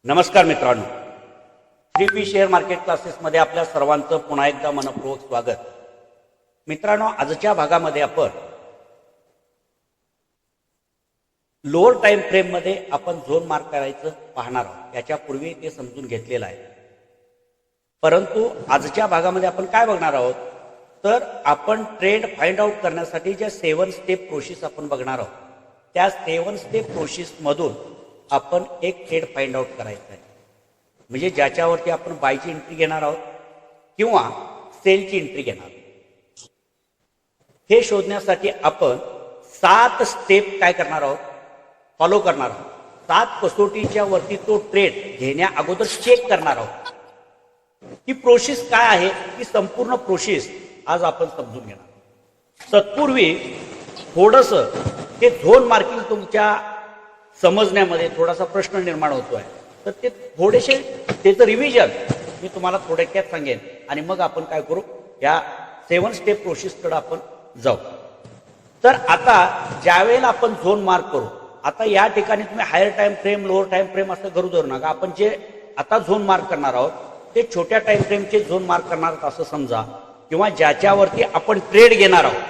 नमस्कार मित्रांनो, 3P share market क्लासेसमध्ये आपल्या सर्वांचं पुन्हा एकदा मनपूर्वक स्वागत. मित्रांनो, आजच्या भागामध्ये आपण लोअर टाइम फ्रेम मध्ये आपण झोन मार्क करायचं पाहणार आहोत. याच्यापूर्वी ते समजून घेतलेलं आहे, परंतु आजच्या भागामध्ये आपण काय बघणार आहोत तर आपण ट्रेंड फाइंड आउट करण्यासाठी ज्या 7 स्टेप प्रोसेस आपण बघणार आहोत, त्या 7 स्टेप प्रोसेस मधून आपण एक ट्रेड फाइंड आउट करायचं आहे. म्हणजे ज्याच्यावरती आपण बायची एंट्री घेणार आहोत किंवा सेलची एंट्री घेणार आहोत. हे शोधण्यासाठी आपण 7 स्टेप काय करणार आहोत, फॉलो करणार आहोत. 7 कसोटीच्या वरती तो ट्रेड घेण्या अगोदर चेक करणार आहोत. ती प्रोसेस काय आहे, ती संपूर्ण प्रोसेस आज आपण समजून घेणार. तत्पूर्वी थोडंसं हे झोन मार्किंग तुमच्या समजण्यामध्ये थोडासा प्रश्न निर्माण होतोय, तर ते थोडेसे त्याचं रिव्हिजन मी तुम्हाला थोडक्यात सांगेन आणि मग आपण काय करू, या 7 स्टेप प्रोसेसकडे आपण जाऊ. तर आता ज्यावेळेला आपण झोन मार्क करू, आता या ठिकाणी तुम्ही higher time frame lower time frame असं करू धरू नका. आपण जे आता झोन मार्क करणार आहोत ते छोट्या टाइम फ्रेमचे झोन मार्क करणार आहोत असं समजा, किंवा ज्याच्यावरती आपण ट्रेड घेणार आहोत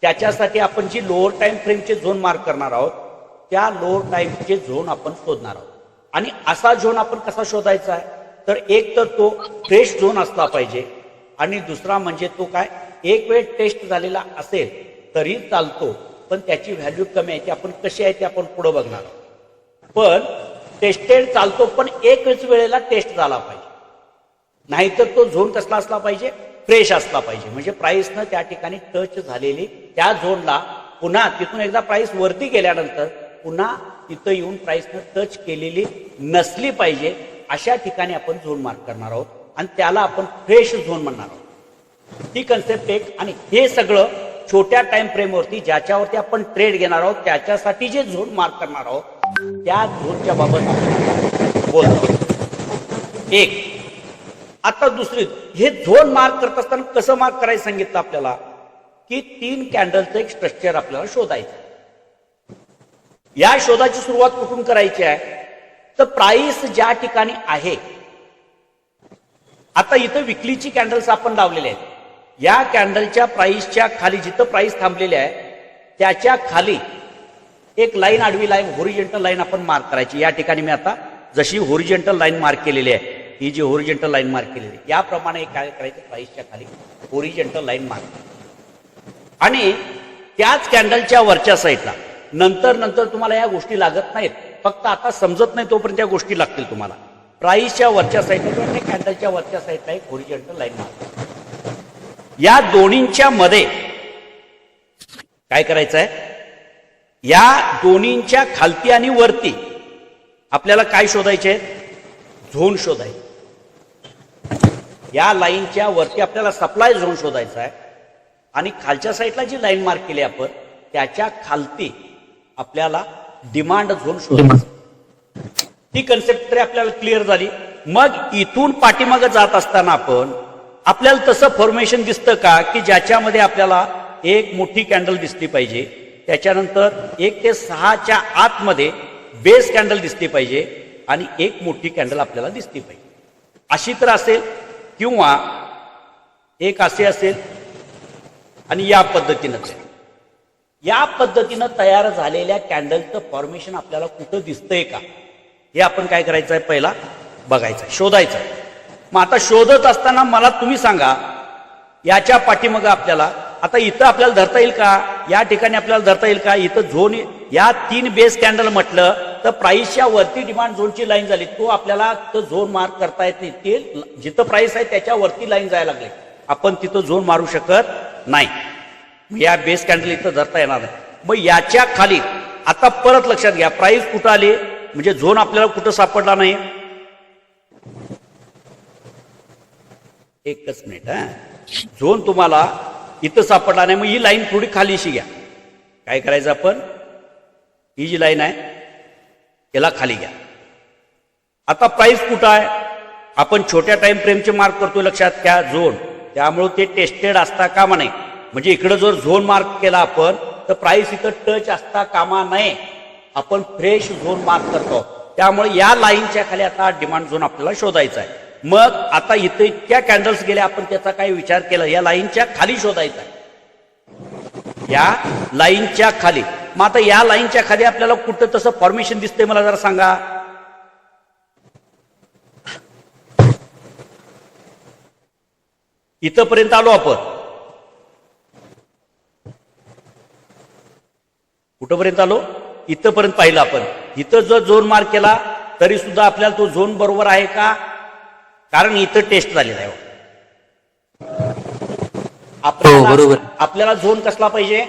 त्याच्यासाठी आपण जी लोअर टाइम फ्रेमचे झोन मार्क करणार आहोत त्या लोअर टाइमचे झोन आपण शोधणार आहोत. आणि असा झोन आपण कसा शोधायचा आहे, तर एक तर तो फ्रेश झोन असला पाहिजे, आणि दुसरा म्हणजे तो काय, एक वेळ टेस्ट झालेला असेल तरी चालतो, पण त्याची व्हॅल्यू कमी आहे, ती आपण कशी आहे ते आपण पुढे बघणार आहोत. पण टेस्टेड चालतो, पण एकच वेळेला टेस्ट झाला पाहिजे. नाहीतर तो झोन कसला असला पाहिजे, फ्रेश असला पाहिजे. म्हणजे प्राइसनं त्या ठिकाणी टच झालेली त्या झोनला पुन्हा तिथून एकदा प्राइस वरती गेल्यानंतर पुन्हा तिथं येऊन प्राइसनं टच केलेली नसली पाहिजे. अशा ठिकाणी आपण झोन मार्क करणार आहोत आणि त्याला आपण फ्रेश झोन म्हणणार आहोत. ही कन्सेप्ट एक. आणि हे सगळं छोट्या टाइम फ्रेमवरती ज्याच्यावरती आपण ट्रेड घेणार आहोत त्याच्यासाठी जे झोन मार्क करणार आहोत त्या झोनच्या बाबत आपण बोलतो. एक. आता दुसरी, हे झोन मार्क करत असताना कसं मार्क करायचं सांगितलं आपल्याला, की 3 कॅन्डलचं एक स्ट्रक्चर आपल्याला शोधायचं. या शोधाची सुरुवात कुठून करायची आहे, तर प्राइस ज्या ठिकाणी आहे, आता इथं विकलीची कॅन्डल्स आपण लावलेले आहेत. या कॅन्डलच्या प्राइसच्या खाली जिथं प्राइस थांबलेली आहे त्याच्या खाली एक लाईन, आडवी लाईन, होरिजेंटल लाईन आपण मार्क करायची. या ठिकाणी मी आता जशी होरिजेंटल लाईन मार्क केलेली आहे, ही जी होरिजेंटल लाईन मार्क केलेली आहे, याप्रमाणे काय करायचं, प्राइसच्या खाली होरिजेंटल लाईन मार्क. आणि त्याच कॅन्डलच्या वरच्या साईडला नंतर तुम्हाला या गोष्टी लागत नाहीत, फक्त आता समजत नाही तोपर्यंत या गोष्टी लागतील तुम्हाला. प्राइसच्या वरच्या साईडला किंवा कॅन्डलच्या वरच्या साईडला एक होरिजेंटल लाईन मार्क. या दोन्हींच्या मध्ये काय करायचं आहे, या दोन्हींच्या खालती आणि वरती आपल्याला काय शोधायचे, झोन शोधायचे. या लाईनच्या वरती आपल्याला सप्लाय झोन शोधायचा आहे आणि खालच्या साईडला जी लाईन मार्क केली आपण त्याच्या खालती आपल्याला डिमांड झोन शोधायचा. ती कन्सेप्ट तरी आपल्याला क्लिअर झाली. मग इथून पाठीमागे जात असताना आपल्याला तसं फॉर्मेशन दिसतं का, की ज्याच्यामध्ये आपल्याला एक मोठी कॅन्डल दिसली पाहिजे, त्याच्यानंतर 1 ते 6च्या आतमध्ये बेस कॅन्डल दिसली पाहिजे आणि एक मोठी कॅन्डल आपल्याला दिसली पाहिजे. अशी तर असेल, किंवा एक असे असेल आणि या पद्धतीनं. या पद्धतीनं तयार झालेल्या कॅन्डलचं फॉर्मेशन आपल्याला कुठं दिसतंय का, हे आपण काय करायचं आहे, पहिला बघायचं, शोधायचं. मग आता शोधत असताना मला तुम्ही सांगा, याच्या पाठीमागं आपल्याला आता इथं आपल्याला धरता येईल का, या ठिकाणी आपल्याला धरता येईल का, इथं झोन, या 3 बेस कॅन्डल म्हटलं तर प्राइसच्या वरती डिमांड झोनची लाईन झाली, तो आपल्याला तो झोन मार्क करता येत नाही. ते जिथं प्राइस आहे त्याच्या वरती लाईन जायला लागली, आपण तिथं झोन मारू शकत नाही. या बेस कॅन्डल इथं धरता येणार नाही. मग याच्या खाली आता परत लक्षात घ्या, प्राइस कुठं आली, म्हणजे झोन आपल्याला कुठं सापडला नाही. एकच मिनिट, झोन तुम्हाला इथं सापडला नाही. मग ही लाईन थोडी खालीशी घ्या. काय करायचं आपण, ही जी लाईन आहे याला खाली घ्या. आता प्राइस कुठं आहे, आपण छोट्या टाइम फ्रेमचे मार्क करतोय, लक्षात घ्या झोन, त्यामुळे ते टेस्टेड असता कामा नये. म्हणजे इकडे जर झोन मार्क केला आपण तर प्राइस इथं टच असता कामा नये. आपण फ्रेश झोन मार्क करतो. त्यामुळे या लाईनच्या खाली आता डिमांड झोन आपल्याला शोधायचा आहे. मग आता इथे इतक्या कॅन्डल्स गेल्या, आपण त्याचा काही विचार केला, या लाईनच्या खाली शोधायचा आहे, या लाईनच्या खाली. मग आता या लाईनच्या खाली आपल्याला कुठं तसं फॉर्मेशन दिसतंय मला जरा सांगा. इथपर्यंत आलो आपण, कुठपर्यंत आलो, इथपर्यंत पाहिलं आपण. इथं जर झोन मार्क केला तरी सुद्धा आपल्याला तो झोन बरोबर आहे का, कारण इथं टेस्ट झालेला आहे. आपल्याला झोन कसला पाहिजे,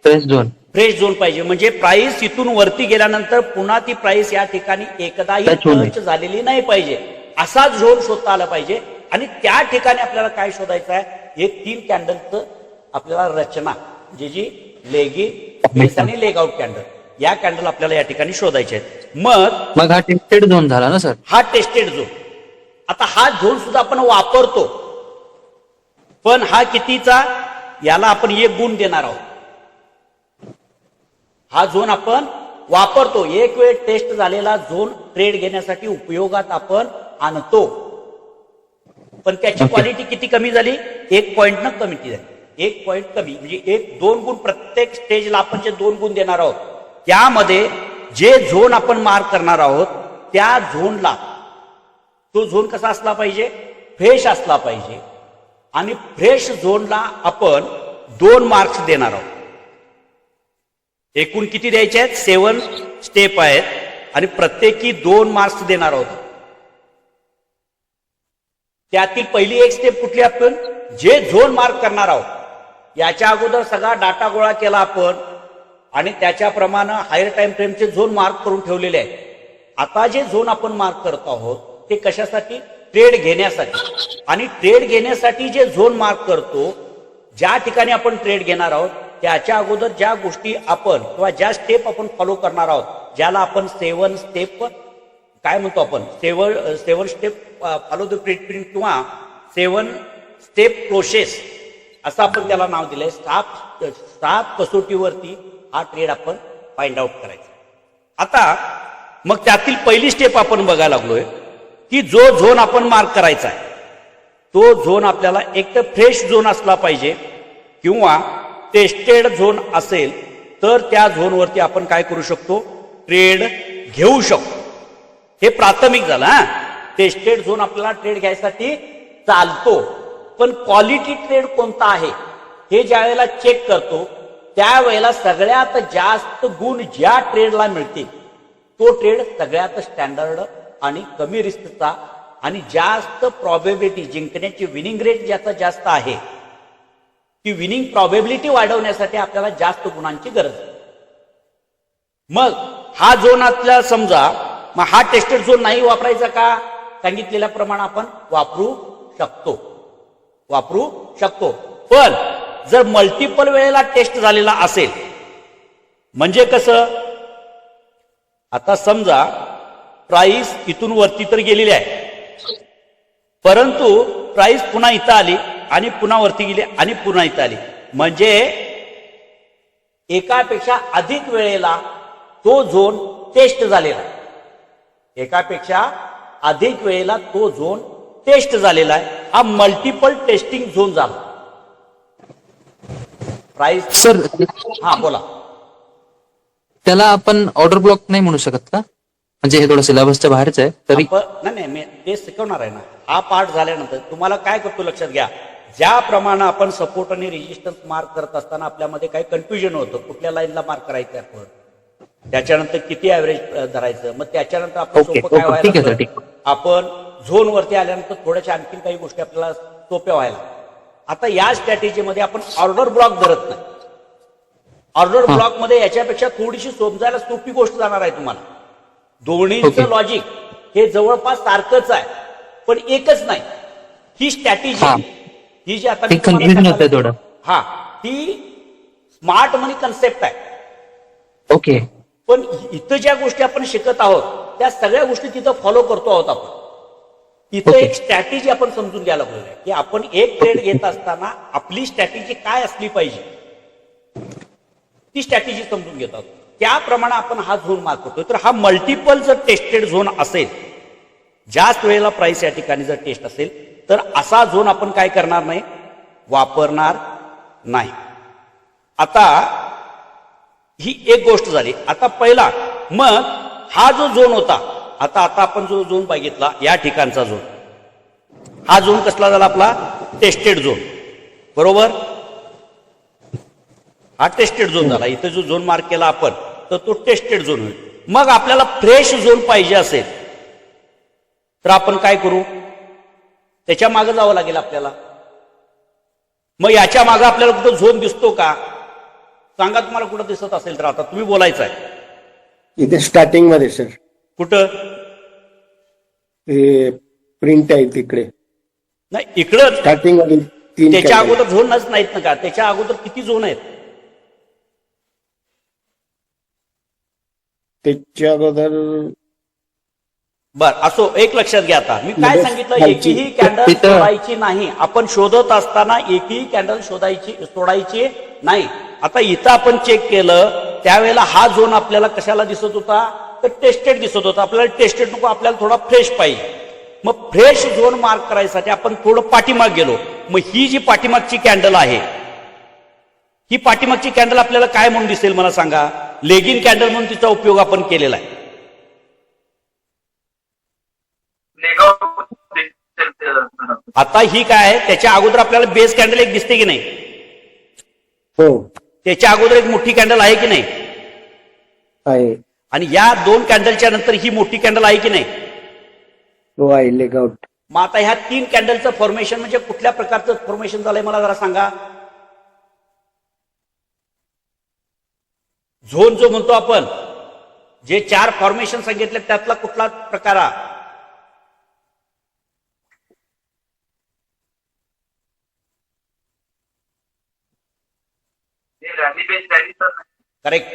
फ्रेश झोन. फ्रेश झोन पाहिजे. म्हणजे प्राइस इथून वरती गेल्यानंतर पुन्हा ती प्राइस या ठिकाणी एकदाही टच झालेली नाही पाहिजे, असा झोन शोधता आला पाहिजे. आणि त्या ठिकाणी आपल्याला काय शोधायचं आहे, हे 3 कॅन्डलचं आपल्याला रचना, जी लेगिंग, बेस आणि लेग आउट कॅन्डल, या कॅन्डल आपल्याला या ठिकाणी शोधायचे आहेत. मग हा टेस्टेड झोन झाला ना सर, हा टेस्टेड झोन. आता हा झोन सुद्धा आपण वापरतो, पण हा कितीचा, याला आपण 1 गुण देणार आहोत. हा झोन आपण वापरतो, एक वेळ टेस्ट झालेला झोन ट्रेड घेण्यासाठी उपयोगात आपण आणतो, पण त्याची क्वालिटी किती कमी झाली, 1 पॉइंट न कमी झाली. 1 पॉइंट कमी म्हणजे 2 गुण प्रत्येक स्टेजला आपण जे 2 गुण देणार आहोत, त्यामध्ये जे झोन आपण मार्क करणार आहोत त्या झोनला, तो झोन कसा असला पाहिजे, फ्रेश असला पाहिजे. आणि फ्रेश झोनला आपण 2 मार्क्स देणार आहोत. एकूण किती द्यायचे आहेत, 7 स्टेप आहेत आणि प्रत्येकी 2 मार्क्स देणार आहोत. त्यातील पहिली एक स्टेप कुठली, आपण जे झोन मार्क करणार आहोत याच्या अगोदर सगळा डाटा गोळा केला आपण आणि त्याच्याप्रमाणे हायर टाइम फ्रेमचे झोन मार्क करून ठेवलेले आहेत. आता जे झोन आपण मार्क करत आहोत ते कशासाठी, ट्रेड घेण्यासाठी. आणि ट्रेड घेण्यासाठी जे झोन मार्क करतो, ज्या ठिकाणी आपण ट्रेड घेणार आहोत त्याच्या अगोदर ज्या गोष्टी आपण किंवा ज्या स्टेप आपण फॉलो करणार आहोत, ज्याला आपण 7 स्टेप काय म्हणतो, आपण 7 स्टेप फॉलो द प्रिंट किंवा 7 स्टेप प्रोसेस असं आपण त्याला नाव दिलंय. 7 कसोटीवरती हा ट्रेड आपण फाइंड आउट करायचा. आता मग त्यातील पहिली स्टेप आपण बघायला लागलोय की जो झोन आपण मार्क करायचा आहे तो झोन आपल्याला एक तर फ्रेश झोन असला पाहिजे किंवा टेस्टेड झोन असेल तर त्या झोनवरती आपण काय करू शकतो, ट्रेड घेऊ शकतो. हे प्राथमिक झालं. टेस्टेड झोन आपल्याला ट्रेड घ्यायसाठी चालतो, पण क्वालिटी ट्रेड कोणता आहे हे ज्या वेळेला चेक करतो त्यावेळेला सगळ्यात जास्त गुण ज्या ट्रेडला मिळतील तो ट्रेड सगळ्यात स्टँडर्ड आणि कमी रिस्कचा आणि जास्त प्रॉबेबिलिटी जिंकण्याची विनिंग रेट ज्याचा जास्त आहे, ती विनिंग प्रॉबेबिलिटी वाढवण्यासाठी आपल्याला जास्त गुणांची गरज आहे. मग हा झोन आपल्याला समजा, मग हा टेस्टेड झोन नाही वापरायचा का, सांगितलेल्याप्रमाणे आपण वापरू शकतो. पण जर मल्टिपल वेळेला टेस्ट झालेला असेल, म्हणजे कसं, आता समजा प्राइस इथून वरती तर गेलेली आहे, परंतु प्राइस पुन्हा इथं आली आणि पुन्हा वरती गेली आणि पुन्हा इथं आली, म्हणजे एकापेक्षा अधिक वेळेला तो झोन टेस्ट झालेला आहे. एकापेक्षा अधिक वेळेला तो झोन टेस्ट झालेला आहे. हा मल्टिपल टेस्टिंग झोन झाला. प्राइस सर, हा बोला. त्याला आपण ऑर्डर ब्लॉक नाही म्हणू शकत का, म्हणजे हे थोडं सिलेबसच्या बाहेरच आहे तरी. नाही, मी ते शिकवणार आहे ना. हा पार्ट झाल्यानंतर तुम्हाला काय करतो लक्षात घ्या, ज्याप्रमाणे आपण सपोर्ट आणि रेजिस्टन्स मार्क करत असताना आपल्यामध्ये काही कन्फ्युजन होतं, कुठल्या लाईनला मार्क करायचं आपण, त्याच्यानंतर किती ऍव्हरेज धरायचं, मग त्याच्यानंतर आपलं सोपं काय व्हायला, आपण झोन वरती आल्यानंतर थोड्याशा आणखीन काही गोष्टी आपल्याला सोप्या व्हायला. आता या स्ट्रॅटेजीमध्ये आपण ऑर्डर ब्लॉक धरत नाही. ऑर्डर ब्लॉक मध्ये याच्यापेक्षा थोडीशी समजायला सोपी गोष्ट जाणार आहे तुम्हाला. दोन्हीचं लॉजिक हे जवळपास सारखंच आहे, पण एकच नाही. ही स्ट्रॅटेजी ही जी आता थोडं, हा, ती स्मार्ट मनी कन्सेप्ट आहे. ओके. पण इथं ज्या गोष्टी आपण शिकत आहोत त्या सगळ्या गोष्टी तिथं फॉलो करतो आहोत आपण. इथं एक स्ट्रॅटेजी आपण समजून घ्यायला पाहिजे की आपण एक ट्रेड घेत असताना आपली स्ट्रॅटेजी काय असली पाहिजे, ती स्ट्रॅटेजी समजून घेत आहोत. त्याप्रमाणे आपण हा झोन मार्क करतो. तर हा मल्टिपल जर टेस्टेड झोन असेल, जास्त वेळेला प्राइस या ठिकाणी जर टेस्ट असेल, तर असा झोन आपण काय करणार नाही, वापरणार नाही. आता ही एक गोष्ट झाली. आता पहिला मग हा जो झोन होता, आता आपण जो झोन बघितला या ठिकाणचा झोन, हा झोन कसला झाला आपला, टेस्टेड झोन, बरोबर. हा टेस्टेड झोन झाला. इथं जो झोन मार्क केला आपण, तर तो टेस्टेड झोन होईल. मग आपल्याला फ्रेश झोन पाहिजे असेल तर आपण काय करू, त्याच्या मागे जावं लागेल आपल्याला. मग याच्या मागे आपल्याला कुठं झोन दिसतो का, सांगा तुम्हाला कुठं दिसत असेल तर. आता तुम्ही बोलायचं आहे. इथे स्टार्टिंग मध्ये सर, कुठं, हे प्रिंट आहे तिकडे नाही इकडं स्टार्टिंग मध्ये 3 त्याच्या अगोदर झोनच नाहीत ना का, त्याच्या अगोदर किती झोन आहेत. त्याच्या अगोदर बर असो, एक लक्षात घ्या. आता मी काय म्हणजे सांगितलं, खालची. एकही कॅन्डल तिथं- सोडायची नाही. आपण शोधत असताना एकही कॅन्डल सोडायची नाही. आता इथं आपण चेक केलं त्यावेळेला हा झोन आपल्याला कशाला दिसत होता, तर टेस्टेड दिसत होता. आपल्याला टेस्टेड नको, आपल्याला थोडा फ्रेश पाहिजे. मग फ्रेश झोन मार्क करायसाठी आपण थोडं पाठीमाग गेलो. मग ही जी पाठीमागची कॅन्डल आहे, ही पाठीमागची कॅन्डल आपल्याला काय म्हणून दिसेल मला सांगा, लेगिन कॅन्डल म्हणून तिचा उपयोग आपण केलेला आहे. आता ही काय आहे, त्याच्या अगोदर आपल्याला बेस कॅन्डल एक दिसते की नाही, हो त्याच्या अगोदर एक मोठी कॅन्डल आहे की नाही, आहे, आणि या 2 कॅन्डलच्या नंतर ही मोठी कॅन्डल आहे की नाही. हो आहे लेगआउट. मग आता ह्या 3 कॅन्डलचं फॉर्मेशन म्हणजे कुठल्या प्रकारचं फॉर्मेशन झालंय मला जरा सांगा. झोन जो म्हणतो आपण, जे 4 फॉर्मेशन सांगितले त्यातला कुठला प्रकार हा, करेक्ट,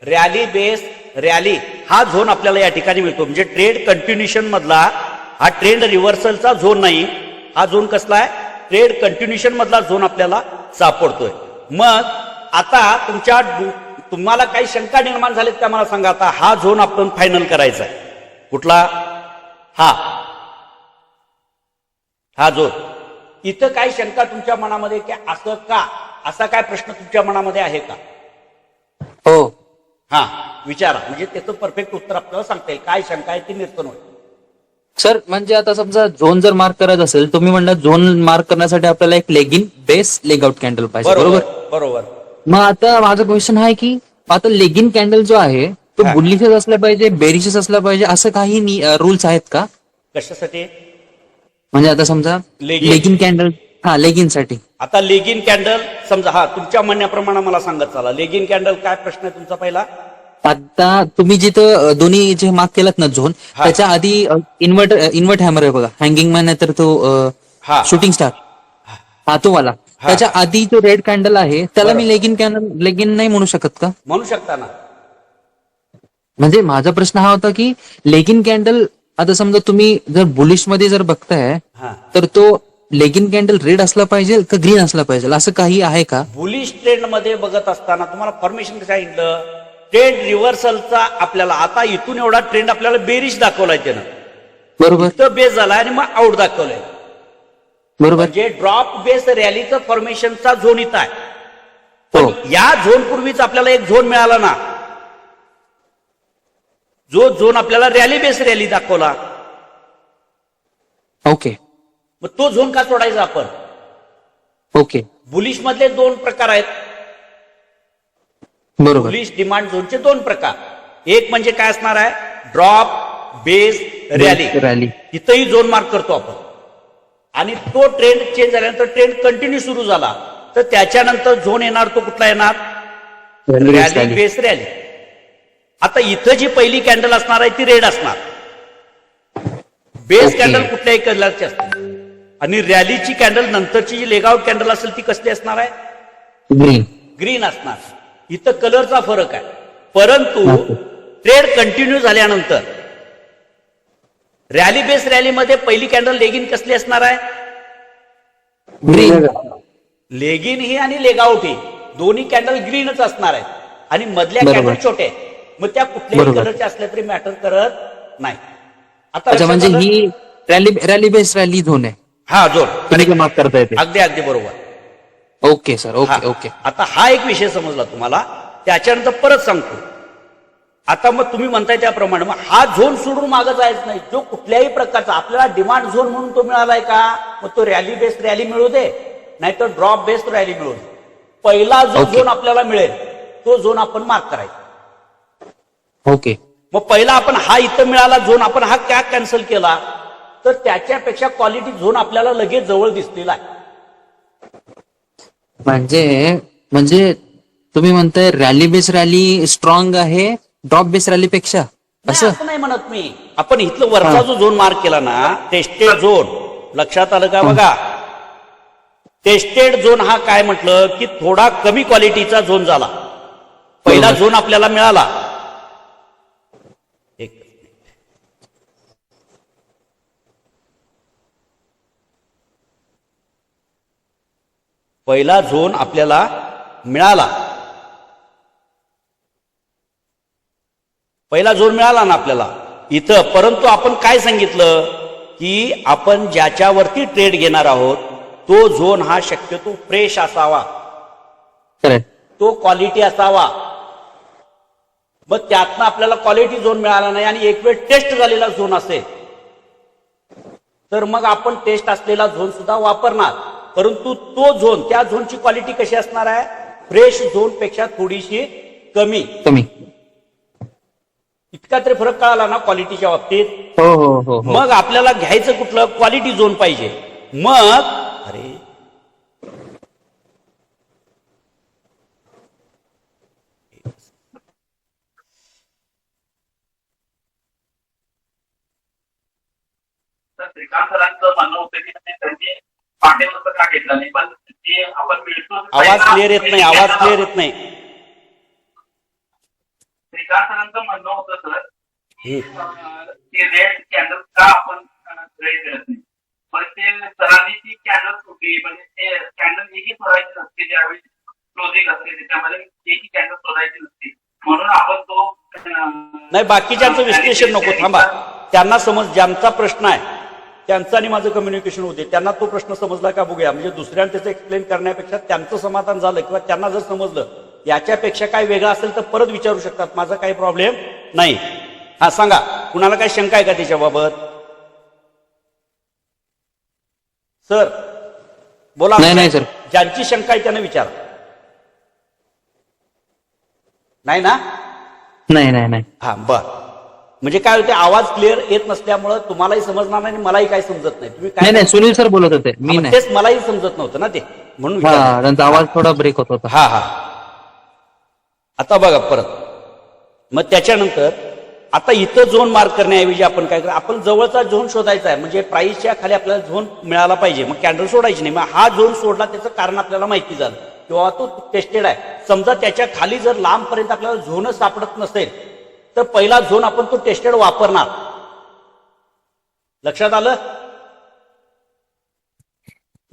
रॅली बेस रॅली हा झोन आपल्याला या ठिकाणी मिळतो. म्हणजे ट्रेड कंटिन्युएशन मधला हा ट्रेंड रिव्हर्सलचा झोन नाही, हा झोन कसला आहे, ट्रेड कंटिन्युएशन मधला झोन आपल्याला सापडतोय. मग आता तुम्हाला काही शंका निर्माण झालीत का मला सांगा. आता हा झोन आपण फायनल करायचा आहे, कुठला, हा झोन. इथं काही शंका तुमच्या मनामध्ये की असं का, असा काय प्रश्न तुमच्या मनामध्ये आहे का. हो, हा विचारा, म्हणजे त्याचं परफेक्ट उत्तर आपल्याला सांगता येईल. काय शंका आहे ती निर्तन होईल. सर म्हणजे आता समजा झोन जर मार्क करायचा असेल, तुम्ही म्हणला झोन मार्क करण्यासाठी आपल्याला एक लेगिन बेस लेगआउट कॅन्डल पाहिजे, बरोबर. बरोबर. मग आता माझा क्वेश्चन आहे की आता लेगिन कॅन्डल जो आहे तो हा. बुलिशच असला पाहिजे, बेरिशच असला पाहिजे, असं काही रूल्स आहेत का. कशासाठी, म्हणजे आता समजा लेगिन. लेगिन कॅन्डल, हा लेगिन साठी. आता लेगिन कॅन्डल समजा, हा तुमच्या म्हणण्याप्रमाणे मला सांगत चला, लेगिन कॅन्डल काय प्रश्न आहे तुमचा पहिला. आता तुम्ही जिथं दोन्ही जे मार्क केलात ना झोन, हा. त्याच्या आधी इन्व्हर्ट हॅमर आहे बघा, हँगिंग मॅन आहे तर तो हा. शूटिंग स्टार, हा तो वाला. हा. त्याच्या आधी जो रेड कॅन्डल आहे त्याला बरोबर. मी लेगिन नाही म्हणू शकत का. म्हणू शकता ना. म्हणजे माझा प्रश्न हा होता की लेगिन कॅन्डल, आता समजा तुम्ही जर बुलिश मध्ये जर बघताय हा, तर तो लेगिन कॅन्डल रेड असला पाहिजे का ग्रीन असला पाहिजे, असं काही आहे का. बुलिश ट्रेंड मध्ये बघत असताना तुम्हाला फॉर्मेशन कसं सांगितलं, ट्रेंड रिव्हर्सलचा आपल्याला आता इथून एवढा ट्रेंड आपल्याला बेरिश दाखवलाय त्यानं, बरोबर इथं बेस झाला आणि मग आउट दाखवलंय. बरोबर. म्हणजे ड्रॉप बेस रॅलीचं फॉर्मेशनचा झोन इथं आहे. हो. पण या झोन पूर्वीच आपल्याला एक झोन मिळाला ना, जो झोन आपल्याला रॅली बेस रॅली दाखवला. ओके मग तो झोन का सोडायचा आपण. ओके बुलिश मधले 2 प्रकार आहेत. बरोबर. बुलिश डिमांड झोनचे 2 प्रकार. एक म्हणजे काय असणार आहे, ड्रॉप बेस रॅली. इथंही झोन मार्क करतो आपण, आणि तो ट्रेंड चेंज झाल्यानंतर ट्रेंड कंटिन्यू सुरू झाला तर त्याच्यानंतर झोन येणार, तो कुठला येणार, रॅली बेस रॅली. आता इथं जी पहिली कॅन्डल असणार आहे ती रेड असणार, बेस Okay. कॅन्डल कुठल्याही कलरची असते, आणि रॅलीची कॅन्डल नंतरची जी लेगआउट कॅन्डल असेल ती कसली असणार आहे, ग्रीन. ग्रीन असणार. इथं कलरचा फरक आहे. परंतु Okay. ट्रेड कंटिन्यू झाल्यानंतर रॅली बेस रॅलीमध्ये पहिली कॅन्डल लेगिन कसली असणार आहे, ग्रीन. लेगिन ही आणि लेगआउट ही दोन्ही कॅन्डल ग्रीनच असणार आहेत. आणि मधल्या बरोबर. कॅन्डल छोटे आहेत. मग त्या कुठल्याही बरोबर. कलरच्या असल्या तरी मॅटर करत नाही. आता अच्छा, लक्षात म्हणजे आलं? ही रॅली बेस्ड रॅली झोन आहे, हा जोड तुम्ही मार्क करता येते. अगदी अगदी बरोबर. ओके सर, ओके हा. ओके. आता हा एक विषय समजला तुम्हाला. त्याच्यानंतर परत सांगतो. आता मग तुम्ही म्हणताय त्याप्रमाणे मग हा झोन सोडून मागं जायचं नाही. जो कुठल्याही प्रकारचा आपल्याला डिमांड झोन म्हणून तो मिळालाय का, मग तो रॅली बेस्ड रॅली मिळू दे, नाहीतर ड्रॉप बेस्ड रॅली मिळू दे, पहिला जो Okay. झोन आपल्याला मिळेल तो झोन आपण मार्क करायचा. ओके. मग पहिला आपण हा इथं मिळाला झोन, आपण हा क्या कॅन्सल केला, तर त्याच्यापेक्षा क्वालिटी झोन आपल्याला लगेच जवळ दिसलेला आहे. म्हणजे तुम्ही म्हणताय रॅली बेस रॅली स्ट्रॉंग आहे ड्रॉप बेस रॅली पेक्षा, नाही, असं? असं नाही म्हणत मी. आपण इथलं वरचा हा. जो झोन मार्क केला ना, टेस्टेड झोन, लक्षात आलं का बघा. टेस्टेड झोन हा काय म्हटलं की थोडा कमी क्वालिटीचा झोन झाला. पहिला बरोबर. झोन आपल्याला मिळाला. एक पहिला झोन आपल्याला मिळाला. पहिला झोन मिळाला ना आपल्याला इथं. परंतु आपण काय सांगितलं की आपण ज्याच्यावरती ट्रेड घेणार आहोत तो झोन हा शक्यतो फ्रेश असावा, करेक्ट. तो क्वालिटी असावा. मग त्यातनं आपल्याला क्वालिटी झोन मिळाला नाही आणि एक वेळ टेस्ट झालेला झोन असेल तर मग आपण टेस्ट असलेला झोन सुद्धा वापरणार. परंतु तो झोन, त्या झोनची क्वालिटी कशी असणार आहे, फ्रेश झोन पेक्षा थोडीशी कमी. कमी. इतका तरी फरक कळाला ना क्वालिटीच्या बाबतीत. हो हो हो हो. मग आपल्याला घ्यायचं कुठलं, क्वालिटी झोन पाहिजे. मग अरे श्रीकांत सरांचं म्हणणं होतं की त्यांनी पांडेवर का घेतला नाही, पण जे आपण मिळतो आवाज क्लिअर येत नाही, आवाज क्लिअर येत नाही. श्रीकांत सरांचं म्हणणं होतं सर की रेड कॅन्डल का आपण ट्रेड करत नाही, पण ते सरांनी ती कॅन्डल सुटली, म्हणजे ते कॅन्डल एकही सोडायची नसते, ज्यावेळी क्लोजिंग असते त्याच्यामध्ये एकही कॅन्डल सोडायची नसते, म्हणून आपण तो नाही, बाकीच्यांचं विश्लेषण नको, थांबा. त्यांना समज, ज्यांचा प्रश्न आहे त्यांचं आणि माझं कम्युनिकेशन होते, त्यांना तो प्रश्न समजला का बघूया. म्हणजे दुसऱ्यांना त्याचं एक्सप्लेन करण्यापेक्षा त्यांचं समाधान झालं किंवा त्यांना जर समजलं याच्यापेक्षा काय वेगळं असेल तर परत विचारू शकतात, माझा काही प्रॉब्लेम नाही. हा सांगा, कुणाला काही शंका आहे का त्याच्याबाबत? सर बोला. नाही सर. ज्यांची शंका आहे त्यांना विचारा. नाही ना? नाही नाही नाही. हा बर. म्हणजे काय होते, आवाज क्लिअर येत नसल्यामुळं तुम्हालाही समजणार नाही आणि मलाही काही समजत नाही. तुम्ही नाही काय, नाही, सुनील सर बोलत होते, मी नाही. तेच मलाही समजत नव्हतं ना ते, म्हणून हा, विचारलं. त्यांचा आवाज थोडा ब्रेक होत होता. हा हा. आता बघा परत. मग त्याच्यानंतर आता इथं झोन मार्क करण्याऐवजी आपण काय करा, आपण जवळचा झोन शोधायचा आहे. म्हणजे प्राइसच्या खाली आपल्याला झोन मिळाला पाहिजे, मग कॅन्डल सोडायची नाही. मग हा झोन सोडला त्याचं कारण आपल्याला माहिती झालं किंवा तो टेस्टेड आहे. समजा त्याच्या खाली जर लांबपर्यंत आपल्याला झोनच सापडत नसेल तर पहिला झोन आपण तो टेस्टेड वापरणार. लक्षात आलं?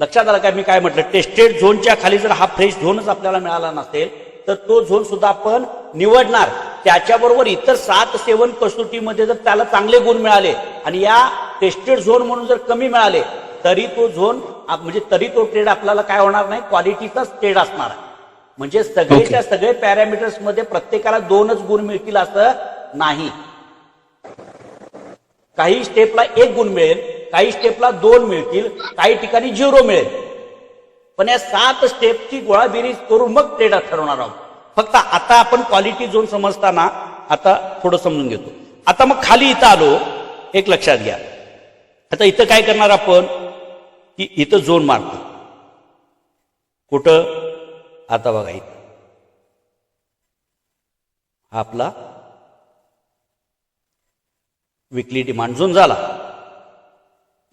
लक्षात आलं काय मी काय म्हटलं? टेस्टेड झोनच्या खाली जर हा फ्रेश झोनच आपल्याला मिळाला नसेल तर तो झोन सुद्धा आपण निवडणार. त्याच्याबरोबर इतर 7-7 कसोटीमध्ये जर त्याला चांगले गुण मिळाले आणि या टेस्टेड झोन म्हणून जर कमी मिळाले तरी तो झोन, म्हणजे तरी तो ट्रेड आपल्याला काय होणार नाही, क्वालिटीचाच ट्रेड असणार आहे. म्हणजे सगळेच्या सगळे पॅरामीटर्स मध्ये प्रत्येकाला 2च गुण मिळतील असं नाही. काही स्टेपला 1 गुण मिळेल, काही स्टेपला 2 मिळतील, काही ठिकाणी 0 मिळेल. पण या 7 स्टेपची गोळाबेरीज करून मग ट्रेड ठरवणार आहोत. फक्त आता आपण क्वालिटी झोन समजताना आता थोडं समजून घेतो. आता मग खाली इथं आलो, एक लक्षात घ्या. आता इथं काय करणार आपण की इथं झोन मारतो. कुठं? आता बघा इथं हा आपला विकली डिमांड झोन झाला.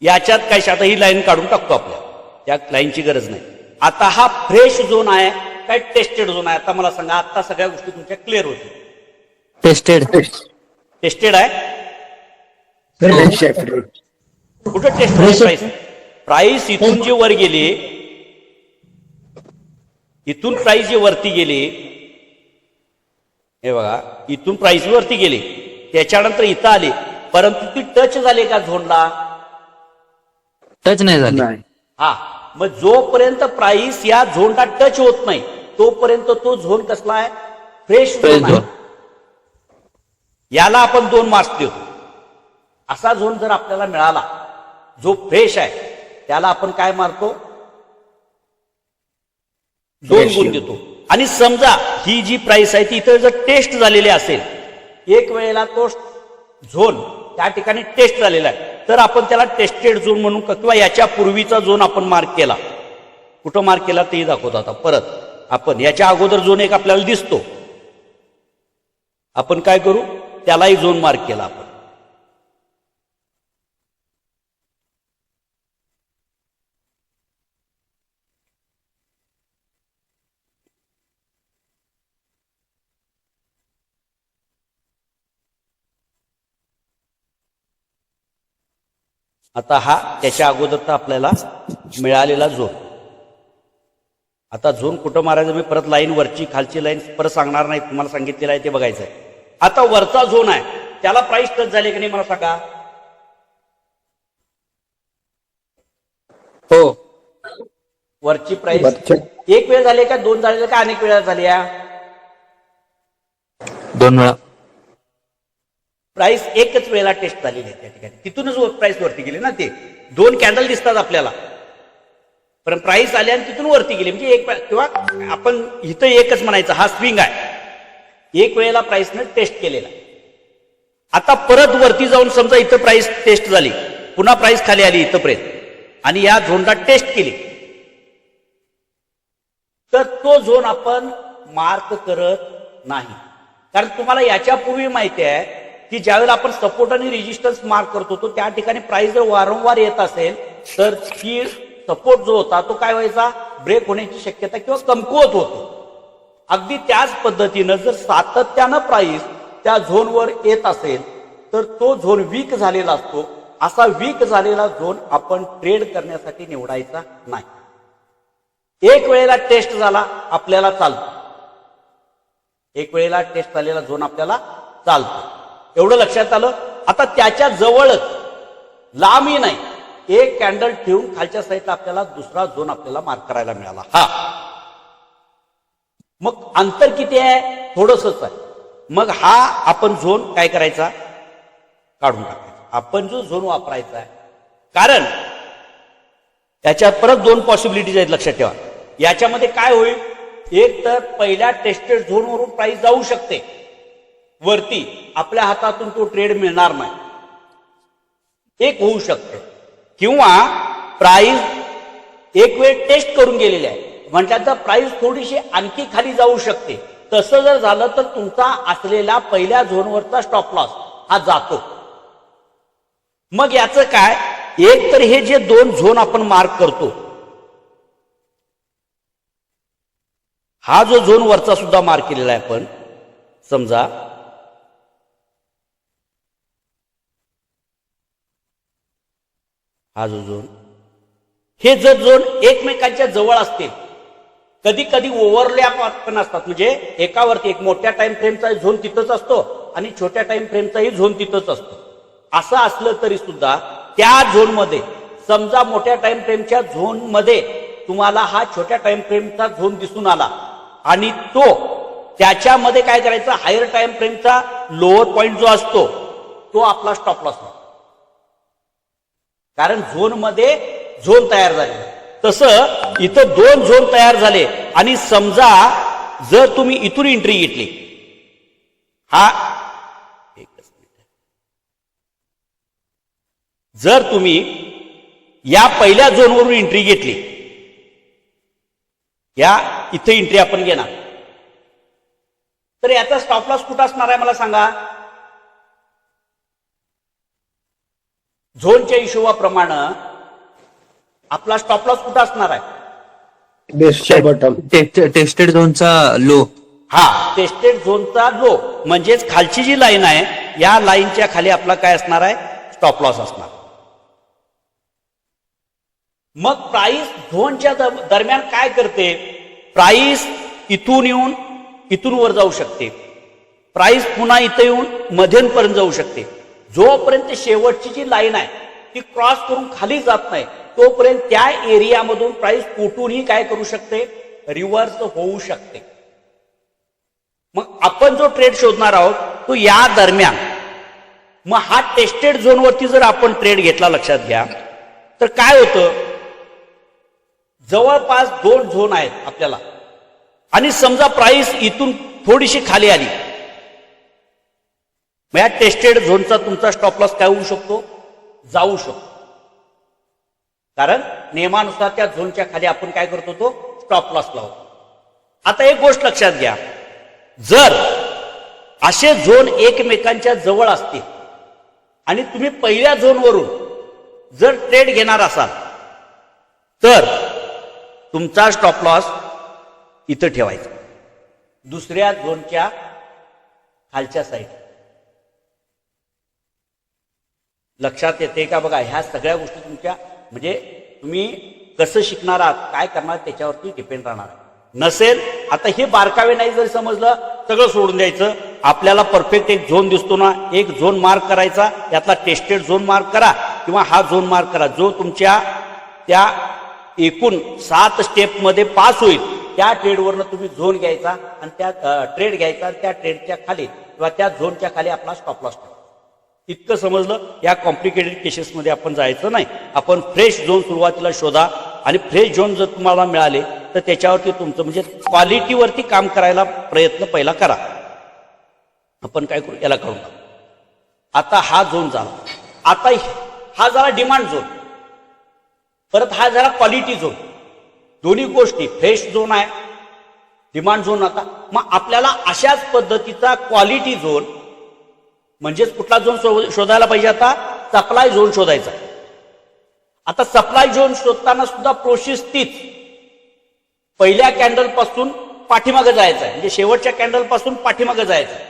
याच्यात काय, आता ही लाईन काढून टाकतो, आपल्या त्या लाईनची गरज नाही. आता हा फ्रेश झोन आहे काय टेस्टेड झोन आहे? आता मला सांगा, आता सगळ्या गोष्टी तुमच्या क्लिअर होतील. टेस्टेड. टेस्टेड आहे. कुठं टेस्टेड प्राइस? प्राइस इथून जी वर गेली, इथून प्राइस जी वरती गेली हे बघा, इथून प्राइस वरती गेली, त्याच्यानंतर इथं आली, परंतु ती टच झाली का झोनला? टच नाही झाली. नाही. हा, मग जोपर्यंत प्राइस या झोनला टच होत नाही तोपर्यंत तो झोन कसला आहे? फ्रेश फ्रेश झोन आहे. झोन. याला आपण 2 मार्क्स देतो. असा झोन जर आपल्याला मिळाला जो फ्रेश आहे त्याला आपण काय मारतो? 2 गुण देतो. आणि समजा ही जी प्राइस आहे ती इथं जर टेस्ट झालेली असेल, एक वेळेला तो झोन त्या ठिकाणी टेस्ट झालेला आहे, तर आपण त्याला टेस्टेड झोन म्हणून किंवा याच्या पूर्वीचा झोन आपण मार्क केला. कुठं मार्क केला तेही दाखवतो. आता परत आपण याच्या अगोदर झोन एक आपल्याला दिसतो, आपण काय करू? त्यालाही झोन मार्क केला आपण. आता हा त्याच्या अगोदरचा आपल्याला मिळालेला झोन. आता झोन कुठं मारायचं मी परत लाईन वरची खालची लाईन परत सांगणार नाही, तुम्हाला सांगितलेलं आहे ते बघायचं आहे. आता वरचा झोन आहे त्याला प्राइस टच झाले की नाही मला सांगा? हो. वरची प्राइस वरच्या- एक वेळ झाली का 2 झाले का अनेक वेळा झाली? 2 वेळा. प्राइस एकच वेळेला टेस्ट झालेली आहे त्या ठिकाणी, तिथूनच प्राइस वरती गेली ना. ते 2 कॅन्डल दिसतात आपल्याला, पण प्राइस आली आणि तिथून वरती गेली, म्हणजे एक किंवा आपण इथं एकच म्हणायचं, हा स्विंग आहे. एक वेळेला प्राइसने टेस्ट केलेला. आता परत वरती जाऊन समजा इथं प्राइस टेस्ट झाली, पुन्हा प्राइस खाली आली इथंपर्यंत आणि या झोनला टेस्ट केली, तर तो झोन आपण मार्क करत नाही. कारण तुम्हाला याच्यापूर्वी माहिती आहे की ज्यावेळेला आपण सपोर्ट आणि रेजिस्टन्स मार्क करतो तो त्या ठिकाणी प्राइस जर वारंवार येत असेल तर की सपोर्ट जो होता तो काय व्हायचा? ब्रेक होण्याची शक्यता किंवा कमकुवत होतो. अगदी त्याच पद्धतीनं जर सातत्यानं प्राइस त्या झोनवर येत असेल तर तो झोन वीक झालेला असतो. असा वीक झालेला झोन आपण ट्रेड करण्यासाठी निवडायचा नाही. एक वेळेला टेस्ट झाला आपल्याला चालतो, एक वेळेला टेस्ट झालेला झोन आपल्याला चालतो, एवढं लक्षात आलं. आता त्याच्या जवळच लांबही नाही, एक कॅन्डल ठेवून खालच्या साईडला आपल्याला दुसरा झोन आपल्याला मार्क करायला मिळाला. हा, मग अंतर किती आहे? थोडंसंच आहे. मग हा आपण झोन काय करायचा? काढून टाकायचा. आपण जो झोन वापरायचा आहे, कारण त्याच्यात परत 2 पॉसिबिलिटीज आहेत लक्षात ठेवा. याच्यामध्ये काय होईल? एक तर पहिल्या टेस्टेड झोनवरून प्राइस जाऊ शकते वरती, आपल्या हातातून तो ट्रेड मिळणार नाही, एक होऊ शकते. किंवा प्राइस एक वेळ टेस्ट करून गेलेली आहे म्हटल्यानंतर प्राइस थोडीशी आणखी खाली जाऊ शकते. तसं जर झालं तर तुमचा असलेला पहिल्या झोनवरचा स्टॉप लॉस हा जातो. मग याचं काय? एक तर हे जे 2 झोन आपण मार्क करतो, हा जो झोन वरचा सुद्धा मार्क केलेला आहे आपण, समजा हा जो झोन, हे जर झोन एकमेकांच्या जवळ असतील, कधी कधी ओव्हरलॅप पण असतात, म्हणजे एकावरती एक मोठ्या टाइम फ्रेमचा झोन तिथंच असतो आणि छोट्या टाइम फ्रेमचाही झोन तिथंच असतो. असं असलं तरी सुद्धा त्या झोनमध्ये समजा मोठ्या टाइम फ्रेमच्या झोन मध्ये तुम्हाला हा छोट्या टाइम फ्रेमचा झोन दिसून आला आणि तो त्याच्यामध्ये काय करायचं? हायर टाइम फ्रेमचा लोअर पॉइंट जो असतो तो आपला स्टॉप लॉस आहे. कारण झोन मध्ये झोन तयार झाले. तसं इथं 2 झोन तयार झाले आणि समजा जर तुम्ही इथून एंट्री घेतली, हा एकच मिनिट, जर तुम्ही या पहिल्या झोनवरून एंट्री घेतली, या इथे एंट्री आपण घेणार, तर याचा स्टॉप लॉस कुठं असणार आहे मला सांगा? झोनच्या हिशोबाप्रमाणे आपला स्टॉप लॉस कुठं असणार आहे? बेसच्या बटन. टेस्टेड झोनचा लो. हा, टेस्टेड झोनचा लो, म्हणजेच खालची जी लाईन आहे या लाईनच्या खाली आपला काय असणार आहे? स्टॉप लॉस असणार. मग प्राइस झोनच्या दरम्यान काय करते? प्राइस इथून येऊन इथून वर जाऊ शकते, प्राइस पुन्हा इथं येऊन मध्यंपर्यंत जाऊ शकते. जोपर्यंत शेवटची जी लाईन आहे ती क्रॉस करून खाली जात नाही तोपर्यंत त्या एरियामधून प्राइस कुठूनही काय करू शकते, रिव्हर्स होऊ शकते. मग आपण जो ट्रेड शोधणार आहोत तो या दरम्यान, मग हा टेस्टेड झोनवरती जर आपण ट्रेड घेतला लक्षात घ्या तर काय होतं, जवळपास 2 झोन आहेत आपल्याला आणि समजा प्राइस इथून थोडीशी खाली आली, मग या टेस्टेड झोनचा तुमचा स्टॉप लॉस काय होऊ शकतो, जाऊ शकतो. कारण नियमानुसार त्या झोनच्या खाली आपण काय करतो, तो स्टॉप लॉस लावतो. आता एक गोष्ट लक्षात घ्या, जर असे झोन एकमेकांच्या जवळ असतील आणि तुम्ही पहिल्या झोनवरून जर ट्रेड घेणार असाल तर तुमचा स्टॉप लॉस इथं ठेवायचा, दुसऱ्या झोनच्या खालच्या साईड. लक्षात येते का बघा, ह्या सगळ्या गोष्टी तुमच्या म्हणजे तुम्ही कसं शिकणार आहात, काय करणार त्याच्यावरती डिपेंड राहणार आहे. नसेल आता हे बारकावे नाही जर समजलं सगळं सोडून द्यायचं. आपल्याला परफेक्ट एक झोन दिसतो ना, एक झोन मार्क करायचा, त्यातला टेस्टेड झोन मार्क करा किंवा हा झोन मार्क करा जो तुमच्या त्या एकूण 7 स्टेपमध्ये पास होईल. त्या ट्रेडवरनं तुम्ही झोन घ्यायचा आणि त्या ट्रेड घ्यायचा आणि त्या ट्रेडच्या खाली किंवा त्या झोनच्या खाली आपला स्टॉप लॉस ठेवा. इतकं समजलं. या कॉम्प्लिकेटेड केसेसमध्ये आपण जायचं नाही. आपण फ्रेश झोन सुरुवातीला शोधा आणि फ्रेश झोन जर तुम्हाला मिळाले तर त्याच्यावरती तुमचं म्हणजे क्वालिटीवरती काम करायला प्रयत्न पहिला करा. आपण काय करू, याला करून टाकू. आता हा झोन झाला, आता हा झाला डिमांड झोन, परत हा झाला क्वालिटी झोन. दोन्ही गोष्टी फ्रेश झोन आहे, डिमांड झोन. आता मग आपल्याला अशाच पद्धतीचा क्वालिटी झोन म्हणजेच कुठला झोन शोधायला पाहिजे, आता सप्लाय झोन शोधायचा. आता सप्लाय झोन शोधताना सुद्धा प्रोसेस तीच, पहिल्या कॅन्डल पासून पाठीमागे जायचं आहे, म्हणजे शेवटच्या कॅन्डल पासून पाठीमागे जायचं आहे.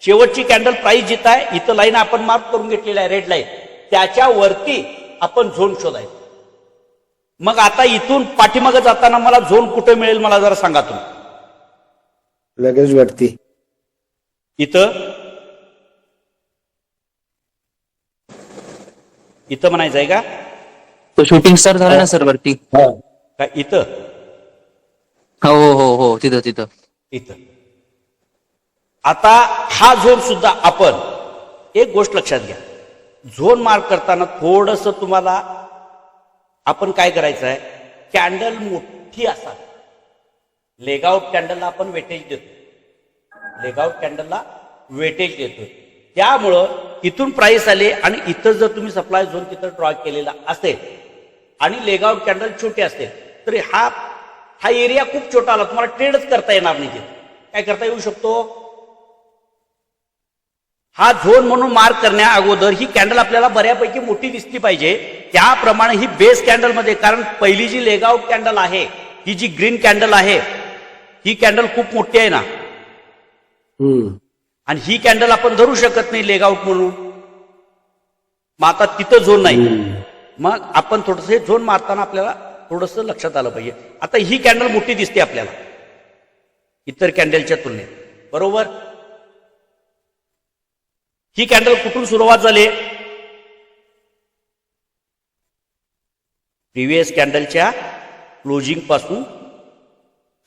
शेवटची कॅन्डल प्राइस जिथं आहे इथं लाईन आपण मार्क करून घेतलेली आहे, रेड लाईन, त्याच्यावरती आपण झोन शोधायचं. मग आता इथून पाठीमागे जाताना मला झोन कुठे मिळेल मला जरा सांगा तुम्ही. लगेच वरती इथं म्हणायचं आहे का, तो शूटिंग स्टार झाला ना सर वरती. काय इथं, हो हो हो तिथं इथं. आता हा झोन सुद्धा आपण एक गोष्ट लक्षात घ्या, झोन मार्क करताना थोडस तुम्हाला आपण काय करायचं आहे, कॅन्डल मोठी असावी. लेगआउट कॅन्डलला आपण वेटेज देतो, लेगआउट कॅन्डलला वेटेज देतोय. त्यामुळं इथून प्राइस आले आणि इथं जर तुम्ही सप्लाय झोन तिथं ड्रॉ केलेला असेल आणि लेगआउट कॅन्डल छोटे असतील तर हा एरिया खूप छोटा आला, तुम्हाला ट्रेडच करता येणार नाही. काय करता येऊ शकतो, हा झोन म्हणून मार्क करण्या अगोदर ही कॅन्डल आपल्याला बऱ्यापैकी मोठी दिसली पाहिजे. त्याप्रमाणे ही बेस कॅन्डल मध्ये, कारण पहिली जी लेगआउट कॅन्डल आहे ही जी ग्रीन कॅन्डल आहे ही कॅन्डल खूप मोठी आहे ना, आणि ही कॅन्डल आपण धरू शकत नाही लेगआउट म्हणून. मग आता तिथं झोन नाही, मग आपण थोडस झोन मारताना आपल्याला थोडस लक्षात आलं पाहिजे. आता ही कॅन्डल मोठी दिसते आपल्याला इतर कॅन्डलच्या तुलनेत, बरोबर. ही कॅन्डल कुठून सुरुवात झाली, प्रिव्हियस कॅन्डलच्या क्लोजिंग पासून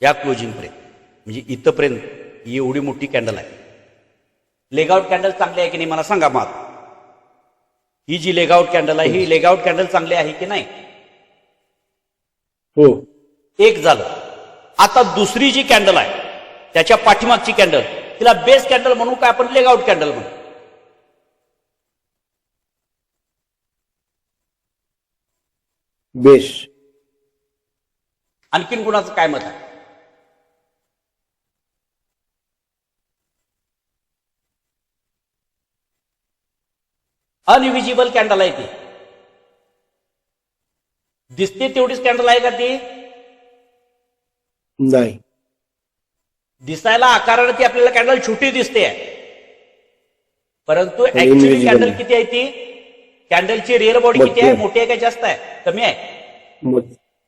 या क्लोजिंग पर्यंत, म्हणजे इथपर्यंत एवढी मोठी कॅन्डल आहे. लेगआउट कॅन्डल चांगली आहे की नाही मला सांगा. मग ही जी लेगआउट कॅन्डल आहे ही लेगआउट कॅन्डल चांगली आहे की नाही, हो. एक झालं. आता दुसरी जी कॅन्डल आहे त्याच्या पाठीमागची कॅन्डल, तिला बेस कॅन्डल म्हणू काय आपण लेगआउट कॅन्डल म्हणू, बेस. आणखीन कुणाचं काय मत आहे, अनविजिबल कॅन्डल आहे ती, दिसते तेवढीच कॅन्डल आहे का ती, नाही. दिसायला आकाराने ती आपल्याला कॅन्डल छोटी दिसते, परंतु ऍक्च्युअली कॅन्डल किती आहे ती, कॅन्डलची रिअर बॉडी किती आहे, मोठी आहे का जास्त आहे, कमी आहे,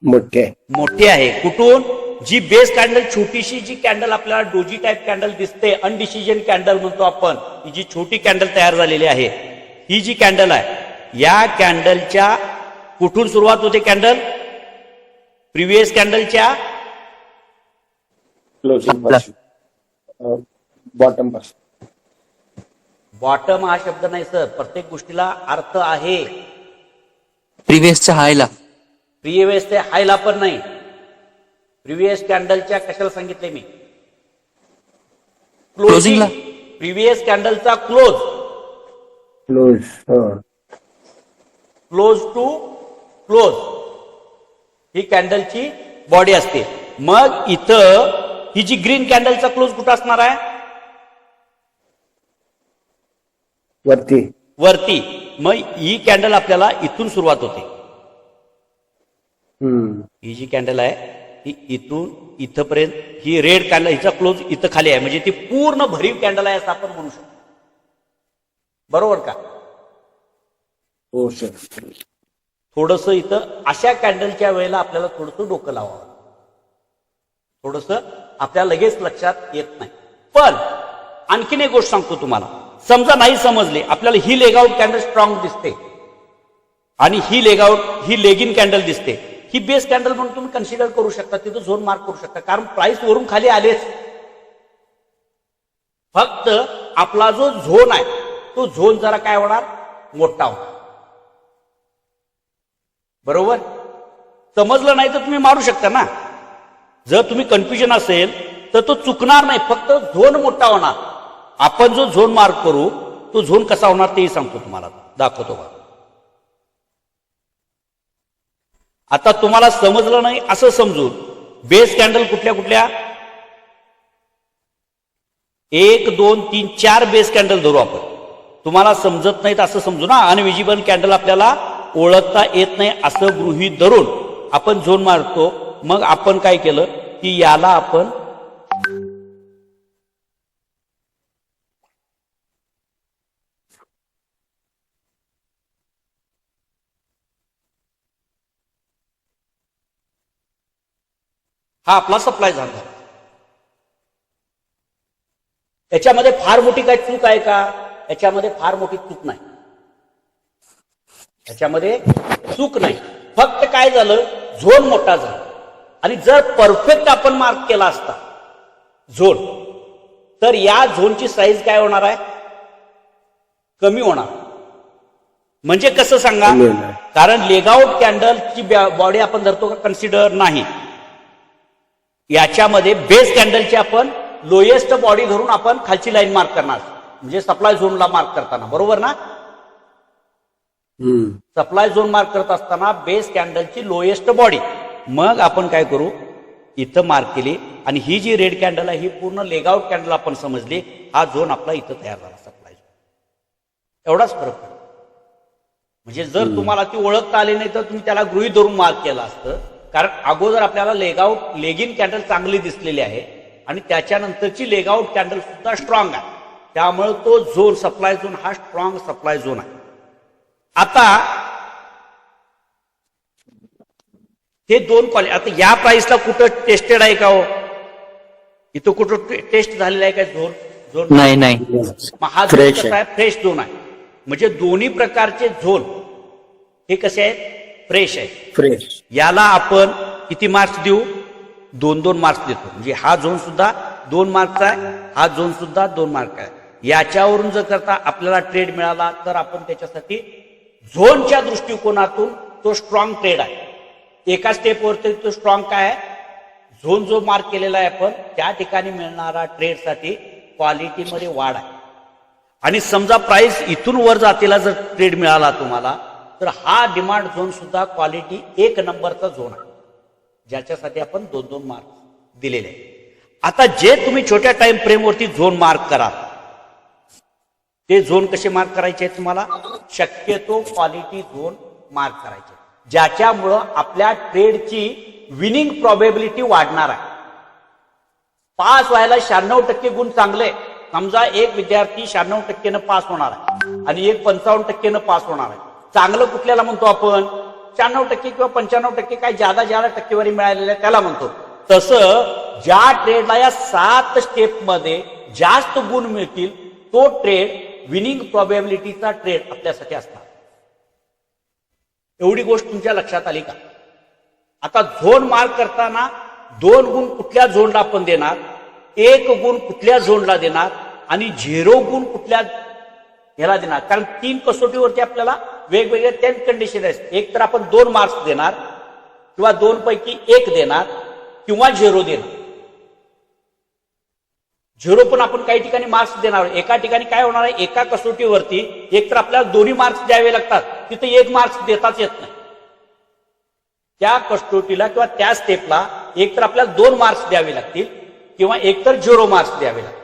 मोठे मोठी आहे. कुठून, जी बेस कॅन्डल छोटीशी जी कॅन्डल आपल्याला डोजी टाईप कॅन्डल दिसते, अनडिसिजन कॅन्डल म्हणतो आपण, ही जी छोटी कॅन्डल तयार झालेली आहे, ही जी कॅन्डल आहे, या कॅन्डलच्या कुठून सुरुवात होते कॅन्डल? प्रिव्हियस कॅन्डलच्या क्लोजिंग पासून, बॉटम पासून. बॉटम हा शब्द नाही सर, प्रत्येक गोष्टीला अर्थ आहे. प्रिव्हियसच्या हायला. प्रिव्हियस ते हायला पण नाही. प्रिव्हियस कॅन्डलच्या कशाला सांगितले मी? Closing-ला. प्रिव्हियस कॅन्डलचा close. Close. Close to close ही कॅन्डलची बॉडी असते. मग इथं ही जी ग्रीन कॅन्डलचा क्लोज कुठं असणार आहे? वरती. वरती. मग ही कॅन्डल आपल्याला इथून सुरुवात होते. ही जी कॅन्डल आहे ही इथून इथपर्यंत, ही रेड कॅन्डल, हिचा क्लोज इथं खाली आहे, म्हणजे ती पूर्ण भरीव कॅन्डल आहे असं आपण म्हणू शकतो. बरोबर का? हो सर. थोडस इथं अशा कॅन्डलच्या वेळेला आपल्याला थोडंसं डोकं लावावं, थोडस आपल्याला लगेच लक्षात येत नाही. पण आणखीन एक गोष्ट सांगतो तुम्हाला, समजा नाही समजले, आपल्याला ही लेगआउट कॅन्डल स्ट्रॉंग दिसते आणि ही लेगिन कॅन्डल दिसते, ही बेस कॅन्डल म्हणून तुम्ही कन्सिडर करू शकता, तिथं झोन मार्क करू शकता, कारण प्राइस वरून खाली आलेच. फक्त आपला जो झोन आहे तो झोन जरा काय होणार? मोठा होणार. बरोबर? समजलं नाही तर तुम्ही मारू शकता ना. जर तुम्ही कन्फ्युजन असेल तर तो चुकणार नाही, फक्त झोन मोठा होणार. आपण जो झोन मार्क करू तो झोन कसा होणार तेही सांगतो तुम्हाला, दाखवतो बघा. आता तुम्हाला समजलं नाही असं समजून बेस कॅन्डल कुठल्या कुठल्या? 1 2 3 4 बेस कॅन्डल धरू आपण. तुम्हाला समजत नाहीत असं समजू ना, अनविजिबल कॅन्डल आपल्याला ओळखता येत नाही असं गृहीत धरून आपण झोन मारतो. मग आपण काय केलं की याला आपण हा आपला सप्लाय झाला. याच्यामध्ये फार मोठी काय चूक आहे का? याच्यामध्ये फार मोठी चूक नाही. याच्यामध्ये चूक नाही, फक्त काय झालं, झोन मोठा झाला. आणि जर परफेक्ट आपण मार्क केला असता झोन, तर या झोनची साईज काय होणार आहे? कमी होणार. म्हणजे कसं सांगा? कारण लेगआउट कॅन्डलची बॉडी आपण धरतो का? कन्सिडर नाही. याच्यामध्ये बेस कॅन्डलची आपण लोएस्ट बॉडी धरून आपण खालची लाईन मार्क करणार, म्हणजे सप्लाय झोनला मार्क करताना. बरोबर ना? सप्लाय झोन मार्क करत असताना बेस कॅन्डलची लोएस्ट बॉडी. मग आपण काय करू, इथं मार्क केली आणि ही जी रेड कॅन्डल आहे ही पूर्ण लेगआउट कॅन्डल आपण समजली. हा झोन आपला इथं तयार झाला, सप्लाय झोन. एवढाच फरक पडतो. म्हणजे जर तुम्हाला ती ओळखता आली नाही तर तुम्ही त्याला गृहीत धरून मार्क केलं असतं, कारण अगोदर आपल्याला लेगिन कॅन्डल चांगली दिसलेली आहे आणि त्याच्यानंतरची लेगआउट कॅन्डल सुद्धा स्ट्रॉंग आहे. त्यामुळे तो झोन, सप्लाय झोन हा स्ट्रॉंग सप्लाय झोन आहे. आता हे दोन क्वालिटी, आता या प्राइसला कुठं टेस्टेड आहे का हो? इथं कुठं टेस्ट झालेला आहे का झोन? झोन नाही नाही. हा झोन कसा आहे? फ्रेश झोन आहे. म्हणजे दोन्ही प्रकारचे झोन हे कसे आहेत? फ्रेश आहे. फ्रेश. याला आपण किती मार्क्स देऊ? 2-2 मार्क्स देतो. म्हणजे हा झोन सुद्धा 2 मार्कचा आहे, हा झोन सुद्धा 2 मार्क आहे. याच्यावरून जर करता आपल्याला ट्रेड मिळाला तर आपण त्याच्यासाठी झोनच्या दृष्टिकोनातून तो स्ट्रॉंग ट्रेड आहे. एका स्टेपवरती तो स्ट्रॉंग काय आहे? झोन जो मार्क केलेला आहे आपण त्या ठिकाणी मिळणारा ट्रेडसाठी क्वालिटीमध्ये वाढ आहे. आणि समजा प्राइस इथून वर जातीला जर ट्रेड मिळाला तुम्हाला, तर हा डिमांड झोन सुद्धा क्वालिटी 1 नंबरचा झोन आहे, ज्याच्यासाठी आपण 2-2 मार्क दिलेले आहे. आता जे तुम्ही छोट्या टाइम फ्रेमवरती झोन मार्क करा, ते झोन कसे मार्क करायचे आहेत तुम्हाला? शक्यतो क्वालिटी झोन मार्क करायचे, ज्याच्यामुळं आपल्या ट्रेडची विनिंग प्रोबेबिलिटी वाढणार आहे. पास व्हायला 96% गुण चांगले. समजा एक विद्यार्थी 96% पास होणार आहे आणि एक 55% पास होणार आहे. चांगलं कुठल्याला म्हणतो आपण? 96% किंवा 95% काय ज्यादा टक्केवारी मिळालेल्या त्याला म्हणतो. तसं ज्या ट्रेडला या 7 स्टेपमध्ये जास्त गुण मिळतील तो ट्रेड विनिंग प्रोबॅबिलिटीचा ट्रेड आपल्यासाठी असणार. एवढी गोष्ट तुमच्या लक्षात आली का? आता झोन मार्क करताना 2 गुण कुठल्या झोनला आपण देणार, 1 गुण कुठल्या झोनला देणार आणि 0 गुण कुठल्या ह्याला देणार. कारण 3 कसोटीवरती आपल्याला वेगवेगळ्या 10 कंडिशन आहेत. एक तर आपण 2 मार्क्स देणार किंवा 2 पैकी 1 देणार किंवा 0 देणार. 0 पण आपण काही ठिकाणी मार्क्स देणार. एका ठिकाणी काय होणार आहे, एका कसोटीवरती एक तर आपल्याला दोन्ही मार्क्स द्यावे लागतात, तिथे 1 मार्क्स देताच येत नाही. त्या कसोटीला किंवा त्या स्टेपला एक तर आपल्याला 2 मार्क्स द्यावे लागतील किंवा एक तर 0 मार्क्स द्यावे लागतील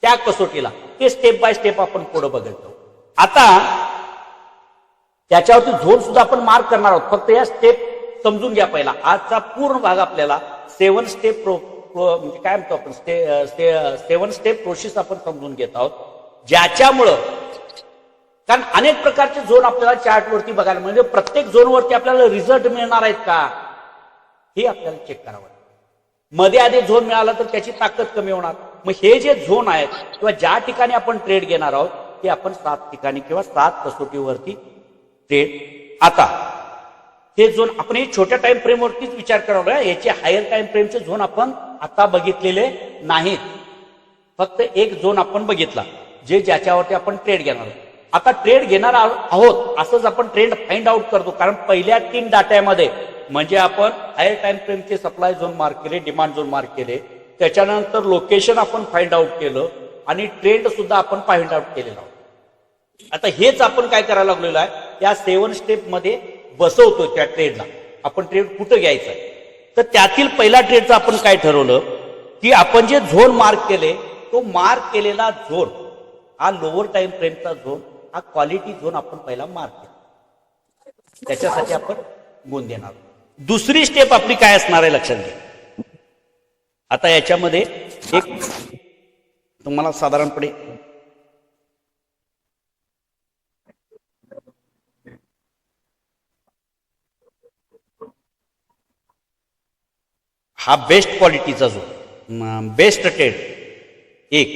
त्या कसोटीला. ते स्टेप बाय स्टेप आपण पुढे बघतो. आता त्याच्यावरती झोन सुद्धा आपण मार्क करणार आहोत. फक्त या स्टेप समजून घ्या. पहिला आजचा पूर्ण भाग आपल्याला 7 स्टेप म्हणजे काय म्हणतो आपण 7 स्टेप प्रोसेस आपण समजून घेत आहोत, ज्याच्यामुळं कारण अनेक प्रकारचे झोन आपल्याला चार्टवरती बघायला म्हणजे प्रत्येक झोनवरती आपल्याला रिझल्ट मिळणार आहेत का हे आपल्याला चेक करावं. मध्ये आधी झोन मिळाला तर त्याची ताकद कमी होणार. मग हे जे झोन आहेत किंवा ज्या ठिकाणी आपण ट्रेड घेणार आहोत ते आपण 7 ठिकाणी किंवा 7 कसोटीवरती ट्रेड. आता हे झोन आपण हे छोट्या टाइम फ्रेमवरतीच विचार करावा. याचे हायर टाइम फ्रेमचे झोन आपण आता बघितलेले नाहीत. फक्त एक झोन आपण बघितला जे ज्याच्यावरती आपण ट्रेड घेणार आहोत. आता ट्रेड घेणार आहोत असंच आपण ट्रेंड फाइंड आउट करतो. कारण पहिल्या 3 डाट्यामध्ये म्हणजे आपण हायर टाइम फ्रेमचे सप्लाय झोन मार्क केले, डिमांड झोन मार्क केले, त्याच्यानंतर लोकेशन आपण फाइंड आउट केलं आणि ट्रेंड सुद्धा आपण फाइंड आउट केलेला आहोत. आता हेच आपण काय करायला लागलेलो आहे, या 7 स्टेप मध्ये बसवतो. त्या ट्रेडला आपण ट्रेड कुठं घ्यायचं आहे तर त्यातील पहिला ट्रेडचं आपण काय ठरवलं की आपण जे झोन मार्क केले तो मार्क केलेला झोन हा लोअर टाइम फ्रेमचा झोन, हा क्वालिटी झोन आपण पहिला मार्क केला. त्याच्यासाठी आपण गुण देणार. दुसरी स्टेप आपली काय असणार आहे लक्षात घ्या. आता याच्यामध्ये एक तुम्हाला साधारणपणे हा बेस्ट क्वालिटीचा झोन, बेस्ट ट्रेड एक.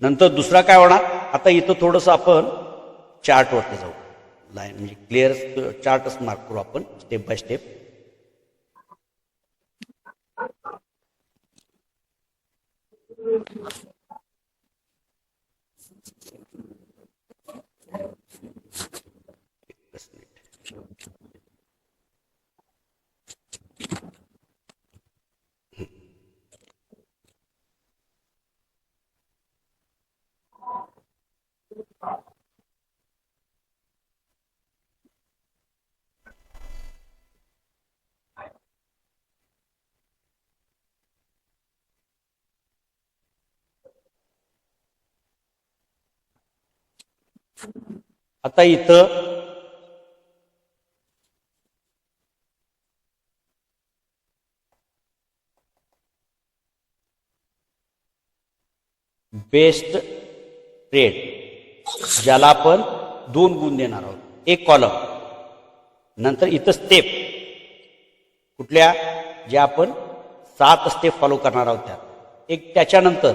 नंतर दुसरा काय होणार, आता इथं थोडंसं आपण चार्टवरती जाऊ. लाईन म्हणजे क्लिअर चार्टच मार्क करू आपण स्टेप बाय स्टेप. आता इथं बेस्ट ट्रेड ज्याला आपण 2 गुण देणार आहोत, एक कॉलम. नंतर इथं स्टेप कुठल्या ज्या आपण 7 स्टेप फॉलो करणार आहोत त्यात एक. त्याच्यानंतर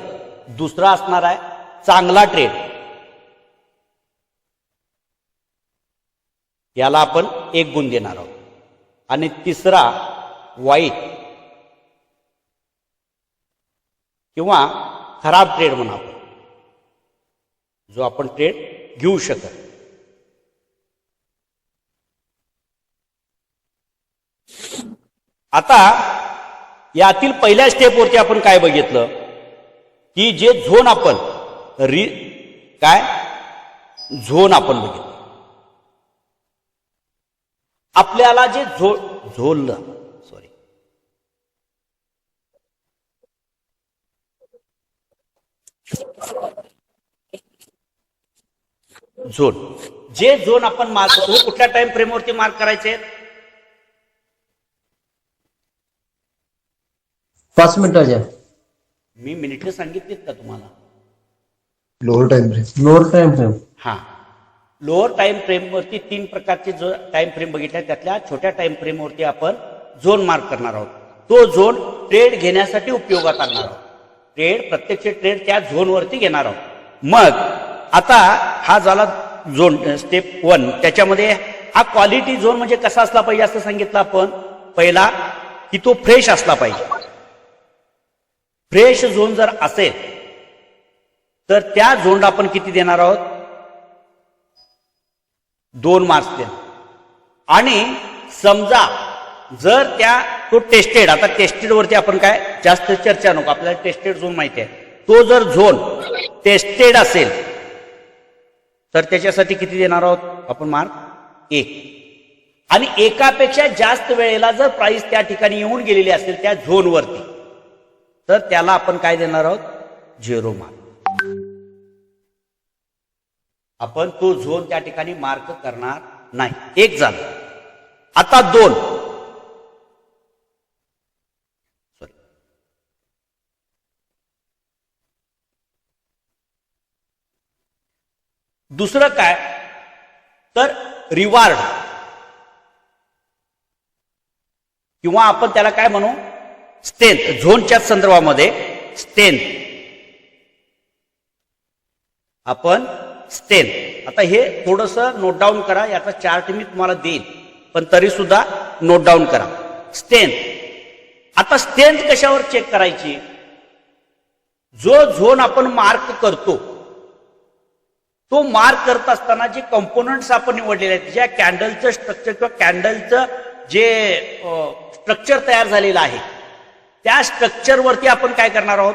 दुसरा असणार आहे चांगला ट्रेड, याला आपण 1 गुण देणार आहोत. आणि तिसरा वाईट किंवा खराब ट्रेड म्हणा आपण, जो आपण ट्रेड घेऊ शकत. आता यातील पहिल्या स्टेपवरती आपण काय बघितलं की जे झोन आपण झोन आपण बघितलं. आपल्याला जे झोन जे झोन आपण मार्क करतो कुठल्या टाइम फ्रेमवरती मार्क करायचे, 5 मिनिटाच्या. मी मिनिटे सांगितलीत का तुम्हाला? Lower time frame. हा, लोअर टाइम फ्रेम वरती 3 प्रकारचे जो टाइम फ्रेम बघितले त्यातल्या छोट्या टाइम फ्रेम वरती आपण झोन मार्क करणार आहोत. तो झोन ट्रेड घेण्यासाठी उपयोगात आणणार आहोत. प्रत्यक्ष ट्रेड त्या झोनवरती घेणार आहोत. मग आता हा झाला झोन स्टेप 1. त्याच्यामध्ये हा क्वालिटी झोन म्हणजे कसा असला पाहिजे असं सांगितलं आपण. पहिला की तो फ्रेश असला पाहिजे. फ्रेश झोन जर असेल तर त्या झोनला आपण किती देणार आहोत? 2 मार्क्स देणार. आणि समजा जर तो टेस्टेड, आता टेस्टेड वरती आपण काय जास्त चर्चा नको, आपल्याला टेस्टेड झोन माहिती आहे. तो जर झोन टेस्टेड असेल तर त्याच्यासाठी किती देणार आहोत आपण? मार्क 1. आणि एकापेक्षा जास्त वेळेला जर प्राइस त्या ठिकाणी येऊन गेलेली असेल त्या झोनवरती तर त्याला आपण काय देणार आहोत? 0 मार्क. आपण तो झोन त्या ठिकाणी मार्क करणार नाही. 1 झालं. आता 2. दुसरं काय तर रिवार्ड, किंवा आपण त्याला काय म्हणू? स्ट्रेंथ. झोनच्या संदर्भामध्ये स्ट्रेंथ. आपण स्ट्रेंथ. आता हे थोडस नोट डाऊन करा. याचा चार्ट मी तुम्हाला देईन, पण तरी सुद्धा नोट डाऊन करा. स्ट्रेंथ. आता स्ट्रेंथ कशावर चेक करायची? जो झोन आपण मार्क करतो तो मार्क करत असताना जे कंपोनंट्स आपण निवडलेले आहेत, ज्या कॅन्डलचं स्ट्रक्चर किंवा कॅन्डलचं जे स्ट्रक्चर तयार झालेलं आहे त्या स्ट्रक्चरवरती आपण काय करणार आहोत?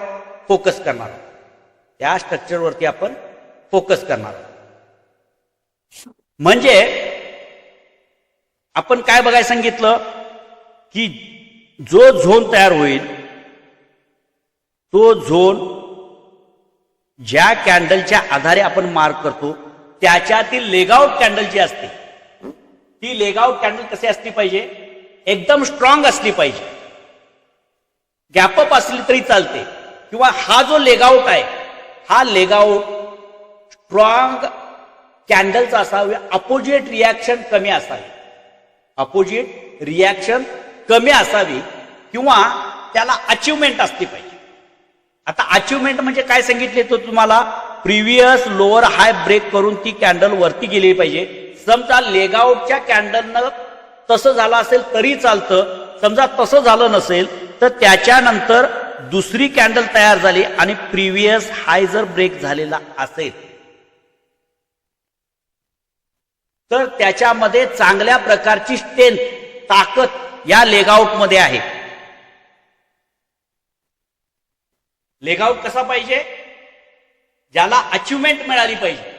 फोकस करणार आहोत. त्या स्ट्रक्चरवरती आपण फोकस करणार आहोत. म्हणजे आपण काय बघायला सांगितलं की जो झोन तयार होईल तो झोन ज्या कॅन्डलच्या आधारे आपण मार्क करतो त्याच्यातील लेगआउट कॅन्डल जी असते ती लेगआउट कॅन्डल कशी असली पाहिजे? एकदम स्ट्रॉंग असली पाहिजे. गॅपअप असली तरी चालते, किंवा हा जो लेगआउट आहे हा लेगआउट स्ट्रॉंग कॅन्डलचा असावे. अपोजिट रिॲक्शन कमी असावी. अपोजिट रिॲक्शन कमी असावी, किंवा त्याला अचिव्हमेंट असली पाहिजे. आता अचिव्हमेंट म्हणजे काय सांगितले तो तुम्हाला? प्रिव्हियस लोअर हाय ब्रेक करून ती कॅन्डल वरती गेली पाहिजे. समजा लेगआउटच्या कॅन्डलनं तसं झालं असेल तरी चालतं. समजा तसं झालं नसेल तर त्याच्यानंतर दुसरी कॅन्डल तयार झाली आणि प्रिव्हियस हाय जर ब्रेक झालेला असेल तर त्याच्यामध्ये चांगल्या प्रकारची स्ट्रेंथ, ताकद या लेगआउट मध्ये आहे. लेगआउट कसा पाहिजे? ज्याला अचिव्हमेंट मिळाली पाहिजे.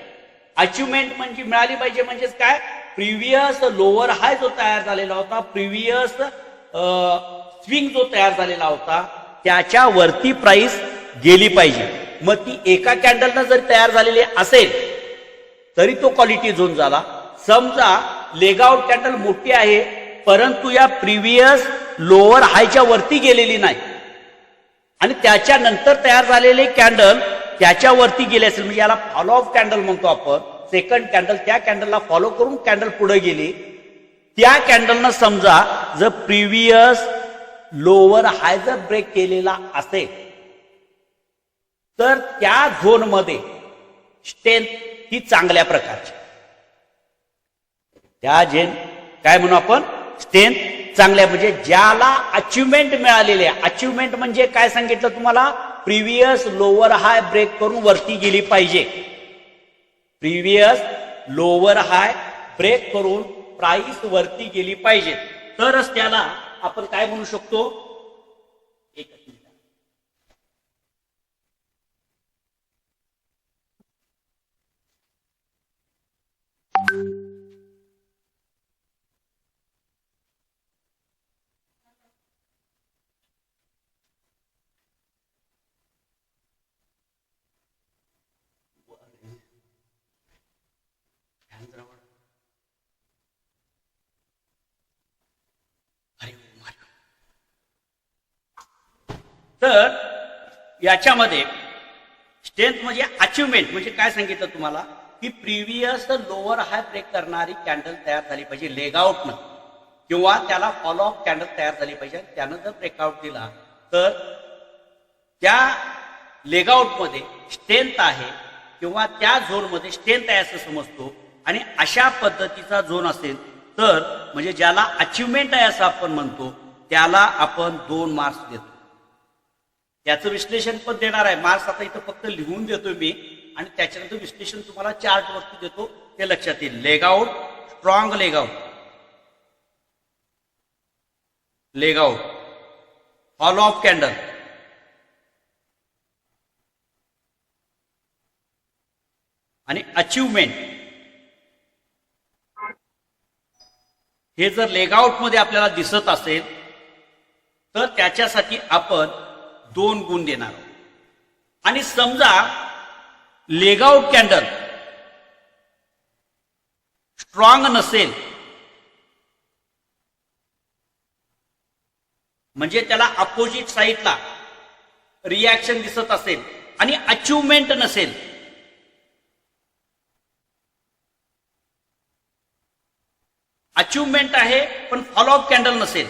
अचिव्हमेंट म्हणजे मिळाली पाहिजे म्हणजेच काय? प्रिव्हियस लोअर हाय जो तयार झालेला होता, प्रिव्हियस स्विंग जो तयार झालेला होता त्याच्यावरती प्राइस गेली पाहिजे. मग ती एका कॅन्डलनं जर तयार झालेली असेल तरी तो क्वालिटी झोन झाला. समजा लेगआउट कॅन्डल मोठी आहे परंतु या प्रिव्हियस लोअर हायच्या वरती गेलेली नाही आणि त्याच्यानंतर तयार झालेले कॅन्डल त्याच्यावरती गेले असेल, म्हणजे याला फॉलो ऑफ कॅन्डल म्हणतो आपण. सेकंड कॅन्डल त्या कॅन्डलला फॉलो करून कॅन्डल पुढे गेली. त्या कॅन्डलनं समजा जर प्रिव्हियस लोअर हाय जर ब्रेक केलेला असेल तर त्या झोनमध्ये स्ट्रेंथ ही चांगल्या प्रकारची. त्या काय म्हणू आपण? स्ट्रेंथ चांगल्या, म्हणजे ज्याला अचिव्हमेंट मिळालेले आहे. अचिव्हमेंट म्हणजे काय सांगितलं तुम्हाला? प्रिव्हियस लोअर हाय ब्रेक करून वरती गेली पाहिजे. प्रिव्हियस लोअर हाय ब्रेक करून प्राइस वरती गेली पाहिजे, तरच त्याला आपण काय म्हणू शकतो? एकच मिनिट. तर याच्यामध्ये स्ट्रेंथ म्हणजे अचिव्हमेंट म्हणजे काय सांगितलं तुम्हाला की प्रिव्हियस लोअर हाय ब्रेक करणारी कॅन्डल तयार झाली पाहिजे लेगआउटनं. किंवा त्याला फॉलो ऑफ कॅन्डल तयार झाली पाहिजे. त्यानं जर ब्रेकआउट दिला तर त्या लेगआउटमध्ये स्ट्रेंथ आहे किंवा त्या झोनमध्ये स्ट्रेंथ आहे असं समजतो. आणि अशा पद्धतीचा झोन असेल तर म्हणजे ज्याला अचिव्हमेंट आहे असं आपण म्हणतो त्याला आपण 2 मार्क्स देतो. त्याचं विश्लेषण पण देणार आहे. मार्क्स आता इथं फक्त लिहून देतोय मी आणि त्याच्यानंतर विश्लेषण तुम्हाला चार्टवरती देतो, ते लक्षात येईल. लेगआउट, स्ट्रॉंग लेगआउट, लेगआउट, फॉलो ऑफ कॅन्डल, आणि अचिव्हमेंट. हे जर लेगआउट मध्ये आपल्याला दिसत असेल तर त्याच्यासाठी आपण 2 गुण देणार आहोत. आणि समजा लेगआउट कॅन्डल स्ट्रॉंग नसेल म्हणजे त्याला अपोजिट साईडला रिॲक्शन दिसत असेल आणि अचिव्हमेंट नसेल, अचिव्हमेंट आहे पण फॉलो ऑफ कॅन्डल नसेल,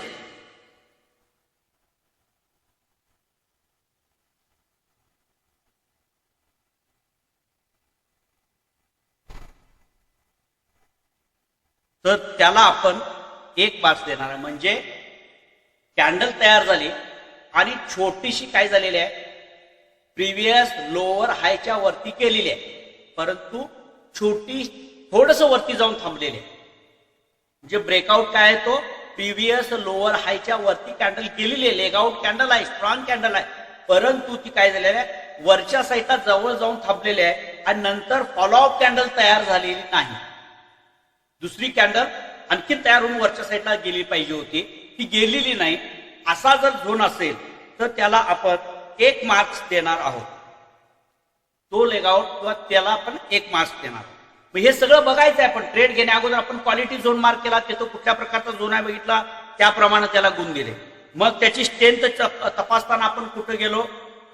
तर त्याला आपण 1 मार्क्स देणार आहे. म्हणजे कॅन्डल तयार झाली आणि छोटीशी काय झालेली आहे, प्रिव्हियस लोअर हायच्या वरती केलेली आहे परंतु छोटी थोडस वरती जाऊन थांबलेली आहे. म्हणजे ब्रेकआउट काय आहे, तो प्रिव्हियस लोअर हायच्या वरती कॅन्डल केलेली आहे. लेगआउट कॅन्डल आहे, स्ट्रॉंग कॅन्डल आहे, परंतु ती काय झालेली आहे, वरच्या साईडला जवळ जाऊन थांबलेली आहे आणि नंतर फॉलो ऑफ कॅन्डल तयार झालेली नाही. दुसरी कॅन्डल आणखी तयार होऊन वरच्या साईडला गेली पाहिजे होती, ती गेलेली नाही. असा जर झोन असेल तर त्याला आपण 1 मार्क्स देणार आहोत. तो लेगआउट किंवा त्याला आपण 1 मार्क्स देणार. हे सगळं बघायचं आहे. आपण ट्रेड घेण्या अगोदर आपण क्वालिटी झोन मार्क केला, तो कुठल्या प्रकारचा झोन आहे बघितला, त्याप्रमाणे त्याला गुण दिले. मग त्याची स्ट्रेंथ तपासताना आपण कुठे गेलो,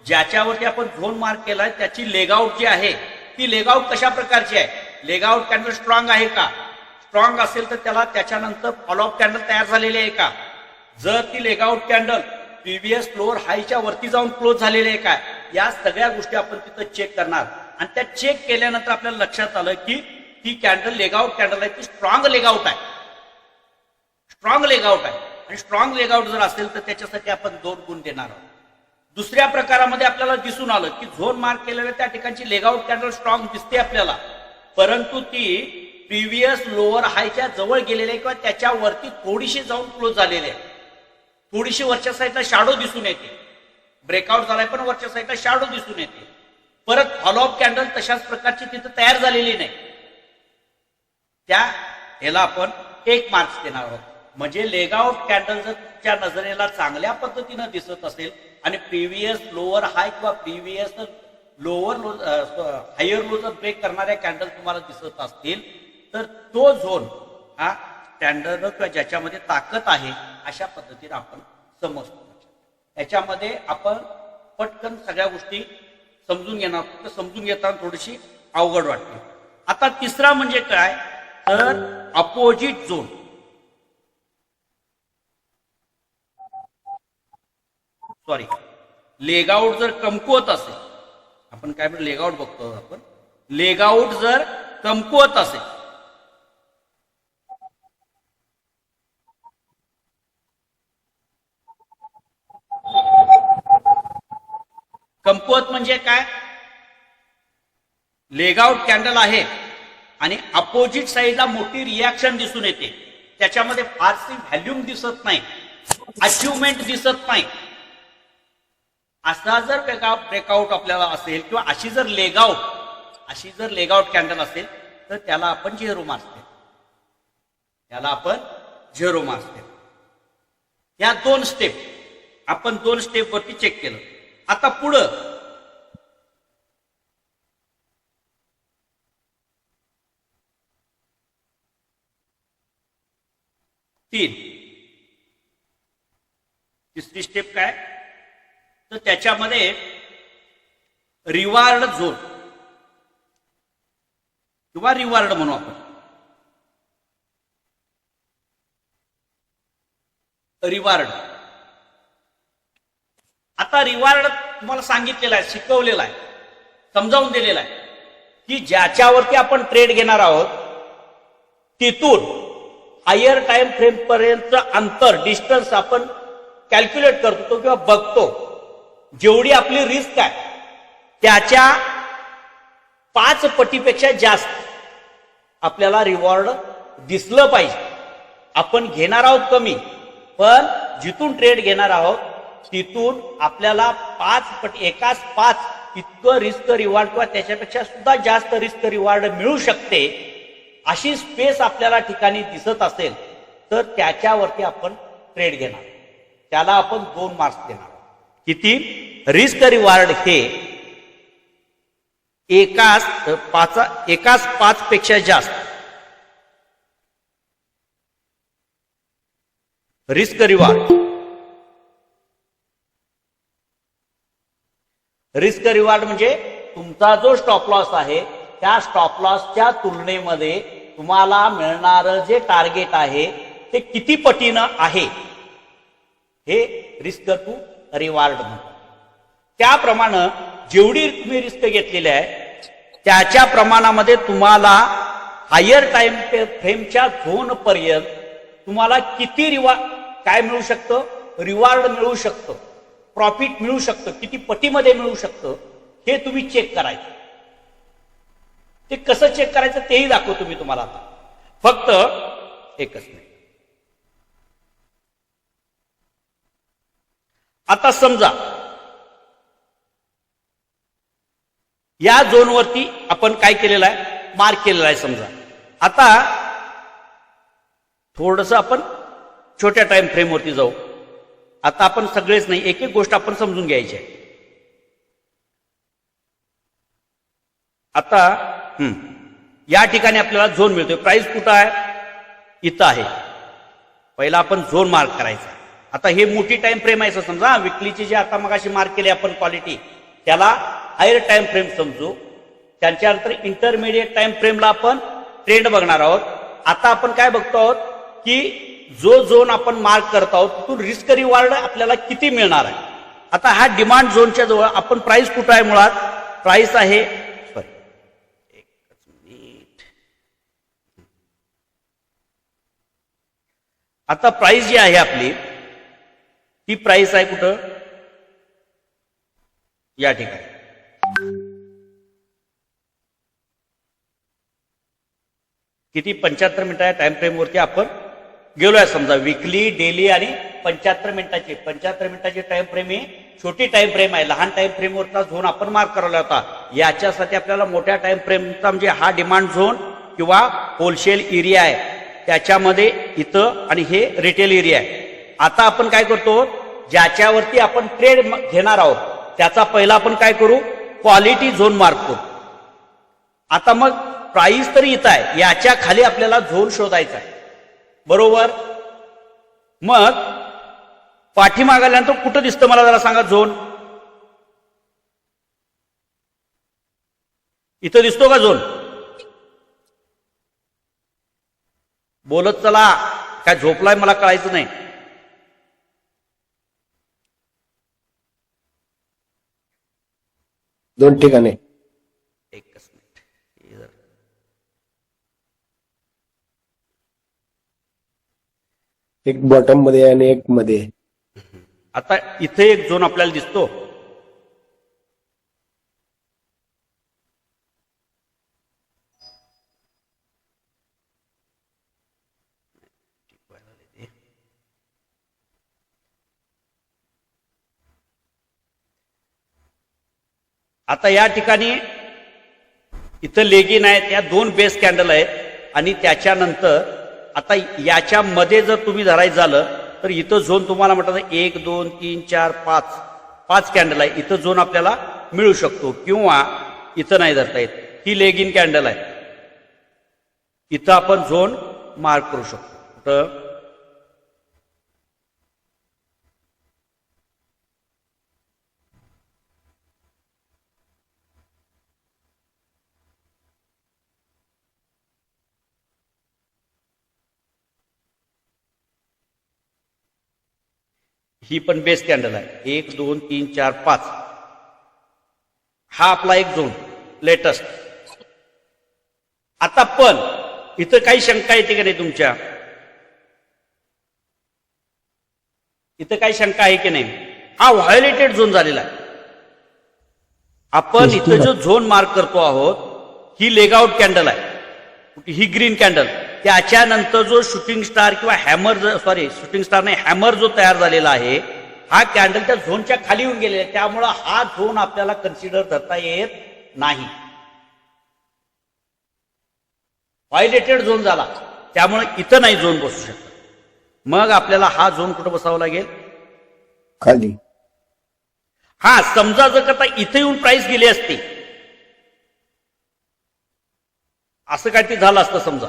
ज्याच्यावरती आपण झोन मार्क केलाय त्याची लेगआउट जी आहे ती लेगआउट कशा प्रकारची आहे, लेगआउट कॅन्डल स्ट्रॉंग आहे का, स्ट्रॉंग असेल तर त्याला त्याच्यानंतर फॉलो ऑफ कॅन्डल तयार झालेली आहे का, जर ती लेगआउट कॅन्डल प्रिव्हियस फ्लोअर हायच्या वरती जाऊन क्लोज झालेली आहे का, या सगळ्या गोष्टी आपण तिथं चेक करणार. आणि त्या चेक केल्यानंतर आपल्याला लक्षात आलं की ती कॅन्डल लेगआउट कॅन्डल आहे, ती स्ट्रॉंग लेगआउट आहे, स्ट्रॉंग लेगआउट आहे. आणि स्ट्रॉंग लेगआउट जर असेल तर त्याच्यासाठी आपण 2 गुण देणार आहोत. दुसऱ्या प्रकारामध्ये आपल्याला दिसून आलं की झोन मार्क केलेल्या त्या ठिकाणची लेगआउट कॅन्डल स्ट्रॉंग दिसते आपल्याला, परंतु ती प्रिव्हियस लोअर हायच्या जवळ गेलेले किंवा त्याच्यावरती थोडीशी जाऊन क्लोज झालेले आहे. थोडीशी वरच्या साईडला शॅडो दिसून येते, ब्रेकआउट झालाय पण वरच्या साईडला शॅडो दिसून येते. परत फॉलो ऑफ कॅन्डल तशाच प्रकारची तिथं तयार झालेली नाही, त्या ह्याला आपण 1 मार्क्स देणार आहोत. म्हणजे लेगआउट कॅन्डल जर तुमच्या नजरेला चांगल्या पद्धतीनं दिसत असेल आणि प्रिव्हियस लोअर हाय किंवा previous lower low higher low जर ब्रेक करणाऱ्या कॅन्डल तुम्हाला दिसत असतील तर तो झोन हा स्टँडर्ड किंवा ज्याच्यामध्ये ताकद आहे अशा पद्धतीने आपण समजतो. याच्यामध्ये आपण पटकन सगळ्या गोष्टी समजून घेणार, फक्त समजून घेताना थोडीशी अवघड वाटते. आता तिसरा म्हणजे काय तर अपोजिट झोन. सॉरी, लेगआउट जर कमकुवत असेल, आपण काय म्हणतो लेगआउट बघतो आपण, लेगआउट जर कमकुवत असेल कमकुवत म्हणजे काय, लेगआउट कॅन्डल आहे आणि अपोजिट साईडला मोठी रिॲक्शन दिसून येते, त्याच्यामध्ये फारशी व्हॅल्यूम दिसत नाही, अचिव्हमेंट दिसत नाही, असा जर ब्रेकआउट आपल्याला असेल किंवा अशी जर लेगआउट कॅन्डल असेल तर त्याला आपण 0 मार्क्स देतो, त्याला आपण 0 मार्क्स देतो. या 2 स्टेप आपण 2 स्टेप वरती चेक केलं. आता पुढं तिसरी स्टेप काय तर त्याच्यामध्ये रिवार्ड झोन किंवा रिवार्ड म्हणू आपण. रिवार्ड. आता रिवार्ड तुम्हाला सांगितलेलं आहे, शिकवलेलं आहे, समजावून दिलेलं आहे की ज्याच्यावरती आपण ट्रेड घेणार आहोत तिथून हायर टाइम फ्रेम पर्यंतचं अंतर, डिस्टन्स आपण कॅल्क्युलेट करतो किंवा बघतो. जेवढी आपली रिस्क आहे त्याच्या 5 पटीपेक्षा जास्त आपल्याला रिवॉर्ड दिसलं पाहिजे. आपण घेणार आहोत कमी, पण जिथून ट्रेड घेणार आहोत तिथून आपल्याला 5 पट, एकाच 5 इतकं रिस्क रिवॉर्ड किंवा त्याच्यापेक्षा सुद्धा जास्त रिस्क रिवॉर्ड मिळू शकते अशी स्पेस आपल्याला ठिकाणी दिसत असेल तर त्याच्यावरती आपण ट्रेड घेणार. त्याला आपण 2 मार्क्स देणार. किती? रिस्क रिवॉर्ड हे एकाच 5 पेक्षा जास्त रिस्क रिवॉर्ड. रिस्क रिवॉर्ड म्हणजे तुमचा जो स्टॉप लॉस आहे त्या स्टॉप लॉसच्या तुलनेमध्ये तुम्हाला मिळणारं जे टार्गेट आहे ते किती पटीनं आहे हे रिस्क टू रिवॉर्ड म्हणतात. त्याप्रमाणे जेवढी तुम्ही रिस्क घेतलेली आहे त्याच्या प्रमाणामध्ये तुम्हाला हायर टाइम फ्रेमच्या झोन पर्यंत तुम्हाला किती काय मिळू शकतं, रिवॉर्ड मिळू शकतं, प्रॉफिट मिळू शकतं, किती पटीमध्ये मिळू शकतं हे तुम्ही चेक करायचं. ते कसं चेक करायचं तेही दाखवतो मी तुम्हाला आता. फक्त एकच मिनिट. आता समजा या झोनवरती आपण काय केलेलं आहे, मार्क केलेलं आहे. समजा आता थोडंसं आपण छोट्या टाइम फ्रेमवरती जाऊ. आता आपण सगळेच नाही, एक एक गोष्ट आपण समजून घ्यायची आहे. आता या ठिकाणी आपल्याला झोन मिळतोय. प्राइस कुठं आहे? इथं आहे. पहिला आपण झोन मार्क करायचा. आता हे मोठी टाइम फ्रेम आहे समजा. विकलीची जे आता मगाशी मार्क केली आपण क्वालिटी त्याला हायर टाइम फ्रेम समजू. त्यांच्यानंतर इंटरमिडिएट टाइम फ्रेमला आपण ट्रेंड बघणार आहोत. आता आपण काय बघतो आहोत की जो झोन आपण मार्क करत आहोत तिथून रिस्क रिवॉर्ड आपल्याला किती मिळणार आहे. आता हा डिमांड झोनच्या जवळ आपण प्राइस कुठं आहे, मुळात प्राइस आहे, सॉरी एकच मिनिट. आता प्राइस जी आहे आपली ती प्राइस आहे कुठं, या ठिकाणी. किती? 75 मिनिटं या टाइम फ्रेम वरती आपण गेलोय. समजा विकली, डेली आणि 75 मिनिटाची. 75 मिनिटाची टाइम फ्रेम ही छोटी टाइम फ्रेम आहे. लहान टाइम फ्रेमवरचा झोन आपण मार्क करायला होता. याच्यासाठी आपल्याला मोठ्या टाइम फ्रेमचा म्हणजे हा डिमांड झोन किंवा होलसेल एरिया आहे त्याच्यामध्ये इथं, आणि हे रिटेल एरिया आहे. आता आपण काय करतो, ज्याच्यावरती आपण ट्रेड घेणार आहोत त्याचा पहिला आपण काय करू, क्वालिटी झोन मार्क करू. आता मग प्राइस तरी इथं आहे, याच्या खाली आपल्याला झोन शोधायचा आहे, बरोबर. मग पाठीमागे आल्यानंतर कुठं दिसतं मला जरा सांगा झोन? इथं दिसतो का झोन? बोलत चला, काय झोपलाय मला कळायचं नाही. दोन ठिकाणी. एकच मिनिट. एक बॉटम मध्ये आणि एक मध्ये. आता इथे एक झोन आपल्याला दिसतो. आता या ठिकाणी इथं लेगिन आहे, त्या 2 बेस कॅन्डल आहेत आणि त्याच्यानंतर आता याच्या मध्ये जर तुम्ही धरायचं झालं तर इथं झोन तुम्हाला म्हटलं 1 2 3 4 5 कॅन्डल आहे. इथं झोन आपल्याला मिळू शकतो किंवा इथं नाही धरता येत. ही लेगिन कॅन्डल आहे, इथं आपण झोन मार्क करू शकतो. कुठं? ही पण बेस कॅन्डल आहे. 1 2 3 4 5. हा आपला एक झोन लेटेस्ट. आता पण इथं काही शंका येते का नाही तुमच्या? इथं काही शंका आहे की नाही? हा व्हायोलेटेड झोन झालेला आहे. आपण इथं जो झोन मार्क करतो आहोत ही लेग आउट कॅन्डल आहे, ही ग्रीन कॅन्डल. त्याच्यानंतर जो शूटिंग स्टार किंवा हॅमर, शूटिंग स्टार नाही, हॅमर जो तयार झालेला आहे हा कॅन्डल त्या झोनच्या खाली येऊन गेलेला आहे. त्यामुळं हा झोन आपल्याला कन्सिडर करता येत नाही. व्हायोलेटेड झोन झाला त्यामुळे इथं नाही झोन बसू शकत. मग आपल्याला हा झोन कुठं बसावा लागेल? खाली. हा, समजा जर करता इथे येऊन प्राइस गेली असती, असं काय ते झालं असतं समजा,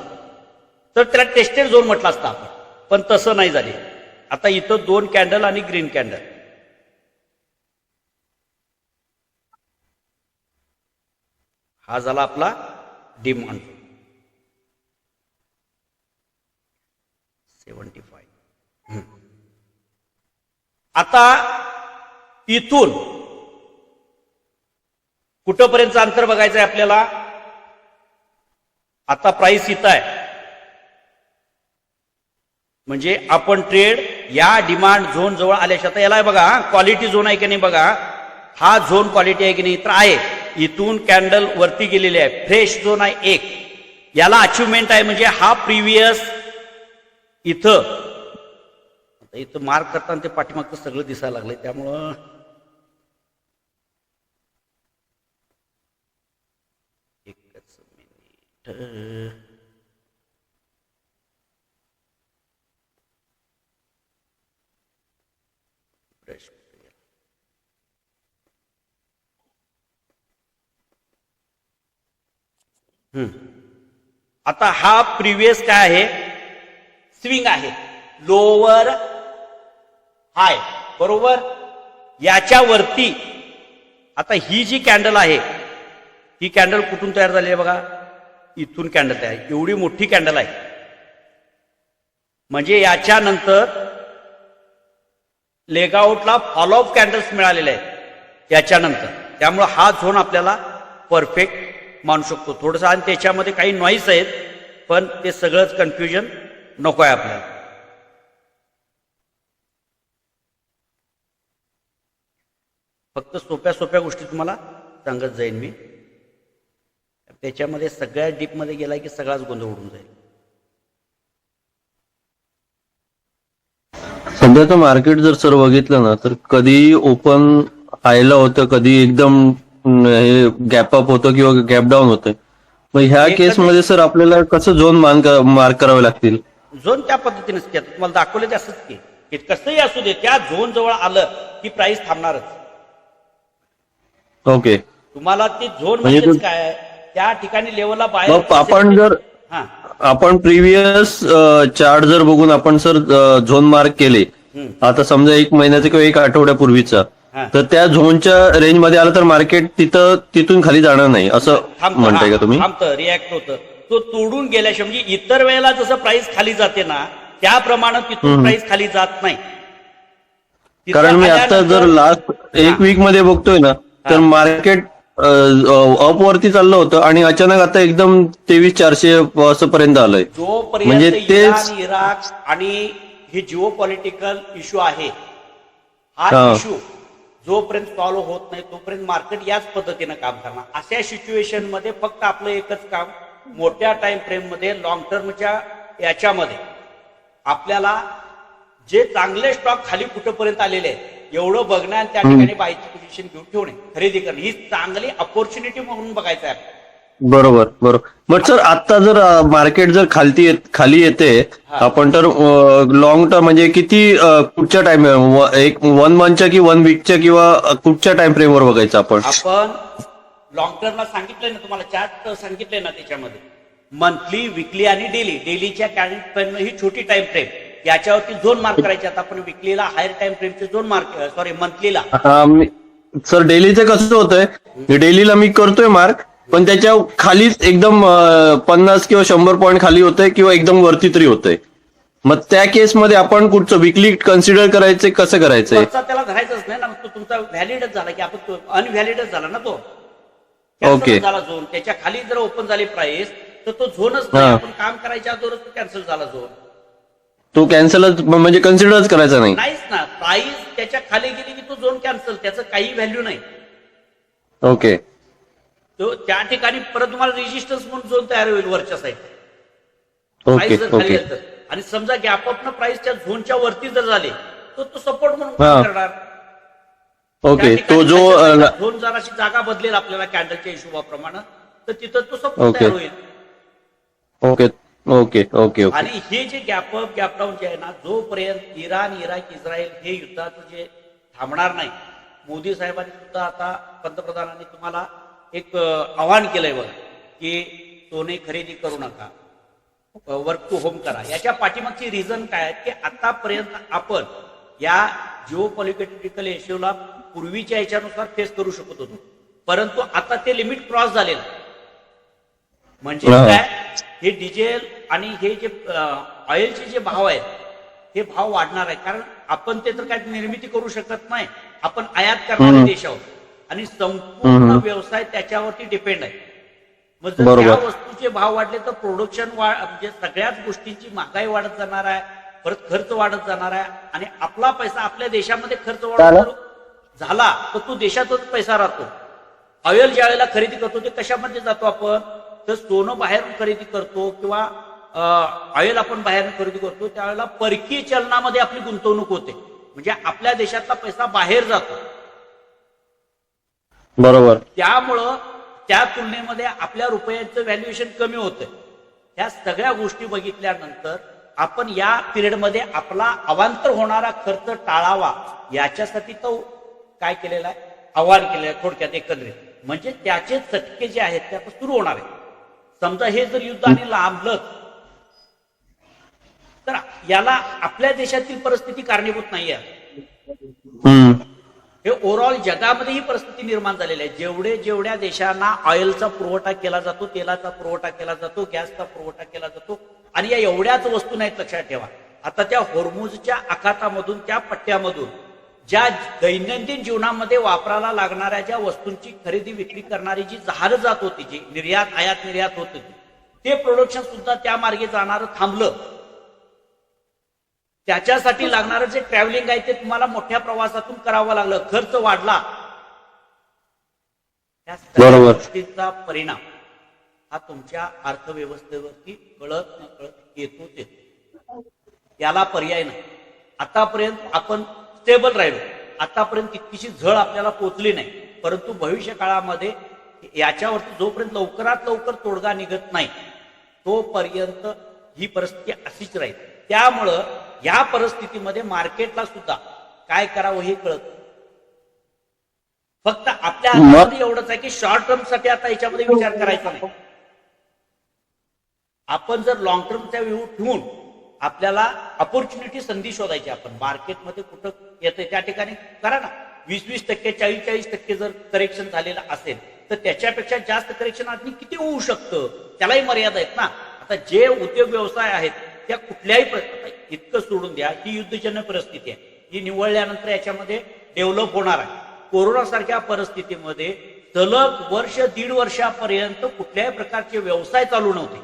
तर त्याला टेस्टेड झोन म्हटलं असतं आपण. पण तसं नाही झाले. आता इथं 2 कॅन्डल आणि ग्रीन कॅन्डल. हा झाला आपला डिमांड 75. आता इथून कुठपर्यंतचं अंतर बघायचं आहे आपल्याला? आता प्राइस इथं आहे, म्हणजे आपण ट्रेड या डिमांड झोन जवळ आल्याशिवाय, आता याला बघा क्वालिटी झोन आहे की नाही बघा, हा झोन क्वालिटी आहे की नाही, तर आहे. इथून कॅन्डल वरती गेलेली आहे, फ्रेश झोन आहे 1, याला अचिव्हमेंट आहे. म्हणजे हा प्रिव्हियस इथं मार्क करताना ते पाठीमागचं सगळं दिसायला लागलंय, त्यामुळं एकच मिनिट. आता हा प्रिव्हियस काय आहे? स्विंग आहे, लोअर हाय, बरोबर. याच्यावरती आता ही जी कॅन्डल आहे, ही कॅन्डल कुठून तयार झाली आहे बघा, इथून कॅन्डल तयार. एवढी मोठी कॅन्डल आहे, म्हणजे याच्यानंतर लेगआउटला फॉलोअप कॅन्डल्स मिळालेले आहेत याच्यानंतर. त्यामुळे हा झोन आपल्याला परफेक्ट मानू शकतो. थोडंसं आणि त्याच्यामध्ये काही नॉईस आहेत, पण ते सगळंच कन्फ्युजन नको आहे आपल्याला. फक्त सोप्या सोप्या गोष्टी तुम्हाला सांगत जाईन मी. त्याच्यामध्ये सगळ्या डीपमध्ये गेला की सगळाच गोंधळ उडून जाईल. सध्याचं मार्केट जर सर बघितलं ना, तर कधी ओपन हायला होतं, कधी एकदम हे गॅप अप होतं किंवा गॅप डाऊन होतं. मग ह्या केसमध्ये सर आपल्याला कसं झोन मार्क करावे लागतील? झोन त्या पद्धतीनेच की तुम्हाला दाखवले ते असंच की कसंही असू दे, त्या झोन जवळ आलं की प्राइस थांबणारच. ओके. तुम्हाला ती झोन म्हणजे म्हणजेच काय, त्या ठिकाणी लेवलला बाहेर आपण जर हा आपण प्रिव्हियस चार्ट जर बघून आपण सर झोन मार्क केले, आता समजा 1 महिन्याचा किंवा 1 आठवड्यापूर्वीचा, तर त्या झोनच्या रेंजमध्ये आलं तर मार्केट तिथून खाली जाणार नाही असं म्हणताय का तुम्ही? थांबतं, रिॲक्ट होतं. तो तोडून गेल्याशिवाय, म्हणजे इतर वेळेला जसं प्राइस खाली जाते ना, त्याप्रमाणे तिथून प्राइस खाली जात नाही. कारण मी आता जर लास्ट 1 वीक मध्ये बघतोय ना, तर मार्केट अपवरती चाललं होतं आणि अचानक आता एकदम 23,400 असं पर्यंत आलंय. म्हणजे इराण, इराक आणि हे जिओ पॉलिटिकल इश्यू आहे, हा इश्यू जोपर्यंत सॉल्व्ह होत नाही तोपर्यंत मार्केट याच पद्धतीनं काम करणार. अशा सिच्युएशन मध्ये फक्त आपलं एकच काम, मोठ्या टाइम फ्रेम मध्ये लॉंग टर्मच्या याच्यामध्ये आपल्याला जे चांगले स्टॉक खाली कुठपर्यंत आलेले आहेत एवढं बघणं आणि त्या ठिकाणी बायची पोझिशन घेऊन ठेवणे, खरेदी करणे, ही चांगली अपॉर्च्युनिटी म्हणून बघायचं आहे. बरोबर बरोबर. बट सर आता जर मार्केट जर खाली येते, आपण तर लॉंग टर्म म्हणजे किती कुठच्या टाइम, 1 मंथच्या की 1 वीकच्या किंवा कुठच्या टाइम फ्रेमवर बघायचं आपण? लॉंग टर्मला सांगितलंय ना तुम्हाला, चार्ट सांगितलंय ना त्याच्यामध्ये, मंथली, विकली आणि डेलीच्या टाइम फ्रेम ही छोटी टाइम फ्रेम, याच्यावरती झोन मार्क करायचे. आता आपण विकलीला हायर टाइम फ्रेमचे झोन मार्क, मंथलीला. सर डेलीचं कसं होतंय, डेलीला मी करतोय मार्क, पण त्याच्या खालीच एकदम 50 किंवा 100 पॉईंट खाली होतंय किंवा एकदम वरती तरी होतंय. मग त्या केसमध्ये आपण कुठचं विकली कन्सिडर करायचं कसं करायचंय? वरचा त्याला धरायचंच नाही ना, मग तो तुमचा व्हॅलिडच झाला की आपण अनव्हॅलिडच झाला ना तो. Cancel Okay. झाला झोन. त्याच्या खाली जर ओपन झाली प्राइस तर तो झोनच नाही. हा. आपण काम करायच्या अगोदरच तो कॅन्सल झाला झोन. तो कॅन्सलच म्हणजे कन्सिडरच करायचा नाही. नाहीच ना, प्राइस त्याच्या खाली गेली की तो झोन कॅन्सल, त्याचं काही व्हॅल्यू नाही. ओके. तो त्या ठिकाणी परत तुम्हाला रेजिस्टन्स म्हणून झोन तयार होईल वरच्या साईड. ओके. प्राइस जर खाली ओके. गेली तर. आणि समजा गॅप अप प्राइसच्या झोनच्या वरती जर झाले तर तो सपोर्ट म्हणून हा. काम करणार. ओके. तो जो झोन जराशी जागा बदलेल आपल्याला कॅन्डलच्या हिशोबाप्रमाणे, तर तिथं तो सपोर्ट ओके. तयार होईल. ओके. ओके. ओके. ओके. आणि हे जे गॅप अप गॅप डाऊन जे आहे ना, जोपर्यंत इराण इराक इस्रायल हे युद्धाचं जे थांबणार नाही, मोदी साहेबांनी सुद्धा आता पंतप्रधानांनी तुम्हाला एक आवाहन केलंय बघा की सोने खरेदी करू नका, वर्क टू होम करा. याच्या पाठीमागची रिझन काय आहे की आतापर्यंत आपण या जिओ पॉलिटिकल इश्यूला पूर्वीच्या याच्यानुसार फेस करू शकत होतो, परंतु आता ते लिमिट क्रॉस झालेलं आहे. म्हणजे काय, हे डिझेल आणि हे जे ऑइलचे जे भाव आहेत हे भाव वाढणार आहे. कारण आपण ते तर काय निर्मिती करू शकत नाही, आपण आयात करणारे देश आहोत आणि संपूर्ण व्यवसाय त्याच्यावरती डिपेंड आहे. मग जर त्या बरोबर. वस्तूचे भाव वाढले तर प्रोडक्शन म्हणजे सगळ्याच गोष्टींची महागाई वाढत जाणार आहे, परत खर्च वाढत जाणार आहे. आणि आपला पैसा आपल्या देशामध्ये खर्च वाढत झाला तर तो देशातच पैसा राहतो. ऑइल ज्या वेळेला खरेदी करतो ते कशामध्ये जातो आपण, तर सोनं बाहेरून खरेदी करतो किंवा ऑइल आपण बाहेरून खरेदी करतो, त्यावेळेला परकीय चलनामध्ये आपली गुंतवणूक होते, म्हणजे आपल्या देशातला पैसा बाहेर जातो. बरोबर. त्यामुळं त्या तुलनेमध्ये आपल्या रुपयाचं व्हॅल्युएशन कमी होतं. ह्या सगळ्या गोष्टी बघितल्यानंतर आपण या पिरियडमध्ये आपला अवांतर होणारा खर्च टाळावा याच्यासाठी तो काय केलेला आहे, आवाहन केलेलं आहे थोडक्यात एकंदरीत. म्हणजे त्याचे चटके जे आहेत ते आता सुरू होणार आहे. समजा हे जर युद्ध आणि लांबलं तर याला आपल्या देशातील परिस्थिती कारणीभूत नाही आहे. हे ओव्हरऑल जगामध्ये ही परिस्थिती निर्माण झालेली आहे. जेवढ्या देशांना ऑइलचा पुरवठा केला जातो, तेलाचा पुरवठा केला जातो, गॅसचा पुरवठा केला जातो, आणि या एवढ्याच वस्तू नाहीत, लक्षात ठेवा. आता त्या होर्मुझच्या आखातामधून, त्या पट्ट्यामधून ज्या दैनंदिन जीवनामध्ये वापराला लागणाऱ्या ज्या वस्तूंची खरेदी विक्री करणारी जी जहाजं जात होती, जी निर्यात आयात निर्यात होत होती, ते प्रोडक्शन सुद्धा त्या मार्गे जाणारं थांबलं. त्याच्यासाठी लागणारं जे ट्रॅव्हलिंग आहे ते तुम्हाला मोठ्या प्रवासातून करावं लागलं, खर्च वाढला. त्या सगळ्या गोष्टींचा परिणाम हा तुमच्या अर्थव्यवस्थेवरती कळत न कळत येतोच. याला पर्याय नाही. आतापर्यंत आपण स्टेबल राहिलो, आतापर्यंत तितकीशी झळ आपल्याला पोचली नाही, परंतु भविष्य काळामध्ये याच्यावरती जोपर्यंत लवकरात लवकर तोडगा निघत नाही तोपर्यंत ही परिस्थिती अशीच राहील. त्यामुळं या परिस्थितीमध्ये मार्केटला सुद्धा काय करावं हे कळत. फक्त आपल्या हातामध्ये एवढंच आहे की शॉर्ट टर्म साठी आता याच्यामध्ये विचार करायचा नाही. आपण जर लॉंग टर्मचा व्ह्यू ठेवून आपल्याला अपॉर्च्युनिटी, संधी शोधायची, आपण मार्केटमध्ये कुठं येतंय त्या ठिकाणी करा ना. 20-20%, 40-40% जर करेक्शन झालेलं असेल तर त्याच्यापेक्षा जास्त करेक्शन आणखी किती होऊ शकतं, त्यालाही मर्यादा आहेत ना. आता जे उद्योग व्यवसाय आहेत त्या कुठल्याही इतकं सोडून द्या, ही युद्धजन्य परिस्थिती आहे, ही निवळल्यानंतर याच्यामध्ये डेव्हलप होणार आहे. कोरोना सारख्या परिस्थितीमध्ये सलग वर्ष दीड वर्षापर्यंत कुठल्याही प्रकारचे व्यवसाय चालू नव्हते,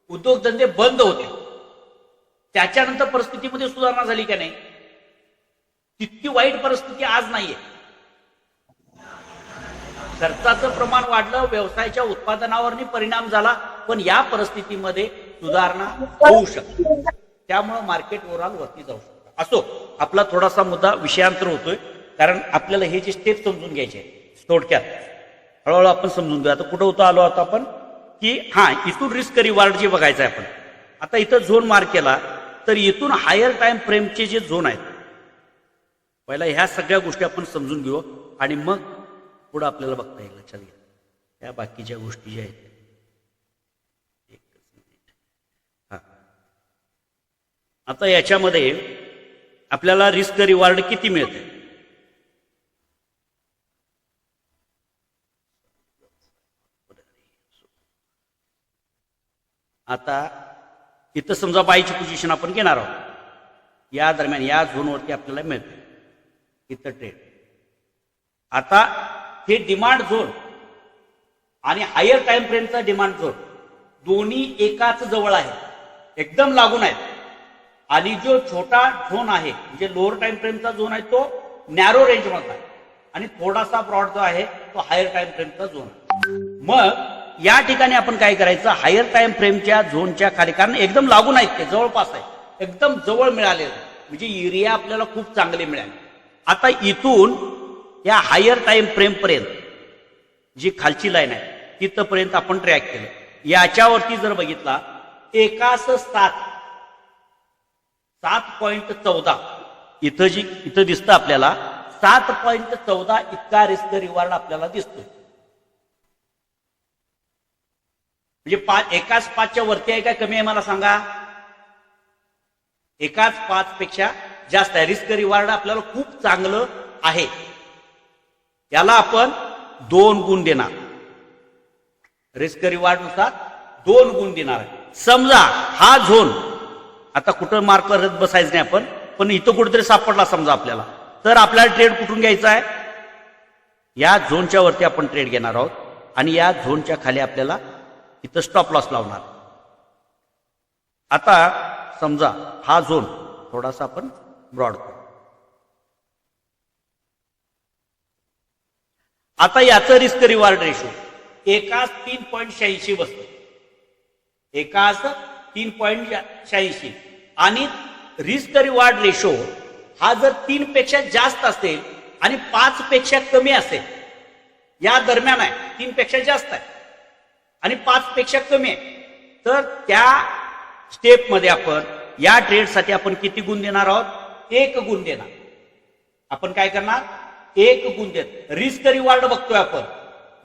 उद्योगधंदे बंद होते. त्याच्यानंतर परिस्थितीमध्ये सुधारणा झाली का नाही? तितकी वाईट परिस्थिती आज नाहीये. खर्चाचं प्रमाण वाढलं, व्यवसायाच्या उत्पादनावरही परिणाम झाला, पण या परिस्थितीमध्ये सुधारणा होऊ शकते. त्यामुळे मार्केट ओव्हरऑल वरती जाऊ शकतं. असो, आपला थोडासा मुद्दा विषयांतर होतोय, कारण आपल्याला हे जे स्टेप समजून घ्यायचे थोडक्यात हळूहळू आपण समजून घेऊ. आता कुठं होतो आलो आता आपण की इथून रिस्क रिवार्ड जे बघायचं आहे आपण. आता इथं झोन मार्क केला तर इथून हायर टाइम फ्रेमचे जे झोन आहेत, पहिला ह्या सगळ्या गोष्टी आपण समजून घेऊ आणि मग पुढे आपल्याला बघता येईल. लक्षात घ्या या बाकीच्या गोष्टी ज्या आहेत. आता याच्यामध्ये आपल्याला रिस्क रिवार्ड किती मिळते? आता इथं समजा बायची पोझिशन आपण घेणार आहोत, या दरम्यान या झोनवरती आपल्याला मिळते इथं ट्रेड. आता हे डिमांड झोन आणि हायर टाइम फ्रेमचा डिमांड झोन दोन्ही एकाच जवळ आहे, एकदम लागून आहेत. आणि जो छोटा झोन आहे म्हणजे लोअर टाइम फ्रेमचा झोन आहे तो नॅरो रेंज मधला आहे आणि थोडासा ब्रॉड जो आहे तो हायर टाइम फ्रेमचा झोन आहे. मग या ठिकाणी आपण काय करायचं, हायर टाइम फ्रेमच्या झोनच्या खाली, कारण एकदम लागून आहेत ते, जवळपास आहे, एकदम जवळ मिळालेलं म्हणजे एरिया आपल्याला खूप चांगले मिळाले. आता इथून या हायर टाइम फ्रेम पर्यंत जी खालची लाईन आहे तिथपर्यंत आपण ट्रॅक केलं. याच्यावरती जर बघितला एकास 7.14 इथं दिसतं आपल्याला 7.14 इतका रिस्क रिवॉर्ड आपल्याला दिसतो. म्हणजे एकाच 5च्या वरती आहे का कमी आहे मला सांगा? एकाच 5 पेक्षा जास्त आहे. रिस्क रिवॉर्ड आपल्याला खूप चांगलं आहे. याला आपण 2 गुण देणार. रिस्क रिवॉर्ड नुसार 2 गुण देणार आहे. समजा हा झोन आता कुठं मार्क करत बसायचं नाही आपण, पण इथं कुठेतरी सापडला समजा आपल्याला, तर आपल्याला ट्रेड कुठून घ्यायचा आहे? या झोनच्या वरती आपण ट्रेड घेणार आहोत आणि या झोनच्या खाली आपल्याला इथं स्टॉप लॉस लावणार. आता समजा हा झोन थोडासा आपण ब्रॉड करू. आता याचं रिस्क रिवॉर्ड रेशो एकाच 3.86 बसतो, एकाच 3.86 आणि रिस्क रिवॉर्ड रेशो हा जर 3 पेक्षा जास्त असेल आणि 5 पेक्षा कमी असेल, या दरम्यान आहे, 3 पेक्षा जास्त आहे आणि 5 पेक्षा कमी आहे, तर त्या स्टेपमध्ये आपण या ट्रेडसाठी आपण किती गुण देणार आहोत? 1 गुण देणार. आपण काय करणार? 1 गुण देत. रिस्क रिवॉर्ड बघतोय आपण,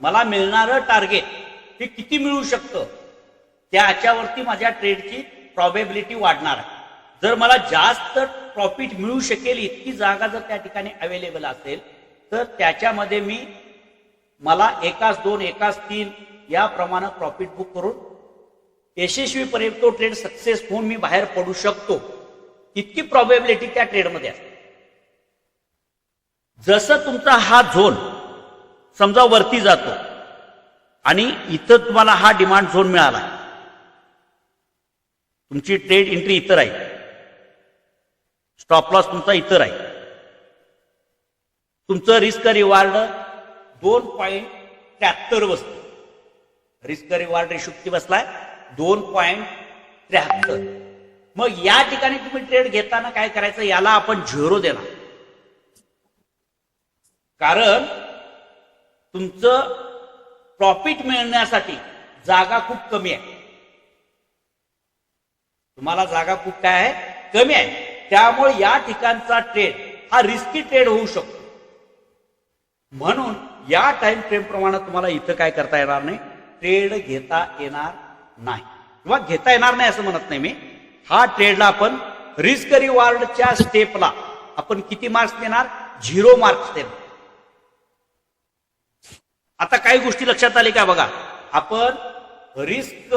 मला मिळणारं टार्गेट हे किती मिळू शकतं त्याच्यावरती माझ्या ट्रेडची प्रॉबेबिलिटी वाढणार आहे. जर मला जास्त प्रॉफिट मिळू शकेल इतकी जागा जर त्या ठिकाणी अवेलेबल असेल तर त्याच्यामध्ये मला एकाच 2 एकाच 3 या प्रमाणात प्रॉफिट बुक करून यशस्वीपर्यंत तो ट्रेड सक्सेस होऊन मी बाहेर पडू शकतो, इतकी प्रॉबेबिलिटी त्या ट्रेडमध्ये असते. जसं तुमचा हा झोन समजा वरती जातो आणि इथं तुम्हाला हा डिमांड झोन मिळाला, तुमची ट्रेड एंट्री इतर आहे, स्टॉप लॉस तुमचा इतर आहे, तुमचं रिस्क रिवॉर्ड 2.73 बसतं. रिस्क रिवॉर्ड रेशो किती बसलाय? 2.73. मग या ठिकाणी तुम्ही ट्रेड घेताना काय करायचं? याला आपण 0 देणार, कारण तुमचं प्रॉफिट मिळण्यासाठी जागा खूप कमी आहे. तुम्हाला जागा खूप काय आहे? कमी आहे. त्यामुळे या ठिकाणचा ट्रेड हा रिस्की ट्रेड होऊ शकतो. म्हणून या टाइम फ्रेम प्रमाणे तुम्हाला इथं काय करता येणार नाही, ट्रेड घेता येणार नाही, किंवा घेता येणार नाही असं म्हणत नाही मी. हा ट्रेडला आपण रिस्क रिवॉर्डच्या स्टेपला आपण किती मार्क्स देणार? 0 मार्क्स देणार. आता काही गोष्टी लक्षात आली का बघा, आपण रिस्क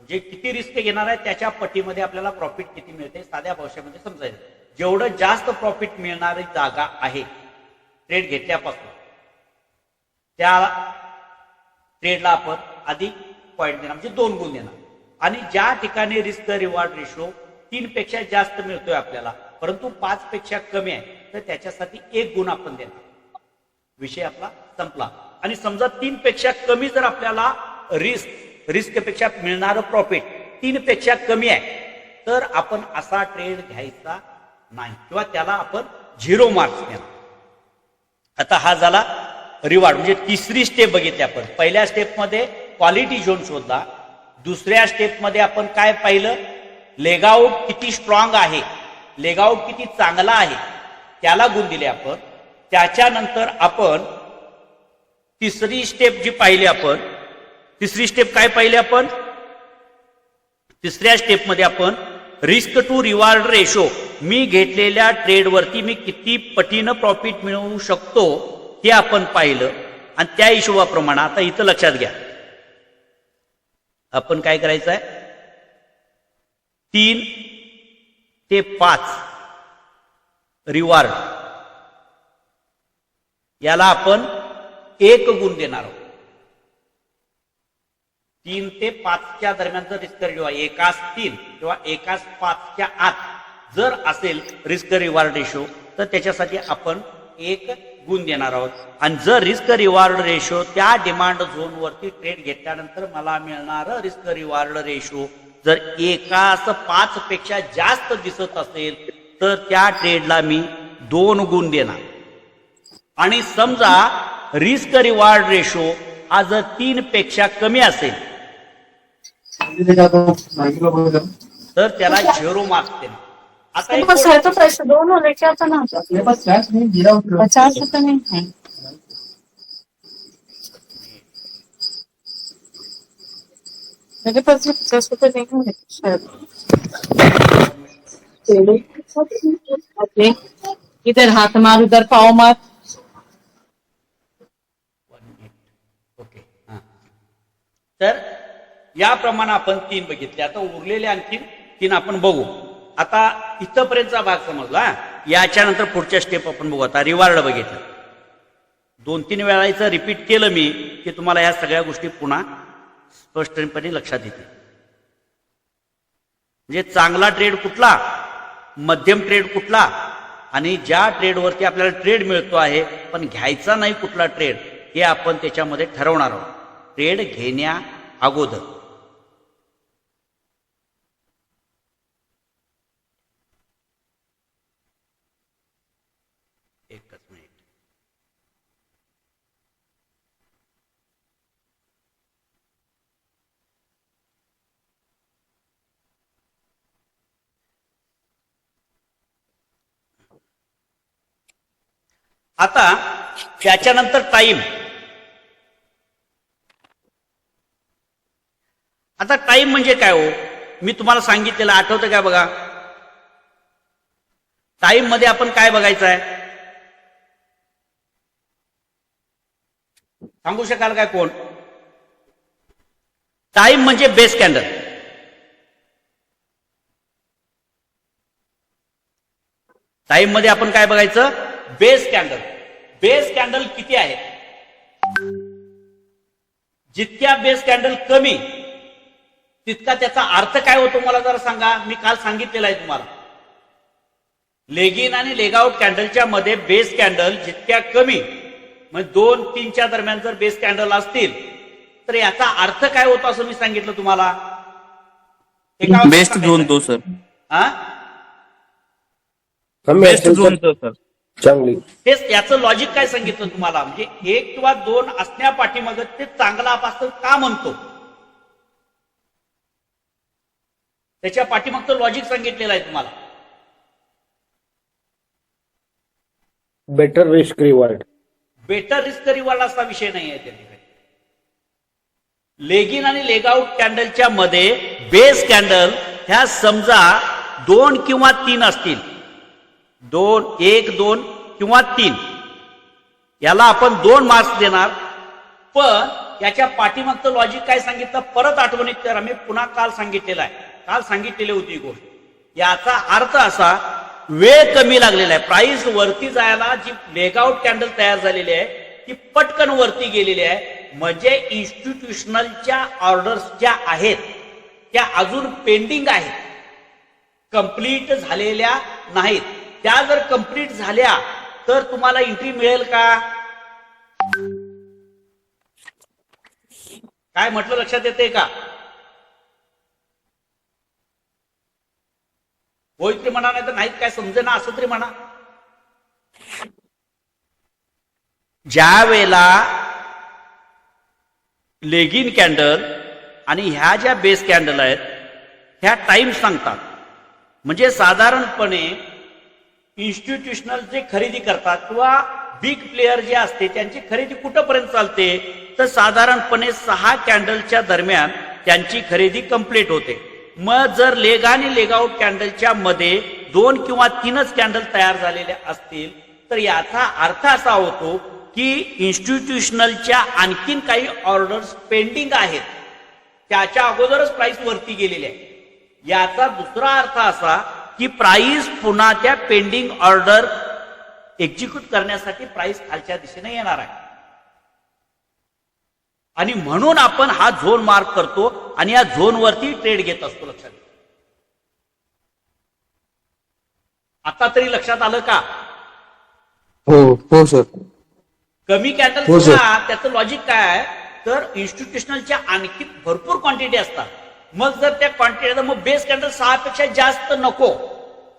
जे किती रिस्क घेणार आहे त्याच्या पटीमध्ये आपल्याला प्रॉफिट किती मिळते साध्या भाषेमध्ये समजायचं. जेवढं जास्त प्रॉफिट मिळणारी जागा आहे ट्रेड घेतल्यापासून त्या ट्रेडला आपण अधिक पॉईंट देणार, म्हणजे 2 गुण देणार. आणि ज्या ठिकाणी रिस्क रिवॉर्ड रेशो 3 पेक्षा जास्त मिळतोय आपल्याला परंतु 5 पेक्षा कमी आहे तर त्याच्यासाठी 1 गुण आपण देणार. विषय आपला संपला. आणि समजा 3 पेक्षा कमी जर आपल्याला रिस्क पेक्षा मिळणारं प्रॉफिट 3 पेक्षा कमी आहे तर आपण असा ट्रेड घ्यायचा नाही किंवा त्याला आपण 0 मार्क्स देणार. आता हा झाला रिवॉर्ड, म्हणजे तिसरी स्टेप बघितली आपण. पहिल्या स्टेपमध्ये क्वालिटी झोन शोधला, दुसऱ्या स्टेपमध्ये आपण काय पाहिलं? लेगआउट किती स्ट्रॉंग आहे, लेगआउट किती चांगला आहे त्याला गुण दिले आपण. त्याच्यानंतर आपण तिसरी स्टेप जी पाहिली आपण, तिसरी स्टेप काय पाहिली आपण? तिसऱ्या स्टेपमध्ये आपण रिस्क टू रिवॉर्ड रेशो, मी घेतलेल्या ट्रेडवरती मी किती पटीनं प्रॉफिट मिळवू शकतो हे आपण पाहिलं. आणि त्या हिशोबाप्रमाणे आता इथं लक्षात घ्या, आपण काय करायचं आहे? 3 ते 5 रिवॉर्ड, याला आपण 1 गुण देणार आहोत. 3 ते 5च्या दरम्यानचं रिस्क रिवॉर्ड, 1:3 किंवा 1:5च्या आत जर असेल रिस्क रिवॉर्ड रेशो, तर त्याच्यासाठी आपण 1 गुण देणार आहोत. आणि जर रिस्क रिवॉर्ड रेशो त्या डिमांड झोन वरती ट्रेड घेतल्यानंतर मला मिळणार रिस्क रिवॉर्ड रेशो जर 1:5 पेक्षा जास्त दिसत असेल तर त्या ट्रेडला मी 2 गुण देणार. आणि समजा रिस्क रिवॉर्ड रेशो हा जर 3 पेक्षा कमी असेल तर त्याला 0 मार्क्स देणार. आता एक बस है तो पैसे दोनों लेके आता ना, 50 रुपए नहीं है. मेरे पास 50 रुपए नहीं है शायद. ओके, इधर हाथ मार, उधर पाँव मार. ओके, हा. तर याप्रमाणे आपण 3 बघितले. आता उरलेले आणखी 3 आपण बघू. आता इथपर्यंतचा भाग समजला. याच्यानंतर पुढच्या स्टेप आपण बघू. आता रिवॉर्ड बघितलं, 2-3 वेळाचं रिपीट केलं मी की तुम्हाला या सगळ्या गोष्टी पुन्हा स्पष्टपणे लक्षात येतील. म्हणजे चांगला ट्रेड कुठला, मध्यम ट्रेड कुठला, आणि ज्या ट्रेडवरती आपल्याला ट्रेड मिळतो आहे पण घ्यायचा नाही कुठला ट्रेड, हे आपण त्याच्यामध्ये ठरवणार आहोत ट्रेड घेण्या अगोदर. एकच मिनिट. आता त्याच्यानंतर टाइम. आता टाइम म्हणजे काय हो, मी तुम्हाला सांगितलेलं आठवतं काय बघा. टाइम मध्ये आपण काय बघायचं आहे सांगू शकाल काय कोण? टाइम म्हणजे बेस कॅन्डल. टाइम मध्ये आपण काय बघायचं, बेस कॅन्डल. बेस कॅन्डल किती आहे, जितक्या बेस कॅन्डल कमी तितका त्याचा अर्थ काय होतो मला जरा सांगा. मी काल सांगितलेलं आहे तुम्हाला, लेग इन आणि लेग आउट कॅन्डलच्या मध्ये बेस कॅन्डल जितक्या कमी म्हणजे 2-3च्या दरम्यान जर बेस कॅन्डल असतील तर याचा अर्थ काय होतो असं मी सांगितलं तुम्हाला. बेस्ट झोन तो सर. हा, बेस्ट झोन तो सर. चांगली. तेच याचं लॉजिक काय सांगितलं तुम्हाला. म्हणजे 1 किंवा 2 असण्या पाठीमागे ते चांगला अपास्तव का म्हणतो, त्याच्या पाठीमागचं लॉजिक सांगितलेलं आहे तुम्हाला. Better risk reward. Better risk reward असा विषय नाही आहे त्या ठिकाणी. लेग इन आणि लेग आउट कॅन्डलच्या मध्ये बेस कॅन्डल ह्या समजा 2 किंवा 3 असतील, 1, 2 किंवा 3, याला आपण 2 मार्क्स देणार. पण याच्या पाठीमागचं लॉजिक काय सांगितलं परत आठवणीत करा. मी पुन्हा काल सांगितलेलं आहे, काल सांगितलेली होती ही गोष्ट. याचा अर्थ असा, वेळ कमी लागलेला आहे, प्राइस वरती जायला जी लेग आउट कॅन्डल तयार झालेली आहे ती पटकन वरती गेलेली आहे. म्हणजे इन्स्टिट्यूशनलच्या ऑर्डर्स ज्या आहेत त्या अजून पेंडिंग आहेत, कंप्लीट झालेल्या नाहीत. त्या जर कंप्लीट झाल्या तर तुम्हाला एंट्री मिळेल का, काय म्हटलं लक्षात येते का? होय तरी म्हणा, नाही तर नाहीत काय समजे ना असं तरी म्हणा. ज्या वेळेला लेग इन कॅन्डल आणि ह्या ज्या बेस कॅन्डल आहेत ह्या टाइम सांगतात. म्हणजे साधारणपणे इन्स्टिट्यूशनल जे खरेदी करतात किंवा बिग प्लेयर जे असते त्यांची खरेदी कुठपर्यंत चालते, तर साधारणपणे 6 कॅन्डलच्या दरम्यान त्यांची खरेदी कंप्लीट होते. मग जर लेग आणि लेग आउट कॅन्डलच्या मध्ये 2 किंवा 3च कॅन्डल तयार झालेले असतील तर याचा अर्थ असा होतो की इन्स्टिट्यूशनलच्या आणखीन काही ऑर्डर्स पेंडिंग आहेत, त्याच्या अगोदरच प्राइस वरती गेलेली आहे. याचा दुसरा अर्थ असा की प्राइस पुन्हा त्या पेंडिंग ऑर्डर एक्झिक्यूट करण्यासाठी प्राइस खालच्या दिशेने येणार आहे. आणि म्हणून आपण हा झोन मार्क करतो आणि या झोनवरती ट्रेड घेत असतो. लक्षात घ्या. आता तरी लक्षात आलं का? हो सर. कमी कॅन्डल हो, सर. त्याचं लॉजिक काय आहे, तर इन्स्टिट्यूशनलच्या आणखी भरपूर क्वांटिटी असतात. मग जर त्या क्वांटिटी मग बेस कॅन्डल 6 पेक्षा जास्त नको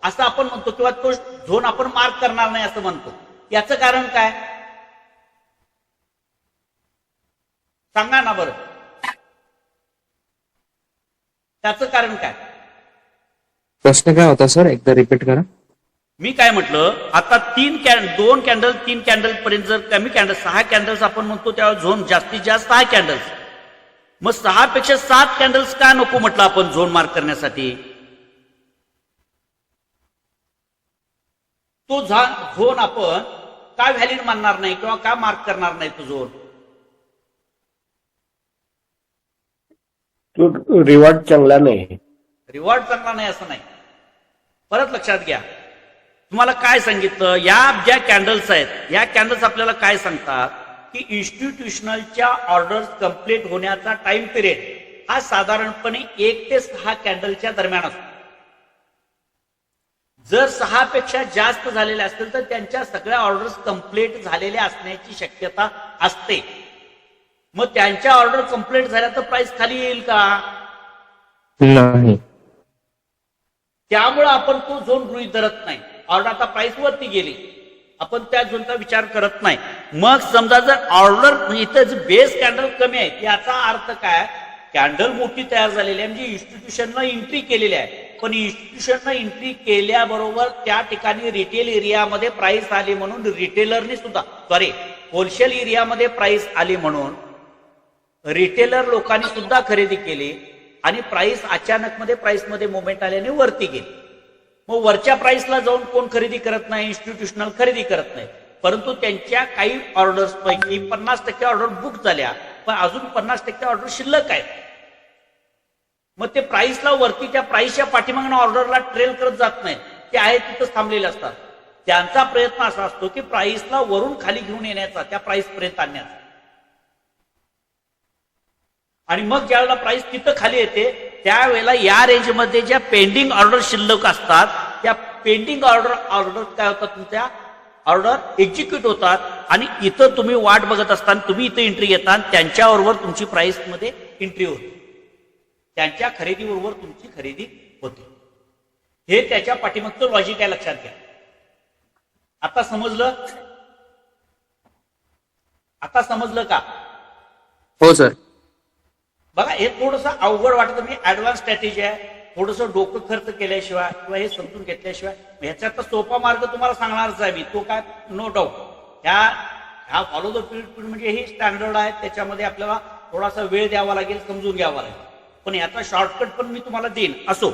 असं आपण म्हणतो, किंवा तो झोन आपण मार्क करणार नाही असं म्हणतो. याचं कारण काय सांगा ना बरं. त्याचं कारण काय? प्रश्न काय होता सर, एकदा रिपीट करा. मी काय म्हटलं, आता 2 कॅन्डल 3 कॅन्डल पर्यंत जर कमी कॅन्डल 6 कॅन्डल्स आपण म्हणतो तेव्हा झोन जास्तीत जास्त 6 कॅन्डल्स. मग 6 पेक्षा 7 कॅन्डल्स का नको म्हटलं आपण झोन मार्क करण्यासाठी? तो झोन आपण का व्हॅलिड मानणार नाही किंवा का मार्क करणार नाही? तो झोन तो रिवॉर्ड चांगला नाही. रिवॉर्ड चांगला नाही असं नाही. परत लक्षात घ्या, तुम्हाला काय सांगितलं, या ज्या कॅन्डल्स आहेत या कॅन्डल्स आपल्याला काय सांगतात की इन्स्टिट्यूशनलच्या ऑर्डर्स कंप्लीट होण्याचा टाइम पिरियड हा साधारणपणे 1 ते 6 कॅन्डलच्या दरम्यान असतो. जर 6 पेक्षा जास्त झालेले असतील तर त्यांच्या सगळ्या ऑर्डर्स कंप्लीट झालेल्या असण्याची शक्यता असते. मग त्यांच्या ऑर्डर कंप्लीट झाल्या तर प्राइस खाली येईल का? नाही. त्यामुळे आपण तो झोन गृहीत धरत नाही. ऑर्डर आता प्राइस वरती गेली, आपण त्या झोनचा विचार करत नाही. मग समजा जर ऑर्डर इथं बेस कॅन्डल कमी आहे, याचा अर्थ काय, कॅन्डल मोठी तयार झालेली आहे म्हणजे इन्स्टिट्यूशननं एंट्री केलेली आहे. पण इन्स्टिट्यूशननं एंट्री केल्याबरोबर त्या ठिकाणी रिटेल एरियामध्ये प्राइस आली म्हणून रिटेलरनी सुद्धा होलसेल एरियामध्ये प्राइस आली म्हणून रिटेलर लोकांनी सुद्धा खरेदी केली आणि प्राइस अचानक मध्ये प्राइस मध्ये मुवमेंट आल्याने वरती गेली. मग वरच्या प्राइसला जाऊन कोण खरेदी करत नाही? इन्स्टिट्यूशनल खरेदी करत नाही. परंतु त्यांच्या काही ऑर्डर्स पैकी 50% ऑर्डर बुक झाल्या, पण अजून 50% ऑर्डर शिल्लक आहेत. मग ते प्राइसला वरती त्या प्राइसच्या पाठीमागणं ऑर्डरला ट्रेल करत जात नाहीत, ते आहेत तिथंच थांबलेले असतात. त्यांचा प्रयत्न असा असतो की प्राइसला वरून खाली घेऊन येण्याचा, त्या प्राइस पर्यंत आणण्याचा. आणि मग ज्यावेळेला प्राइस तिथं खाली येते त्यावेळेला या रेंजमध्ये ज्या पेंडिंग ऑर्डर शिल्लक असतात त्या पेंडिंग ऑर्डर काय होतात, तुमच्या ऑर्डर एक्झिक्यूट होतात. आणि इथं तुम्ही वाट बघत असताना तुम्ही इथं एंट्री घेता आणि त्यांच्याबरोबर तुमची प्राइस मध्ये एंट्री होते, त्यांच्या खरेदीबरोबर तुमची खरेदी होते. हे त्याच्या पाठीमागचं लॉजिक आहे, लक्षात घ्या. आता समजलं का? हो सर. बघा, हे थोडंसं अवघड वाटतं. मी ऍडव्हान्स स्ट्रॅटेजी आहे, थोडंसं डोकं खर्च केल्याशिवाय किंवा हे समजून घेतल्याशिवाय ह्याच्यात सोपा मार्ग तुम्हाला सांगणारच आहे मी, तो काय नो डाऊट. ह्या फॉलो द पीरियड म्हणजे ही स्टँडर्ड आहे, त्याच्यामध्ये आपल्याला थोडासा वेळ द्यावा लागेल, समजून घ्यावा लागेल. पण याचा शॉर्टकट पण मी तुम्हाला देईन. असो,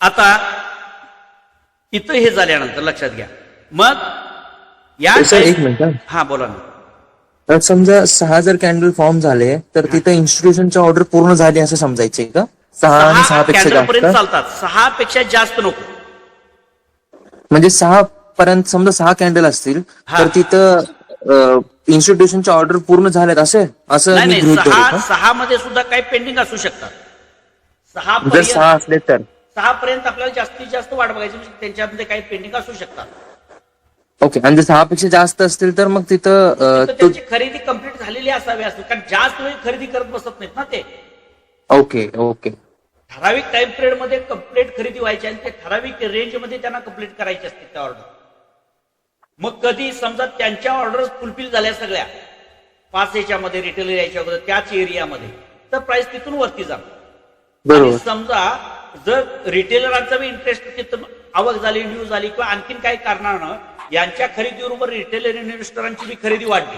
आता इथं हे झाल्यानंतर लक्षात घ्या, मग या एक मिनिट. हा बोला ना. तर समजा 6 जर कॅन्डल फॉर्म झाले तर तिथं इन्स्टिट्यूशनची ऑर्डर पूर्ण झाली असं समजायचंय का? 6 आणि 6 पेक्षा कॅन्डल पर्यंत जास्त चालतात, 6 पेक्षा जास्त नको. म्हणजे 6 पर्यंत समजा 6 कॅन्डल असतील तर तिथं इन्स्टिट्यूशनच्या ऑर्डर पूर्ण झाल्यात असं मी नाही, गृहीत धरू का? 6 मध्ये सुद्धा काही पेंडिंग असू शकतात. जर 6 असले तर 6 पर्यंत आपल्याला जास्तीत जास्त वाट बघायची, म्हणजे त्यांच्यामध्ये काही पेंडिंग असू शकतात. ओके. आणि जर 6 पेक्षा जास्त असतील तर मग तिथं तर त्यांची खरेदी कंप्लीट झालेली असावी असते, कारण जास्त वेळ खरेदी करत बसत नाहीत ना ते. ओके. ठराविक टाइम पिरियड मध्ये कंप्लीट खरेदी व्हायची आणि ते ठराविक रेंजमध्ये त्यांना कंप्लीट करायची असते त्या ऑर्डर. मग कधी समजा त्यांच्या ऑर्डर फुलफिल झाल्या सगळ्या 5 याच्यामध्ये रिटेल एरियाच्या अगोदर त्याच एरियामध्ये, तर प्राइस तिथून वरती जाणार. बरोबर. समजा जर रिटेलरांचा बी इंटरेस्ट तिथं आवक झाली, न्यूज झाली किंवा आणखीन काही कारणानं यांच्या खरेदीबरोबर रिटेलर इन्व्हेस्टरांची बी खरेदी वाढली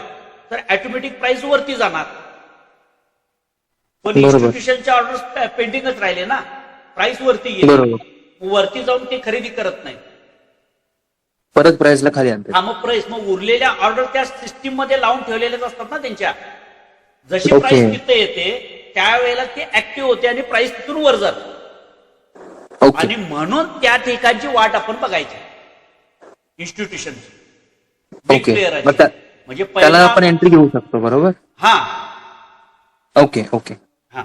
तर ऑटोमॅटिक प्राइस वरती जाणार. पण इन्स्टिट्यूशनच्या ऑर्डर पेंडिंगच राहिले ना, प्राइस वरती गेली, वरती जाऊन ते खरेदी करत नाही, परत प्राइसला खाली आणतात. मग उरलेल्या ऑर्डर त्या सिस्टीम मध्ये लावून ठेवलेल्याच असतात ना त्यांच्या. जशी प्राइस तिथे येते त्यावेळेला ते ऍक्टिव्ह होते आणि प्राइस तिथून वर जाते. ओके आणि म्हणून त्या ठिकाणची वाट आपण बघायची इन्स्टिट्यूशनची ओके प्लेअर मग म्हणजे त्याला पहिला आपण एंट्री घेऊ शकतो बरोबर. हा ओके ओके हा.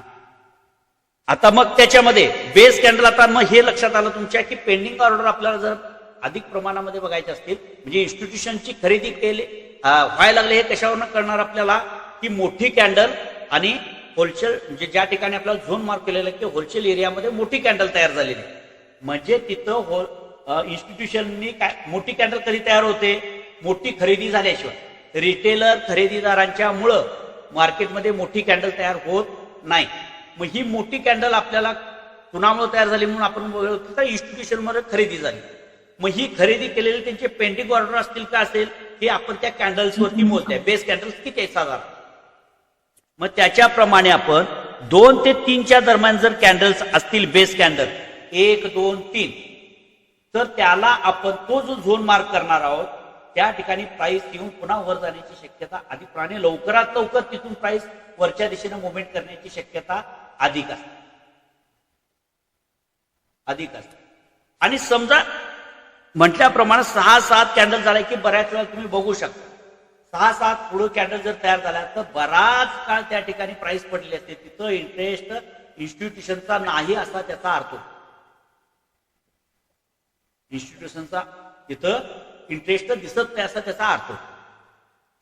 आता मग त्याच्यामध्ये बेस कॅन्डल, आता मग हे लक्षात आलं तुमच्या की पेंडिंग ऑर्डर आपल्याला जर अधिक प्रमाणामध्ये बघायचे असतील म्हणजे इन्स्टिट्यूशनची खरेदी केली व्हायला लागले, हे कशावरनं करणार आपल्याला की मोठी कॅन्डल आणि होलसेल म्हणजे ज्या ठिकाणी आपल्याला झोन मार्क केलेलं आहे की होलसेल एरियामध्ये मोठी कॅन्डल तयार झालेली आहे. म्हणजे तिथं इन्स्टिट्यूशननी काय मोठी कॅन्डल कधी तयार होते, मोठी खरेदी झाल्याशिवाय. रिटेलर खरेदीदारांच्या मुळे मार्केटमध्ये मोठी कॅन्डल तयार होत नाही. मग ही मोठी कॅन्डल आपल्याला कुणामुळे तयार झाली म्हणून आपण बघतो तर इन्स्टिट्यूशनमध्ये खरेदी झाली. मग ही खरेदी केलेली त्यांचे पेंडिंग ऑर्डर असतील का असेल हे आपण त्या कॅन्डल्सवरती मोजतोय. बेस कॅन्डल्स किती आहे साधारण, मग त्याच्याप्रमाणे आपण 2 ते 3च्या दरम्यान जर कॅन्डल्स असतील बेस कॅन्डल 1, 2, 3 तर त्याला आपण तो जो झोन मार्क करणार आहोत त्या ठिकाणी प्राइस येऊन पुन्हा वर जाण्याची शक्यता अधिक प्रमाणे लवकरात लवकर तिथून प्राइस वरच्या दिशेने मुवमेंट करण्याची शक्यता अधिक असते. आणि समजा म्हटल्याप्रमाणे 6-7 कॅन्डल झाले की बऱ्याच वेळा तुम्ही बघू शकता 6-7 पुढे कॅन्डल जर तयार झाला तर बराच काळ त्या ठिकाणी प्राइस पडलेली असते. तिथं इंटरेस्ट इन्स्टिट्यूशनचा नाही असा त्याचा अर्थ. इन्स्टिट्यूशनचा तिथं इंटरेस्ट दिसत नाही असा त्याचा अर्थ.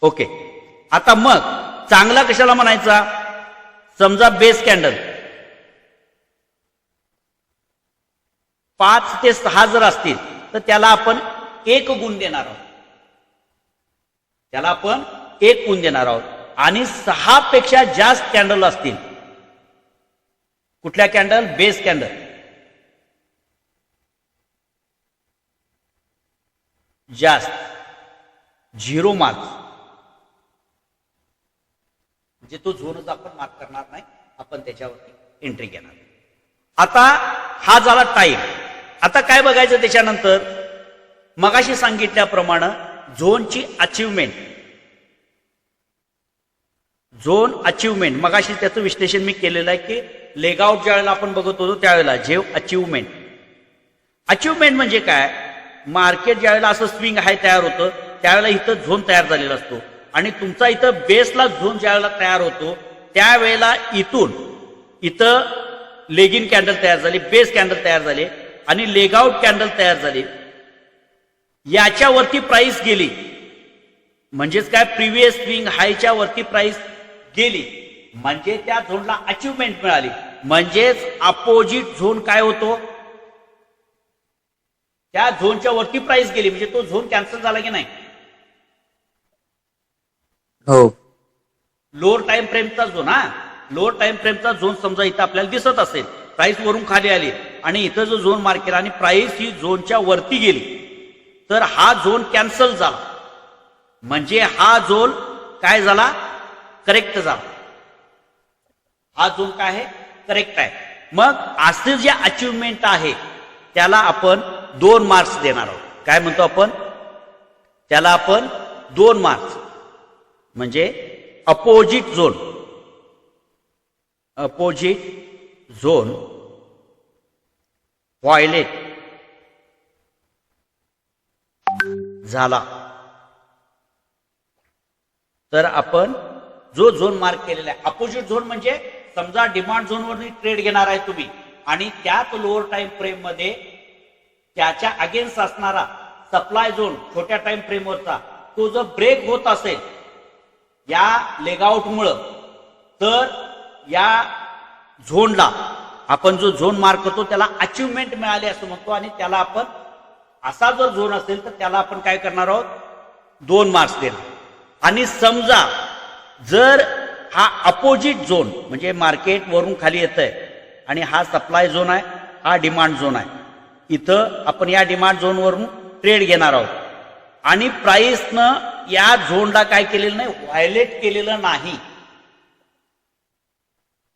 ओके, आता मग चांगला कशाला म्हणायचा, समजा बेस कॅन्डल 5 ते 6 जर असतील तर त्याला आपण 1 गुण देणार आहोत. त्याला आपण 1 गुण देणार आहोत. आणि 6 पेक्षा जास्त कॅन्डल असतील, कुठल्या कॅन्डल, बेस कॅन्डल, जास्त 0 मार्क्स, म्हणजे तो झोनच आपण मार्क करणार नाही, आपण त्याच्यावरती एंट्री घेणार. आता हा झाला टाइम. आता काय बघायचं त्याच्यानंतर, मगाशी सांगितल्याप्रमाणे झोनची अचिव्हमेंट, झोन अचिव्हमेंट मगाशी त्याचं विश्लेषण मी केलेलं आहे की लेगआउट ज्या वेळेला आपण बघत होतो त्यावेळेला जेव अचिव्हमेंट. अचिव्हमेंट म्हणजे काय, मार्केट ज्या वेळेला असं स्विंग हाय तयार होतं त्यावेळेला इथं झोन तयार झालेला असतो आणि तुमचा इथं बेसला झोन ज्या वेळेला तयार होतो त्यावेळेला इथं लेगिन कॅन्डल तयार झाली, बेस कॅन्डल तयार झाले आणि लेगआउट कॅन्डल तयार झाली. याच्यावरती प्राइस गेली म्हणजेच काय, प्रिव्हियस स्विंग हायच्या वरती प्राइस गेली म्हणजे त्या झोनला अचिव्हमेंट मिळाली. म्हणजेच अपोजिट झोन काय होतो, त्या झोनच्या वरती प्राइस गेली म्हणजे तो झोन कॅन्सल झाला की नाही. हो, लोअर टाइम फ्रेमचा झोन, लोअर टाइम फ्रेमचा झोन समजा इथं आपल्याला दिसत असेल, प्राइस वरून खाली आली आणि इथं जो झोन मार्क केला आणि प्राइस ही झोनच्या वरती गेली तर हा झोन कॅन्सल झाला. म्हणजे हा झोन काय झाला, करेक्ट झाला. हा झोन काय आहे, करेक्ट आहे. मग असं जे अचिव्हमेंट आहे त्याला आपण 2 मार्क्स देणार आहोत. काय म्हणतो आपण त्याला, आपण 2 मार्क्स म्हणजे opposite zone, opposite zone violet झाला तर आपण जो झोन मार्क केलेला आहे, अपोजिट झोन म्हणजे समजा डिमांड झोनवर ट्रेड घेणार आहे तुम्ही आणि त्यात लोअर टाइम फ्रेम मध्ये त्याच्या अगेन्स्ट असणारा सप्लाय झोन छोट्या टाइम फ्रेमवरचा तो जर ब्रेक होत असेल या लेगआउट मुळे तर या झोनला आपण जो झोन मार्क करतो त्याला अचिव्हमेंट मिळाली असं म्हणतो आणि त्याला आपण असा जर झोन असेल तर त्याला आपण काय करणार आहोत, 2 मार्क्स देणार. आणि समजा जर हा अपोजिट झोन म्हणजे मार्केट वरून खाली येत आहे आणि हा सप्लाय झोन आहे, हा डिमांड झोन आहे, इथं आपण या डिमांड झोन वरून ट्रेड घेणार आहोत आणि प्राइसनं या झोनला काय केलेलं नाही, व्हायलेट केलेलं नाही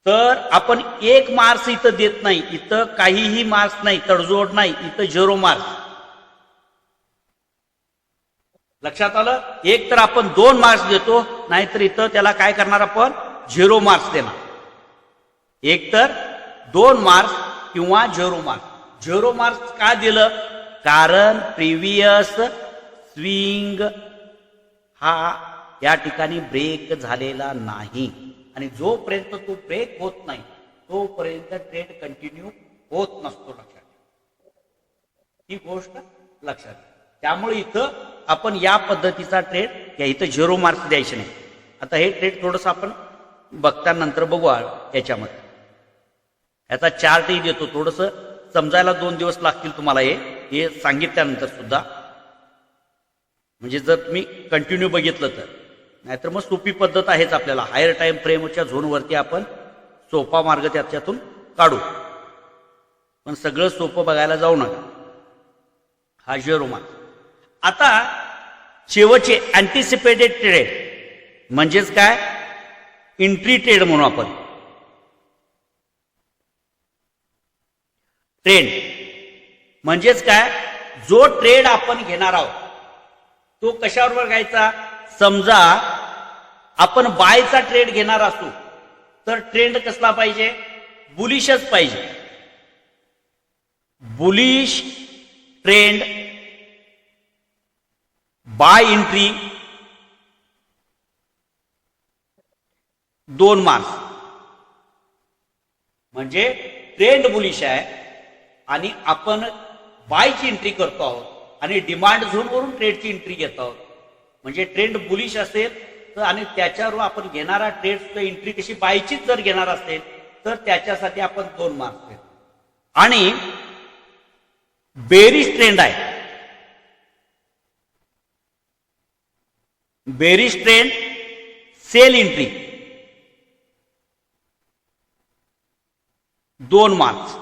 तर आपण 1 मार्क्स इथं देत नाही. इथं काहीही मार्क्स नाही, तडजोड नाही, इथं 0 मार्क्स. लक्षात आलं, एक तर आपण 2 मार्क्स देतो नाहीतर इथं त्याला काय करणार, आपण 0 मार्क्स देणार. एक तर 2 मार्क्स किंवा 0 मार्क्स. 0 मार्क्स का दिलं? कारण प्रिव्हियस स्विंग हा या ठिकाणी ब्रेक झालेला नाही आणि जोपर्यंत तो ब्रेक होत नाही तोपर्यंत ट्रेड कंटिन्यू होत नसतो. लक्षात ही गोष्ट लक्षात. त्यामुळे इथं आपण या पद्धतीचा ट्रेड, या इथं 0 मार्क्स द्यायचे नाही. आता हे ट्रेड थोडस आपण बघतानंतर बघू याच्यामध्ये. याचा चार्टही देतो, थोडस समजायला 2 दिवस लागतील तुम्हाला हे सांगितल्यानंतर सुद्धा. म्हणजे जर तुम्ही कंटिन्यू बघितलं तर, नाहीतर मग सोपी पद्धत आहेच आपल्याला. हायर टाइम फ्रेमच्या झोनवरती आपण सोपा मार्ग त्याच्यातून काढू, पण सगळं सोपं बघायला जाऊ नका. हा 0 मार्क्स. आता शेवटचे अँटिसिपेटेड ट्रेड म्हणजेच काय? एंट्री ट्रेड म्हणू आपण. ट्रेंड म्हणजेच काय? जो ट्रेड आपण घेणार आहोत तो कशावर घ्यायचा? समजा आपण बायचा ट्रेड घेणार असू तर ट्रेंड कसला पाहिजे? बुलिशच पाहिजे. Bullish trend, buy entry 2 marks. म्हणजे ट्रेंड बुलिश आहे आणि आपण बायची एंट्री करतो आहोत आणि डिमांड झोनवरून ट्रेडची एंट्री घेतो आहोत. म्हणजे ट्रेंड बुलिश असेल तर आणि त्याच्यावर आपण घेणारा ट्रेड एंट्री कशी बायचीच जर घेणार असेल तर त्याच्यासाठी आपण 2 मार्क्स देतो. आणि बेरिश ट्रेंड आहे. Bearish trend sell entry 2 marks.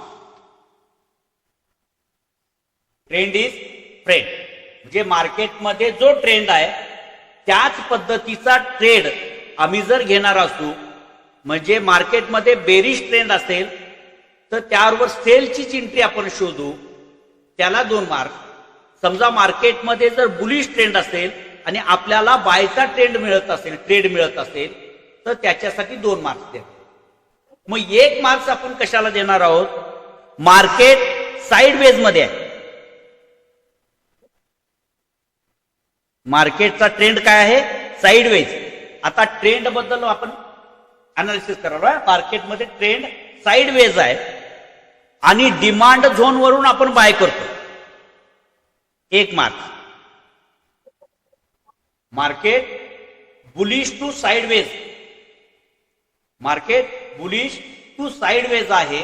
Trend is trend म्हणजे मार्केटमध्ये जो ट्रेंड आहे त्याच पद्धतीचा ट्रेड आम्ही जर घेणार असू, म्हणजे मार्केटमध्ये बेरिश ट्रेंड असेल तर त्यावर सेलचीच एंट्री आपण शोधू, त्याला 2 मार्क्स. समजा मार्केटमध्ये जर बुलिश ट्रेंड असेल आणि आपल्याला बायचा ट्रेड मिळत असेल तर त्याच्यासाठी 2 मार्क्स देतो. मग 1 मार्क्स आपण कशाला देणार आहोत? मार्केट साइडवेज मध्ये आहे. मार्केटचा ट्रेंड काय आहे? साइडवेज. आता ट्रेंड बद्दल आपण अनालिसिस करायला. मार्केटमध्ये ट्रेंड साइडवेज आहे आणि डिमांड झोन वरून आपण बाय करतो. 1 marks. Market bullish to sideways, market bullish to sideways आहे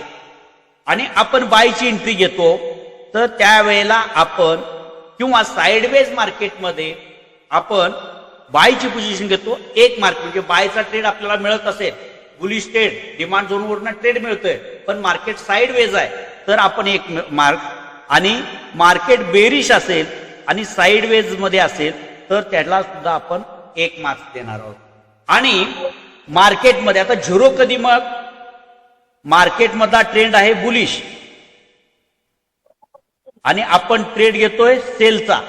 आणि आपण बायची एंट्री घेतो तर त्यावेळेला आपण किंवा साइडवेज मार्केटमध्ये आपण बायची पोझिशन घेतो. 1 मार्क म्हणजे बायचा ट्रेड आपल्याला मिळत असेल, बुलिश ट्रेड डिमांड झोनवरून ट्रेड मिळतोय, पण मार्केट साइडवेज आहे तर आपण 1 मार्क. आणि मार्केट बेरिश असेल आणि साइडवेज मध्ये असेल तर त्याला सुद्धा आपण 1 मार्क्स देणार आहोत. आणि मार्केटमध्ये आता 0 कधी? मग मार्केटमधला ट्रेंड आहे बुलिश आणि आपण ट्रेड घेतोय सेलचा,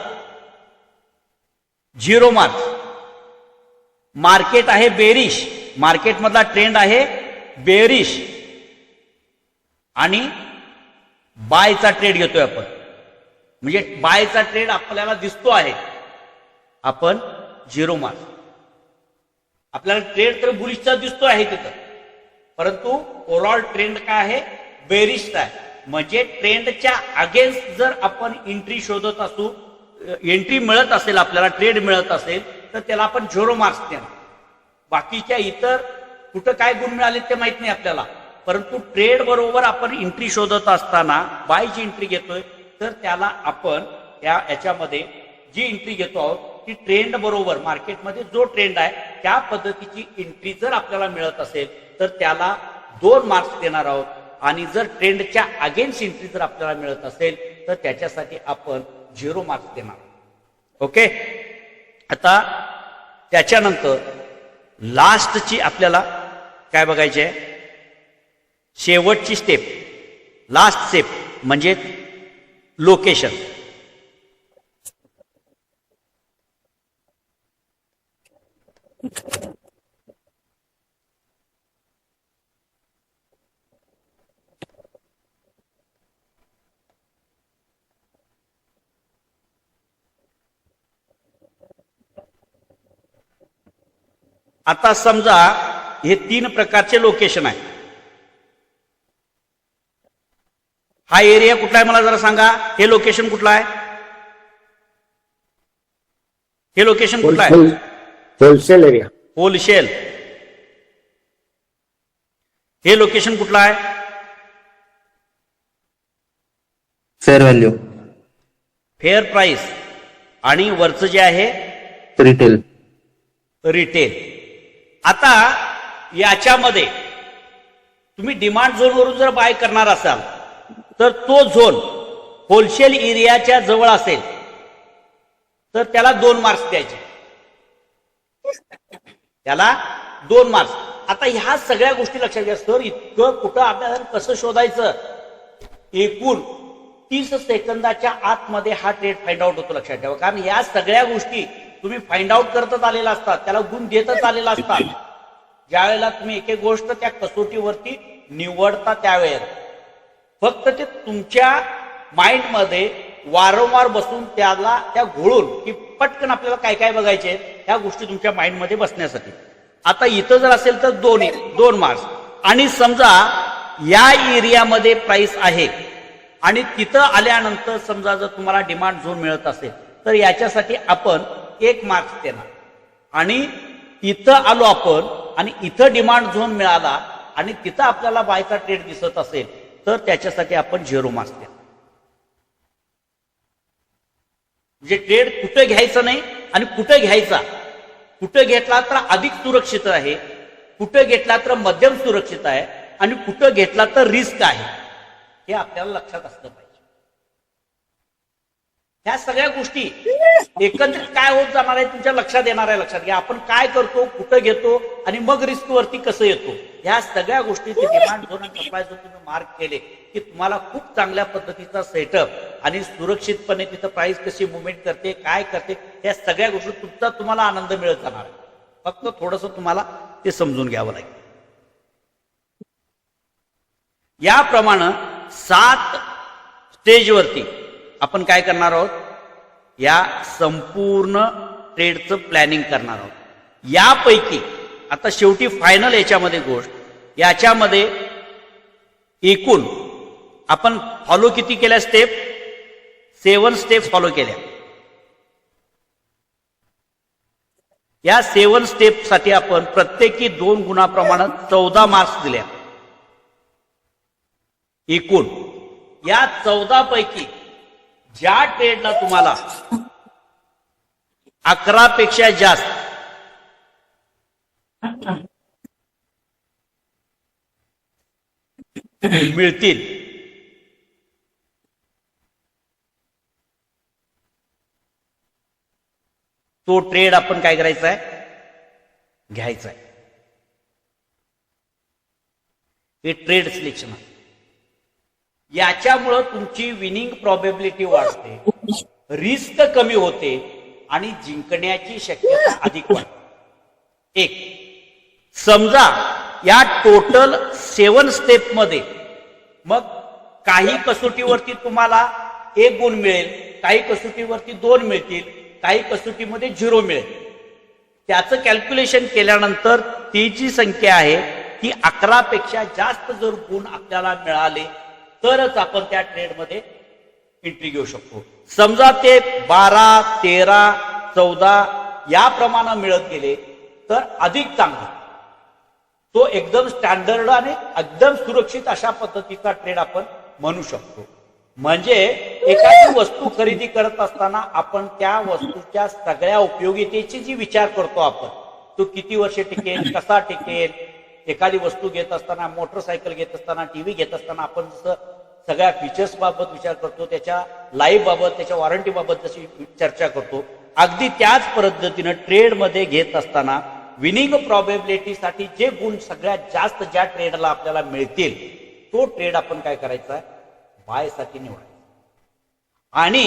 0 मार्क्स. मार्केट आहे बेरिश, मार्केटमधला ट्रेंड आहे बेरिश आणि बायचा ट्रेड घेतोय आपण, म्हणजे बायचा ट्रेड आपल्याला दिसतो आहे, आपण 0 मार्क्स. आपल्याला ट्रेड तर बुलिशचा दिसतो आहे तिथं, परंतु ओव्हरऑल ट्रेंड काय आहे? बेरिशचा आहे. म्हणजे ट्रेंडच्या अगेन्स्ट जर आपण एंट्री शोधत असू, एंट्री मिळत असेल आपल्याला, ट्रेड मिळत असेल तर त्याला आपण 0 मार्क्स देणार. बाकीच्या इतर कुठं काय गुण मिळाले ते माहित नाही आपल्याला, परंतु ट्रेड बरोबर आपण एंट्री शोधत असताना बायची एंट्री घेतोय तर त्याला आपण याच्यामध्ये जी एंट्री घेतो आहोत ती ट्रेंड बरोबर, मार्केटमध्ये जो ट्रेंड आहे त्या पद्धतीची एंट्री जर आपल्याला मिळत असेल तर त्याला 2 मार्क्स देणार आहोत. आणि जर ट्रेंडच्या अगेन्स्ट एंट्री जर आपल्याला मिळत असेल तर त्याच्यासाठी आपण 0 मार्क्स देणार. ओके. आता त्याच्यानंतर लास्टची आपल्याला काय बघायची आहे? शेवटची स्टेप, लास्ट स्टेप म्हणजे लोकेशन. आता समजा हे 3 प्रकारचे लोकेशन आहे. हा एरिया कुठला आहे मला जरा सांगा. हे लोकेशन कुठलं आहे? हे लोकेशन कुठलं आहे? Wholesale area. होलसेल. हे लोकेशन कुठलं आहे? Fair value. Fair price. आणि वरचं जे आहे रिटेल. रिटेल. आता याच्यामध्ये तुम्ही डिमांड झोनवरून जर बाय करणार असाल तर तो झोन होलसेल एरियाच्या जवळ असेल तर त्याला 2 मार्क्स द्यायचे. त्याला 2 मार्क्स. आता ह्या सगळ्या गोष्टी लक्षात घ्या. सर इतकं कुठं आपल्याला कसं शोधायचं? एकूण 30 सेकंदाच्या आतमध्ये हा ट्रेड फाइंड आउट होतो. लक्षात ठेवा. कारण या सगळ्या गोष्टी तुम्ही फाइंड आउट करतच आलेला असतात, त्याला गुण देतच आलेला असतात. ज्या वेळेला तुम्ही एक एक गोष्ट त्या कसोटीवरती निवडता त्यावेळेला फक्त ते तुमच्या माइंडमध्ये वारंवार बसून त्या घोळून की पटकन आपल्याला काय काय बघायचे ह्या गोष्टी तुमच्या माइंडमध्ये बसण्यासाठी. आता इथं जर असेल तर 2 मार्क्स. आणि समजा या एरियामध्ये प्राइस आहे आणि तिथं आल्यानंतर समजा जर तुम्हाला डिमांड झोन मिळत असेल तर याच्यासाठी आपण 1 मार्क्स देणार. आणि इथं आलो आपण आणि इथं डिमांड झोन मिळाला आणि तिथं आपल्याला बायचा ट्रेड दिसत असेल तर त्याच्यासाठी आपण 0 मार्क्स देणार. म्हणजे ट्रेड कुठं घ्यायचं नाही आणि कुठं घ्यायचा. कुठं घेतला तर अधिक सुरक्षित आहे, कुठं घेतला तर मध्यम सुरक्षित आहे आणि कुठं घेतला तर रिस्क आहे. हे आपल्याला लक्षात असलं पाहिजे. ह्या सगळ्या गोष्टी एकत्रित काय होत जाणार आहे तुमच्या लक्षात येणार आहे. लक्षात घ्या. आपण काय करतो, कुठं घेतो आणि मग रिस्क वरती कसं येतो. ह्या सगळ्या गोष्टी डिमांड झोन आणि सप्लाय झोन तुम्ही मार्क केले की तुम्हाला खूप चांगल्या पद्धतीचा सेटअप आणि सुरक्षितपणे तिथं प्राइस कशी मुवमेंट करते, काय करते, या सगळ्या गोष्टी तुम्हाला आनंद मिळत जाणार आहे. फक्त थोडंसं तुम्हाला ते समजून घ्यावं लागेल. याप्रमाणे 7 स्टेजवरती आपण काय करणार आहोत, या संपूर्ण ट्रेडचं प्लॅनिंग करणार आहोत. यापैकी आता शेवटी फायनल याच्यामध्ये गोष्ट, याच्यामध्ये एकूण आपण फॉलो किती केल्या स्टेप? 7 स्टेप फॉलो केल्या. या 7 स्टेप साठी आपण प्रत्येकी 2 गुणाप्रमाणे 14 मार्क्स दिल्या. एकूण या 14 पैकी ज्या ट्रेडला तुम्हाला 11 पेक्षा जास्त मिळतील तो ट्रेड आपण काय करायचा आहे, घ्यायचा आहे. हे ट्रेड सिलेक्शन आहे. याच्यामुळं तुमची विनिंग प्रॉबेबिलिटी वाढते, रिस्क कमी होते आणि जिंकण्याची शक्यता अधिक वाढते. एक समजा या टोटल 7 स्टेप मध्ये मग काही कसोटीवरती तुम्हाला 1 गुण मिळेल, काही कसोटीवरती 2 मिळतील, काही कसोटीमध्ये 0 मिळेल. त्याचं कॅल्क्युलेशन केल्यानंतर ती जी संख्या आहे ती 11 पेक्षा जास्त जर गुण आपल्याला मिळाले तरच आपण त्या ट्रेडमध्ये एंट्री घेऊ शकतो. समजा ते 12, 13, 14 याप्रमाणे मिळत गेले तर अधिक चांगलं. तो एकदम स्टँडर्ड आणि एकदम सुरक्षित अशा पद्धतीचा ट्रेड आपण म्हणू शकतो. म्हणजे एखादी वस्तू खरेदी करत असताना आपण त्या वस्तूच्या सगळ्या उपयोगितेची जी विचार करतो आपण, तो किती वर्ष टिकेल, कसा टिकेल. एखादी वस्तू घेत असताना, मोटरसायकल घेत असताना, टीव्ही घेत असताना आपण जसं सगळ्या फीचर्स बाबत विचार करतो, त्याच्या लाईफ बाबत, त्याच्या वॉरंटी बाबत जशी चर्चा करतो, अगदी त्याच पद्धतीनं ट्रेड मध्ये घेत असताना विनिंग प्रॉबेबिलिटीसाठी जे गुण सगळ्यात जास्त ज्या ट्रेडला आपल्याला मिळतील तो ट्रेड आपण काय करायचा आहे, बाय साठी निवडायचा. आणि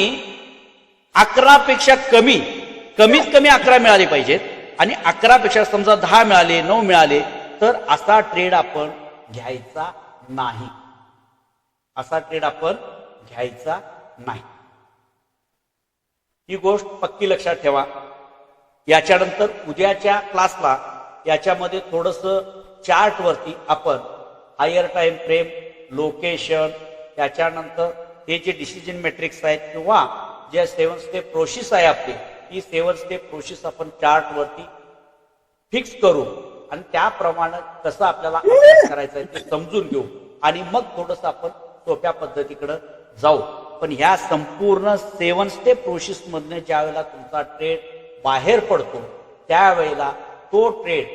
11 पेक्षा कमीत कमी 11 मिळाले पाहिजेत आणि 11 पेक्षा समजा 10 मिळाले, 9 मिळाले तर असा ट्रेड आपण घ्यायचा नाही. असा ट्रेड आपण घ्यायचा नाही. ही गोष्ट पक्की लक्षात ठेवा. याच्यानंतर उद्याच्या क्लासला याच्यामध्ये थोडस चार्ट वरती आपण हायर टाइम फ्रेम, लोकेशन, त्याच्यानंतर हे जे डिसिजन मॅट्रिक्स आहेत किंवा जे 7 स्टेप प्रोसेस आहे आपली, ही 7 स्टेप प्रोसेस आपण चार्ट वरती फिक्स करू आणि त्याप्रमाणे कसं आपल्याला अभ्यास करायचा आहे ते समजून घेऊ आणि मग थोडस आपण सोप्या पद्धतीकडे जाऊ. पण ह्या संपूर्ण 7 स्टेप प्रोसेस मधनं ज्या वेळेला तुमचा ट्रेड बाहेर पडतो त्यावेळेला तो ट्रेड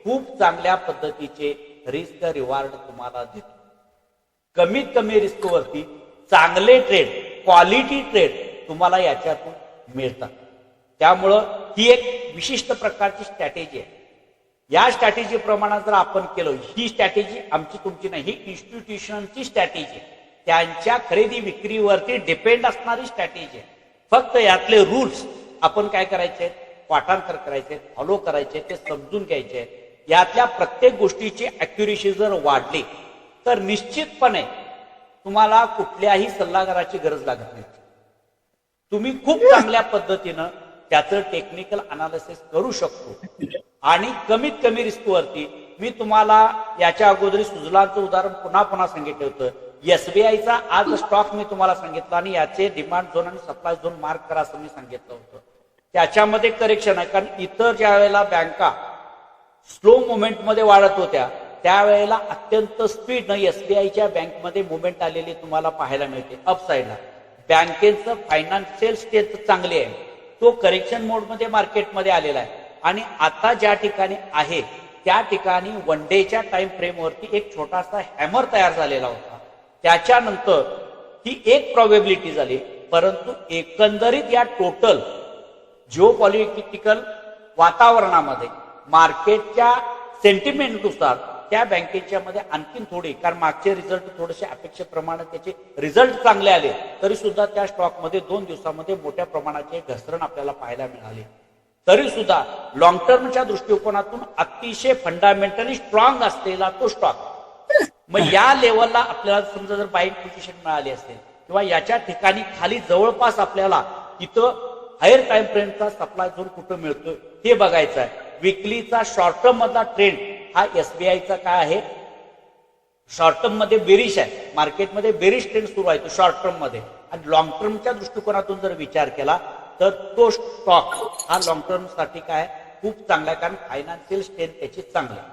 खूप चांगल्या पद्धतीचे रिस्क रिवॉर्ड तुम्हाला देतो. कमीत कमी रिस्क वरती चांगले ट्रेड, क्वालिटी ट्रेड तुम्हाला याच्यातून मिळतात. त्यामुळं ही एक विशिष्ट प्रकारची स्ट्रॅटेजी आहे. या स्ट्रॅटेजी प्रमाणे जर आपण केलं, ही स्ट्रॅटेजी आमची तुमची नाही, ही इन्स्टिट्यूशनची स्ट्रॅटेजी, त्यांच्या खरेदी विक्रीवरती डिपेंड असणारी स्ट्रॅटेजी आहे. फक्त यातले रूल्स आपण काय करायचे, पाठांतर करायचे, फॉलो करायचे, ते समजून घ्यायचे. यातल्या प्रत्येक गोष्टीची अॅक्युरेसी जर वाढली तर निश्चितपणे तुम्हाला कुठल्याही सल्लागाराची गरज लागत नाही. तुम्ही खूप चांगल्या पद्धतीनं त्याचं टेक्निकल अनालिसिस करू शकतो आणि कमीत कमी रिस्क वरती. मी तुम्हाला याच्या अगोदर सुजलांचं उदाहरण पुन्हा पुन्हा सांगितलं होतं. एसबीआयचा आज स्टॉक मी तुम्हाला सांगितलं आणि याचे डिमांड झोन आणि सप्लाय झोन मार्क करा असं मी सांगितलं होतं. त्याच्यामध्ये करेक्शन आहे, कारण इतर ज्या वेळेला बँका स्लो मुवमेंट मध्ये वाढत होत्या त्यावेळेला अत्यंत स्पीडनं एसबीआयच्या बँकमध्ये मुवमेंट आलेली तुम्हाला पाहायला मिळते. अपसाईडला बँकेचं फायनान्शियल स्टेट चांगली आहे, तो करेक्शन मोडमध्ये मार्केटमध्ये आलेला आहे आणि आता ज्या ठिकाणी आहे त्या ठिकाणी वन डेच्या टाइम फ्रेमवरती एक छोटासा हॅमर तयार झालेला होता. त्याच्यानंतर ही एक प्रॉबेबिलिटी झाली, परंतु एकंदरीत या टोटल जिओपॉलिटिकल वातावरणामध्ये मार्केटच्या सेंटिमेंटनुसार त्या बँकेच्या मध्ये आणखीन थोडी, कारण मागचे रिझल्ट थोडेसे अपेक्षेप्रमाणे त्याचे रिझल्ट चांगले आले तरी सुद्धा त्या स्टॉकमध्ये 2 दिवसामध्ये मोठ्या प्रमाणाचे घसरण आपल्याला पाहायला मिळाले. तरी सुद्धा लॉंग टर्मच्या दृष्टिकोनातून अतिशय फंडामेंटली स्ट्रॉंग असलेला तो स्टॉक. मग या लेवलला आपल्याला समजा जर बाईंग पोझिशन मिळाली असेल किंवा याच्या ठिकाणी खाली जवळपास आपल्याला इथं हायर टाइम फ्रेमचा सप्लाय झोन कुठं मिळतोय हे बघायचं आहे. विकलीचा शॉर्ट टर्म मधला ट्रेंड हा एसबीआयचा काय आहे, शॉर्ट टर्म मध्ये बेरिश आहे, मार्केटमध्ये बेरिश ट्रेंड सुरू आहे तो शॉर्ट टर्म मध्ये. आणि लॉंग टर्मच्या दृष्टिकोनातून जर विचार केला तर तो स्टॉक हा लॉंग टर्म साठी काय खूप चांगला आहे, कारण फायनान्शियल स्ट्रेंथ त्याची चांगली आहे.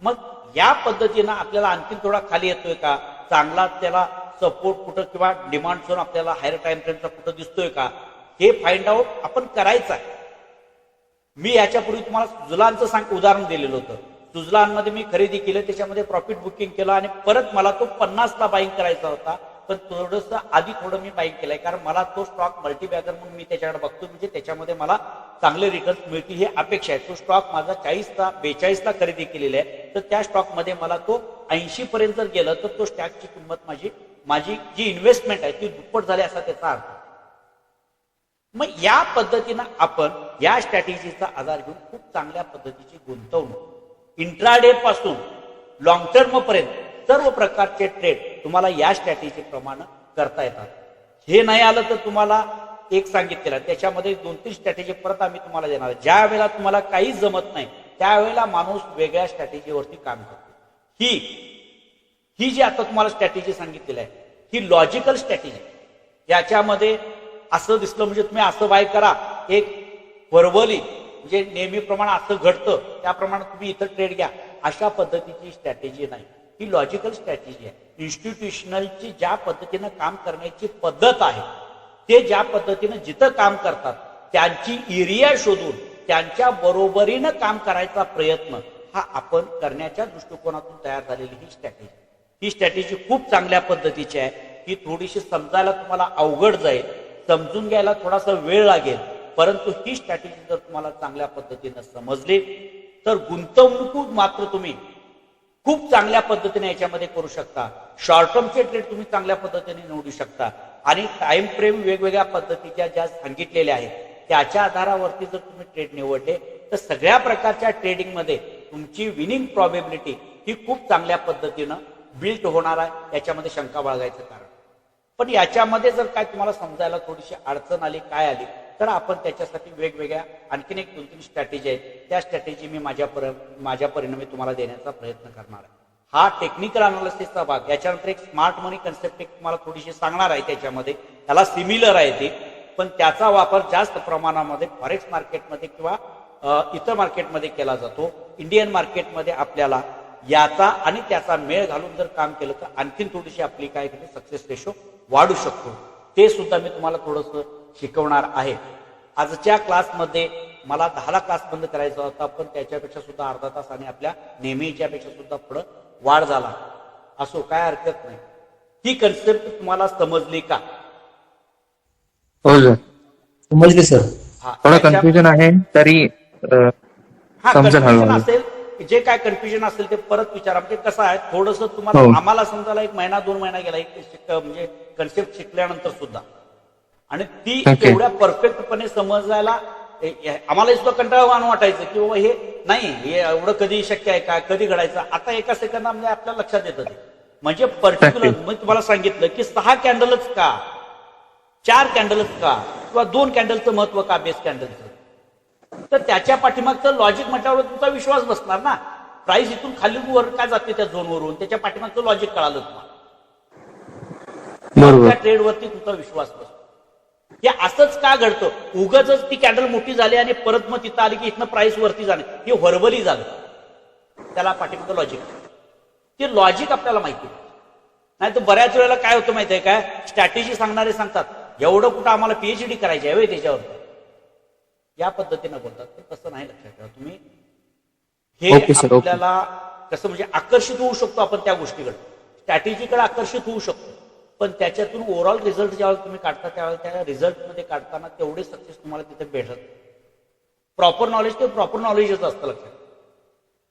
मग या पद्धतीनं आपल्याला आणखीन थोडा खाली येतोय का, चांगला त्याला सपोर्ट कुठं किंवा डिमांड झोन आपल्याला हायर टाइम फ्रेमचा कुठं दिसतोय का हे फाइंड आउट आपण करायचं आहे. मी याच्यापूर्वी तुम्हाला सुजलांचं उदाहरण दिलेलं होतं. सुजलांमध्ये मी खरेदी केलं, त्याच्यामध्ये प्रॉफिट बुकिंग केलं आणि परत मला तो 50ला बाईंग करायचा होता, पण थोडंसं आधी थोडं मी बाईंग केलंय, कारण मला तो स्टॉक मल्टीबॅगर म्हणून मी त्याच्याकडे बघतो, म्हणजे त्याच्यामध्ये मला चांगले रिटर्न्स मिळतील ही अपेक्षा आहे. तो स्टॉक माझा 42ला खरेदी केलेला आहे, तर त्या स्टॉकमध्ये मला तो 80 पर्यंत जर गेलं तर तो स्टॉकची किंमत माझी जी इन्व्हेस्टमेंट आहे ती दुप्पट झाली असा त्याचा अर्थ. मग या पद्धतीनं आपण या स्ट्रॅटेजीचा आधार घेऊन खूप चांगल्या पद्धतीची गुंतवणूक इंट्राडे पासून लॉंग टर्म पर्यंत सर्व प्रकारचे ट्रेड तुम्हाला या स्ट्रॅटेजी प्रमाणे करता येतात. हे नाही आलं तर तुम्हाला एक सांगितलेलं, त्याच्यामध्ये 2-3 स्ट्रॅटेजी परत आम्ही तुम्हाला देणार. ज्या वेळेला तुम्हाला काहीच जमत नाही त्यावेळेला माणूस वेगळ्या स्ट्रॅटेजीवरती काम करतो. ही जी आता तुम्हाला स्ट्रॅटेजी सांगितलेली आहे ही लॉजिकल स्ट्रॅटेजी. याच्यामध्ये असं दिसलं म्हणजे तुम्ही असं बाय करा, एक व्हर्बली म्हणजे नेहमीप्रमाणे असं घडतं त्याप्रमाणे तुम्ही इथं ट्रेड घ्या, अशा पद्धतीची स्ट्रॅटेजी नाही. ही लॉजिकल स्ट्रॅटेजी आहे. इन्स्टिट्यूशनलची ज्या पद्धतीनं काम करण्याची पद्धत आहे, ते ज्या पद्धतीनं जिथं काम करतात त्यांची एरिया शोधून त्यांच्या बरोबरीनं काम करायचा प्रयत्न हा आपण करण्याच्या दृष्टिकोनातून तयार झालेली ही स्ट्रॅटेजी. ही स्ट्रॅटेजी खूप चांगल्या पद्धतीची आहे. ही थोडीशी समजायला तुम्हाला अवघड जाईल, समजून घ्यायला थोडासा वेळ लागेल, परंतु ही स्ट्रॅटेजी जर तुम्हाला चांगल्या पद्धतीनं समजली तर गुंतवणूक मात्र तुम्ही खूप चांगल्या पद्धतीने याच्यामध्ये करू शकता. शॉर्ट टर्मचे ट्रेड तुम्ही चांगल्या पद्धतीने निवडू शकता आणि टाइम फ्रेम वेगवेगळ्या पद्धतीच्या ज्या सांगितलेल्या आहेत त्याच्या आधारावरती जर तुम्ही ट्रेड निवडले तर सगळ्या प्रकारच्या ट्रेडिंग मध्ये तुमची विनिंग प्रॉबेबिलिटी ही खूप चांगल्या पद्धतीनं बिल्ट होणार आहे. याच्यामध्ये शंका बाळगायचं कारण. पण याच्यामध्ये जर काय तुम्हाला समजायला थोडीशी अडचण आली, काय आली, तर आपण त्याच्यासाठी वेगवेगळ्या आणखीन 1-2-3 स्ट्रॅटेजी आहेत. त्या स्ट्रॅटेजी मी माझ्या परिणामी तुम्हाला देण्याचा प्रयत्न करणार आहे. हा टेक्निकल अनालिसिसचा भाग. याच्यानंतर एक स्मार्ट मनी कन्सेप्ट तुम्हाला थोडीशी सांगणार आहे. त्याच्यामध्ये त्याला सिमिलर आहे ते, पण त्याचा वापर जास्त प्रमाणामध्ये फॉरेक्स मार्केटमध्ये किंवा इतर मार्केटमध्ये केला जातो. इंडियन मार्केटमध्ये आपल्याला याचा आणि त्याचा मेळ घालून जर काम केलं तर आणखीन थोडीशी आपली काय सक्सेस रेशो वाढू शकतो. ते सुद्धा मी तुम्हाला थोडंसं शिकवणार आहे. आजच्या क्लासमध्ये मला 10ला क्लास बंद करायचा होता, पण त्याच्यापेक्षा सुद्धा अर्धा तास आणि आपल्या नेहमीच्या पेक्षा सुद्धा पुढं वाढ झाला. असो, काय हरकत नाही. ही कन्सेप्ट तुम्हाला समजली का? हो सर, समजले सर. हा, थोडं त्याच्या- कन्फ्युजन आहे तरी हा, समजेल कन्फ्युजन हळूहळू. असेल, जे काय कन्फ्युजन असेल ते परत विचारा. म्हणजे कसं आहे, थोडंसं तुम्हाला हो. आम्हाला समजायला 1 महिना 2 महिना गेला म्हणजे कन्सेप्ट शिकल्यानंतर सुद्धा, आणि ती Okay. एवढ्या परफेक्टपणे समजायला आम्हाला सुद्धा कंटाळवाणं वाटायचं की बाबा हे नाही, हे एवढं कधी शक्य आहे का, कधी घडायचं. आता एका सेकंदामध्ये आपल्या लक्षात येतं ते. म्हणजे पर्टिक्युलर मी तुम्हाला सांगितलं की 6 कॅन्डलच का, 4 कॅन्डलच का, किंवा 2 कॅन्डलचं महत्व का बेस कॅन्डलचं, तर त्याच्या पाठीमागचं लॉजिक म्हटल्यावर तुमचा विश्वास बसणार ना. प्राइस इथून खाली वर का जाते त्या झोनवरून, त्याच्या पाठीमागचं लॉजिक कळालं तुम्हाला. बरोबर. त्या ट्रेडवरती तुमचा विश्वास बसतो. हे असंच का घडतं, उगाच ती कॅन्डल मोठी झाली आणि परत मग तिथं आली की इथनं प्राइस वरती जाणे, हे व्हर्बली झालं. त्याला पाठीमागचं लॉजिक, ते लॉजिक आपल्याला माहिती नाही. तर बऱ्याच वेळेला काय होतं माहिती आहे काय, स्ट्रॅटेजी सांगणारे सांगतात एवढं कुठं आम्हाला पीएचडी करायची आहे त्याच्यावर, या पद्धतीनं बोलतात. तर तसं नाही, लक्षात ठेवा तुम्ही. हे Okay, sir, okay. आपल्याला कसं म्हणजे आकर्षित होऊ शकतो आपण त्या गोष्टीकडे, स्ट्रॅटेजीकडे आकर्षित होऊ शकतो, पण त्याच्यातून ओव्हरऑल रिझल्ट ज्यावेळेला तुम्ही काढता त्यावेळेला त्या रिझल्टमध्ये काढताना तेवढे सक्सेस तुम्हाला तिथे भेटत. प्रॉपर नॉलेज ते प्रॉपर नॉलेजच असतं, लक्षात.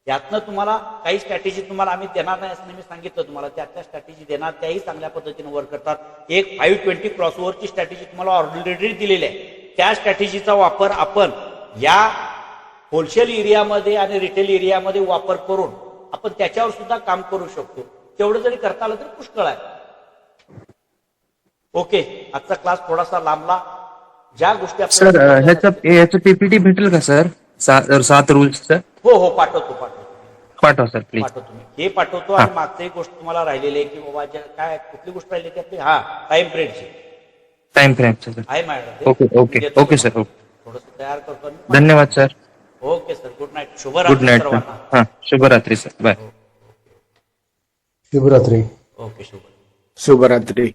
यातनं तुम्हाला काही स्ट्रॅटेजी तुम्हाला आम्ही देणार नाही असं मी सांगितलं तुम्हाला. त्यातल्या स्ट्रॅटेजी देणार त्याही चांगल्या पद्धतीने वर्क करतात. एक 520 क्रॉसओव्हरची स्ट्रॅटेजी तुम्हाला ऑलरेडी दिलेली आहे. त्या स्ट्रॅटेजीचा वापर आपण या होलसेल एरियामध्ये आणि रिटेल एरियामध्ये वापर करून आपण त्याच्यावर सुद्धा काम करू शकतो. तेवढं जरी करता आलं तर पुष्कळ आहे. ओके, आजचा क्लास थोडासा लांबला. ज्या गोष्टी सर ह्याचं पीपीटी भेटेल का सर? 7 रूल्सचं हो पाठवतो पाठवा सर प्लीज. पाठवतो मी. हे पाठवतो. आणि मागची गोष्ट तुम्हाला राहिलेली आहे की बाबा काय कुठली गोष्ट राहिली की आपली टाइम पिरियडची टाइम फ्रेमचं सर. आहे मॅडम. Okay sir. थोडस तयार करतो. धन्यवाद sir. Okay sir, good night, good शुभरात्री नाईट सर्वांना. सर. हा, शुभरात्री सर. बाय. शुभरात्री. ओके, शुभ. शुभरात्री.